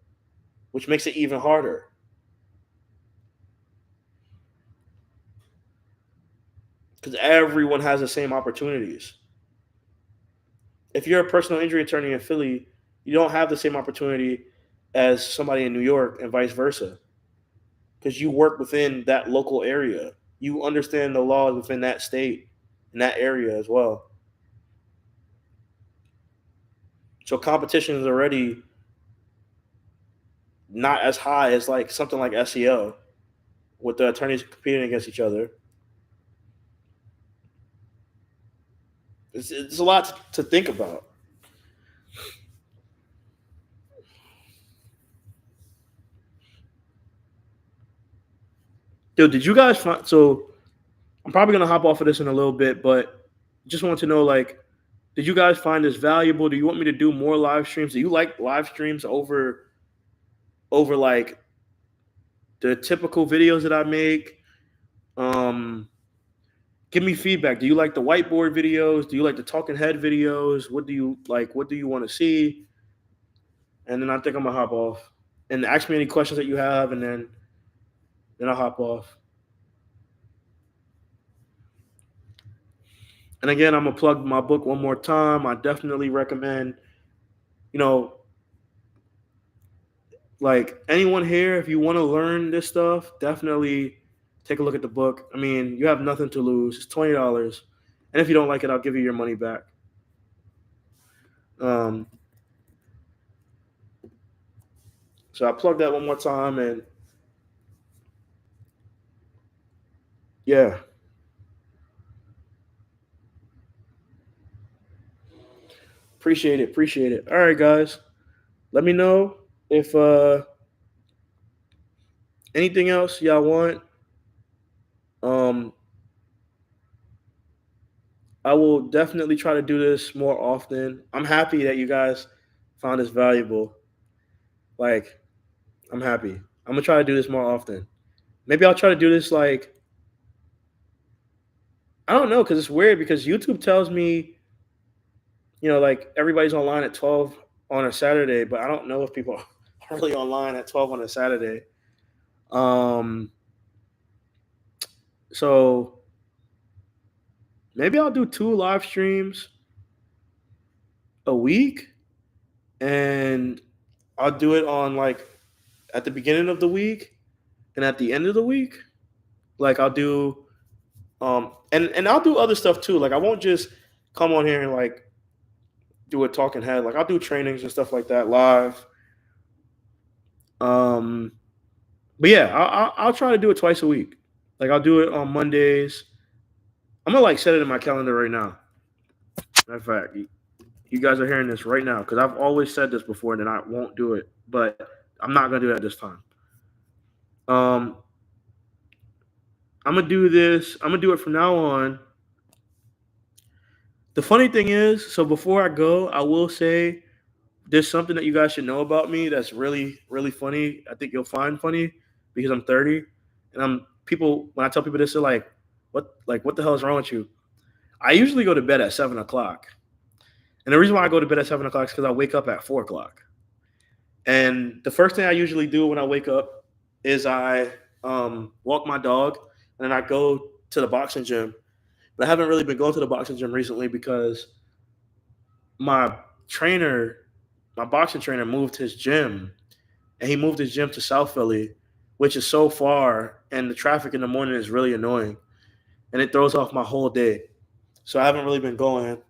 which makes it even harder. Because everyone has the same opportunities. If you're a personal injury attorney in Philly, you don't have the same opportunity as somebody in New York, and vice versa. Because you work within that local area. You understand the laws within that state, in that area as well. So competition is already not as high as like something like SEO, with the attorneys competing against each other. It's a lot to think about. Dude, did you guys find? So I'm probably gonna hop off of this in a little bit, but just want to know, like, did you guys find this valuable? Do you want me to do more live streams? Do you like live streams over like the typical videos that I make? Um, Give me feedback. Do you like the whiteboard videos? Do you like the talking head videos? What do you like? What do you want to see? And then I think I'm gonna hop off and ask me any questions that you have, and then I'll hop off. And again, I'm gonna plug my book one more time. I definitely recommend, you know, like anyone here, if you want to learn this stuff, definitely Take a look at the book. I mean, you have nothing to lose. It's $20, and if you don't like it, I'll give you your money back. Um, so I plugged that one more time, and yeah, appreciate it. Appreciate it. All right, guys, let me know if anything else y'all want. Um, I will definitely try to do this more often. I'm happy that you guys found this valuable. Like, I'm happy. I'm gonna try to do this more often. Maybe I'll try to do this like I don't know because it's weird because YouTube tells me like everybody's online at 12 on a Saturday, but I don't know if people are really online at 12 on a Saturday. Um, so maybe I'll do 2 live streams a week, and I'll do it on like at the beginning of the week and at the end of the week. Like I'll do and I'll do other stuff too. Like I won't just come on here and like do a talking head. Like I'll do trainings and stuff like that live. Um, but yeah, I'll try to do it twice a week. Like I'll do it on Mondays. I'm gonna like set it in my calendar right now. Matter of fact, you guys are hearing this right now because I've always said this before and then I won't do it, but I'm not gonna do that this time. Um, I'm gonna do this. I'm gonna do it from now on. The funny thing is, so before I go, I will say there's something that you guys should know about me that's really, really funny. I think you'll find funny because I'm 30, and I'm people. When I tell people this, they're what the hell is wrong with you? I usually go to bed at 7 o'clock, and the reason why I go to bed at 7 o'clock is because I wake up at 4 o'clock. And the first thing I usually do when I wake up is I walk my dog, and then I go to the boxing gym. But I haven't really been going to the boxing gym recently because my trainer, my boxing trainer, moved his gym, and he moved his gym to South Philly, which is so far, and the traffic in the morning is really annoying, and it throws off my whole day. So I haven't really been going.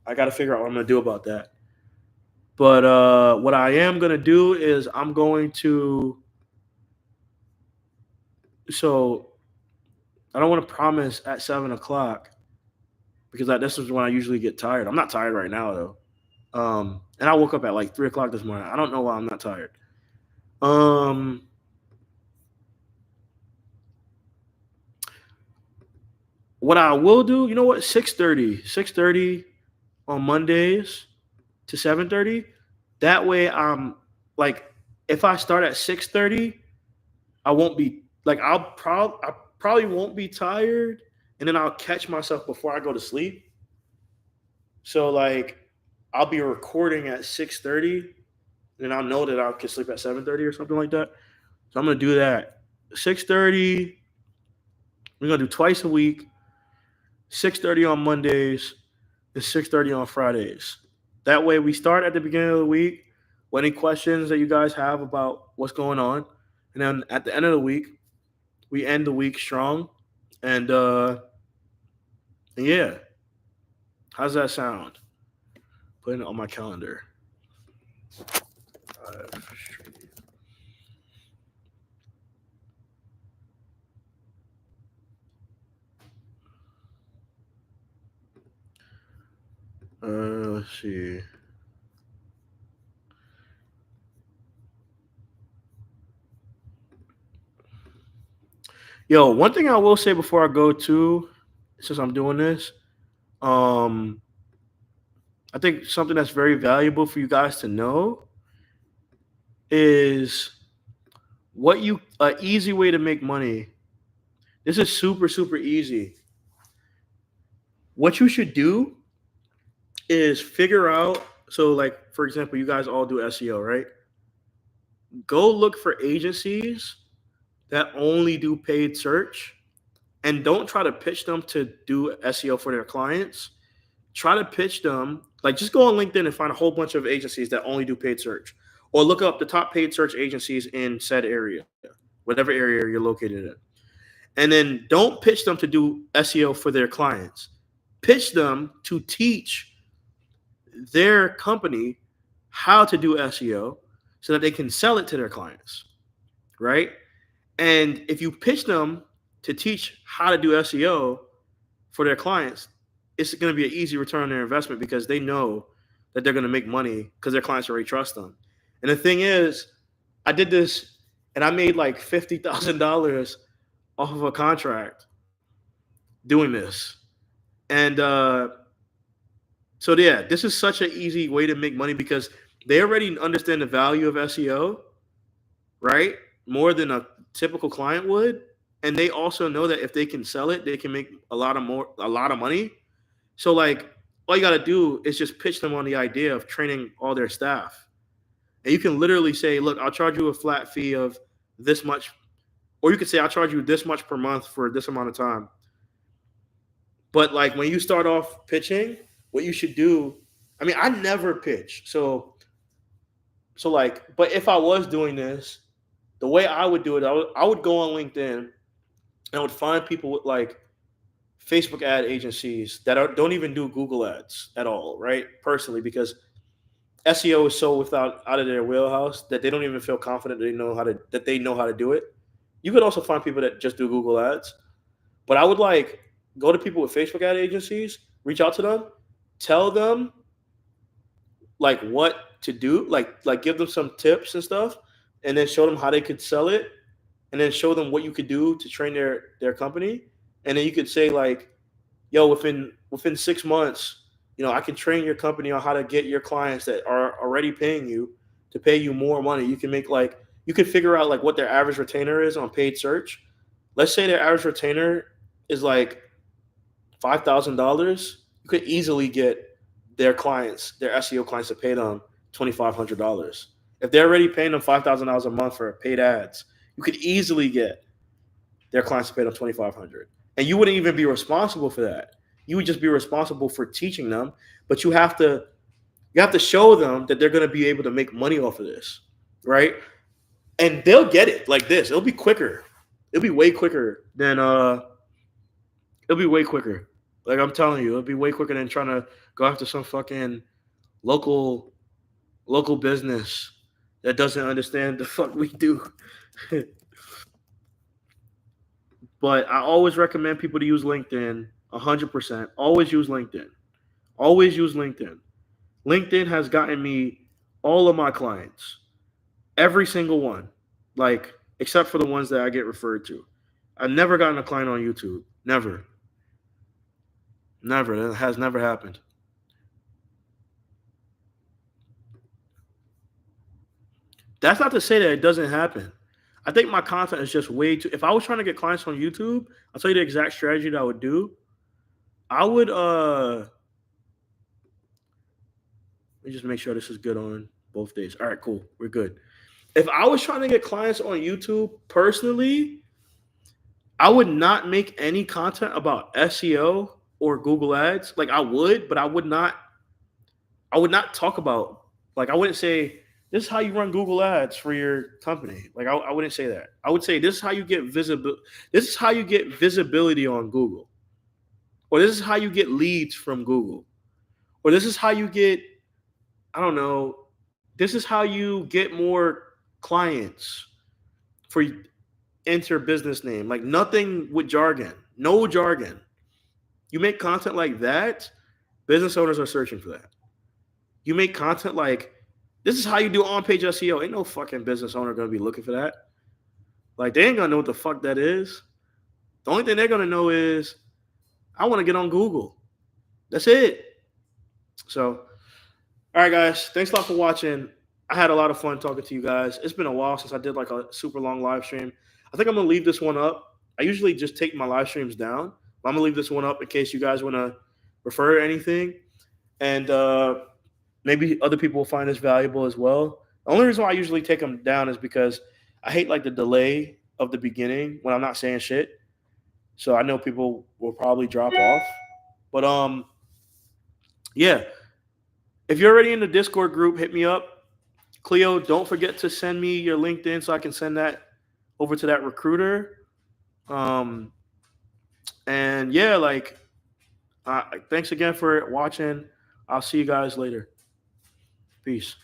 I got to figure out what I'm going to do about that. But what I am going to do is I'm going to. So I don't want to promise at 7 o'clock because this is when I usually get tired. I'm not tired right now though. And I woke up at like 3 o'clock this morning. I don't know why I'm not tired. What I will do, you know what? 6:30 on Mondays to 7:30. That way, I'm like, if I start at 6:30, I won't be like I probably won't be tired, and then I'll catch myself before I go to sleep. So like, I'll be recording at 6:30, and I'll know that I can sleep at 7:30 or something like that. So I'm gonna do that. 6:30. We're gonna do twice a week. 6:30 on Mondays and 6:30 on Fridays. That way we start at the beginning of the week with any questions that you guys have about what's going on. And then at the end of the week, we end the week strong. And yeah. How's that sound? Putting it on my calendar. Let's see. Yo, one thing I will say before I go to, since I'm doing this, I think something that's very valuable for you guys to know is an easy way to make money. This is super, super easy. What you should do is figure out, so like, for example, you guys all do SEO, right? Go look for agencies that only do paid search, and don't try to pitch them to do SEO for their clients. Try to pitch them, like just go on LinkedIn and find a whole bunch of agencies that only do paid search, or look up the top paid search agencies in said area, whatever area you're located in. And then don't pitch them to do SEO for their clients. Pitch them to teach their company how to do SEO so that they can sell it to their clients, right? And if you pitch them to teach how to do SEO for their clients, it's going to be an easy return on their investment because they know that they're going to make money because their clients already trust them. And the thing is, I did this and I made like $50,000 off of a contract doing this. And so yeah, this is such an easy way to make money because they already understand the value of SEO, right? More than a typical client would. And they also know that if they can sell it, they can make a lot of money. So like all you gotta do is just pitch them on the idea of training all their staff. And you can literally say, look, I'll charge you a flat fee of this much, or you could say I'll charge you this much per month for this amount of time. But like when you start off pitching, what you should do, I mean, I never pitch. So like, but if I was doing this, the way I would do it, I would go on LinkedIn and I would find people with like Facebook ad agencies that don't even do Google ads at all, right? Personally, because SEO is so out of their wheelhouse that they don't even feel confident they know how to do it. You could also find people that just do Google ads, but I would like go to people with Facebook ad agencies, reach out to them, tell them like what to do, like give them some tips and stuff, and then show them how they could sell it, and then show them what you could do to train their company, and then you could say like, yo, within 6 months, I can train your company on how to get your clients that are already paying you to pay you more money. You can make like you can figure out like what their average retainer is on paid search. Let's say their average retainer is like $5,000. You could easily get their SEO clients to pay them $2,500. If they're already paying them $5,000 a month for paid ads, you could easily get their clients to pay them $2,500. And you wouldn't even be responsible for that. You would just be responsible for teaching them, but you have to show them that they're going to be able to make money off of this, right? And they'll get it like this. It'll be quicker. It'll be way quicker than it'll be way quicker. Like I'm telling you, it'll be way quicker than trying to go after some fucking local business that doesn't understand the fuck we do. But I always recommend people to use LinkedIn 100%. Always use LinkedIn. Always use LinkedIn. LinkedIn has gotten me all of my clients. Every single one. Like, except for the ones that I get referred to. I've never gotten a client on YouTube. Never. Never. That has never happened. That's not to say that it doesn't happen. I think my content is just way too. If I was trying to get clients on YouTube, I'll tell you the exact strategy that I would do. I would let me just make sure this is good on both days. All right, cool. We're good. If I was trying to get clients on YouTube personally, I would not make any content about SEO or Google Ads. Like I would, but I would not talk about, like I wouldn't say this is how you run Google Ads for your company. Like I wouldn't say that. I would say this is how you get visible. This is how you get visibility on Google. Or this is how you get leads from Google. Or this is how you get, I don't know, this is how you get more clients for enter business name. Like nothing with jargon. No jargon. You make content like that, business owners are searching for that. You make content like, this is how you do on-page SEO. Ain't no fucking business owner going to be looking for that. Like, they ain't going to know what the fuck that is. The only thing they're going to know is, I want to get on Google. That's it. So, all right, guys. Thanks a lot for watching. I had a lot of fun talking to you guys. It's been a while since I did like a super long live stream. I think I'm going to leave this one up. I usually just take my live streams down. But I'm going to leave this one up in case you guys want to refer to anything. And maybe other people will find this valuable as well. The only reason why I usually take them down is because I hate like the delay of the beginning when I'm not saying shit. So I know people will probably drop off. But yeah. If you're already in the Discord group, hit me up. Cleo, don't forget to send me your LinkedIn so I can send that over to that recruiter. Um, and yeah, like, thanks again for watching. I'll see you guys later. Peace.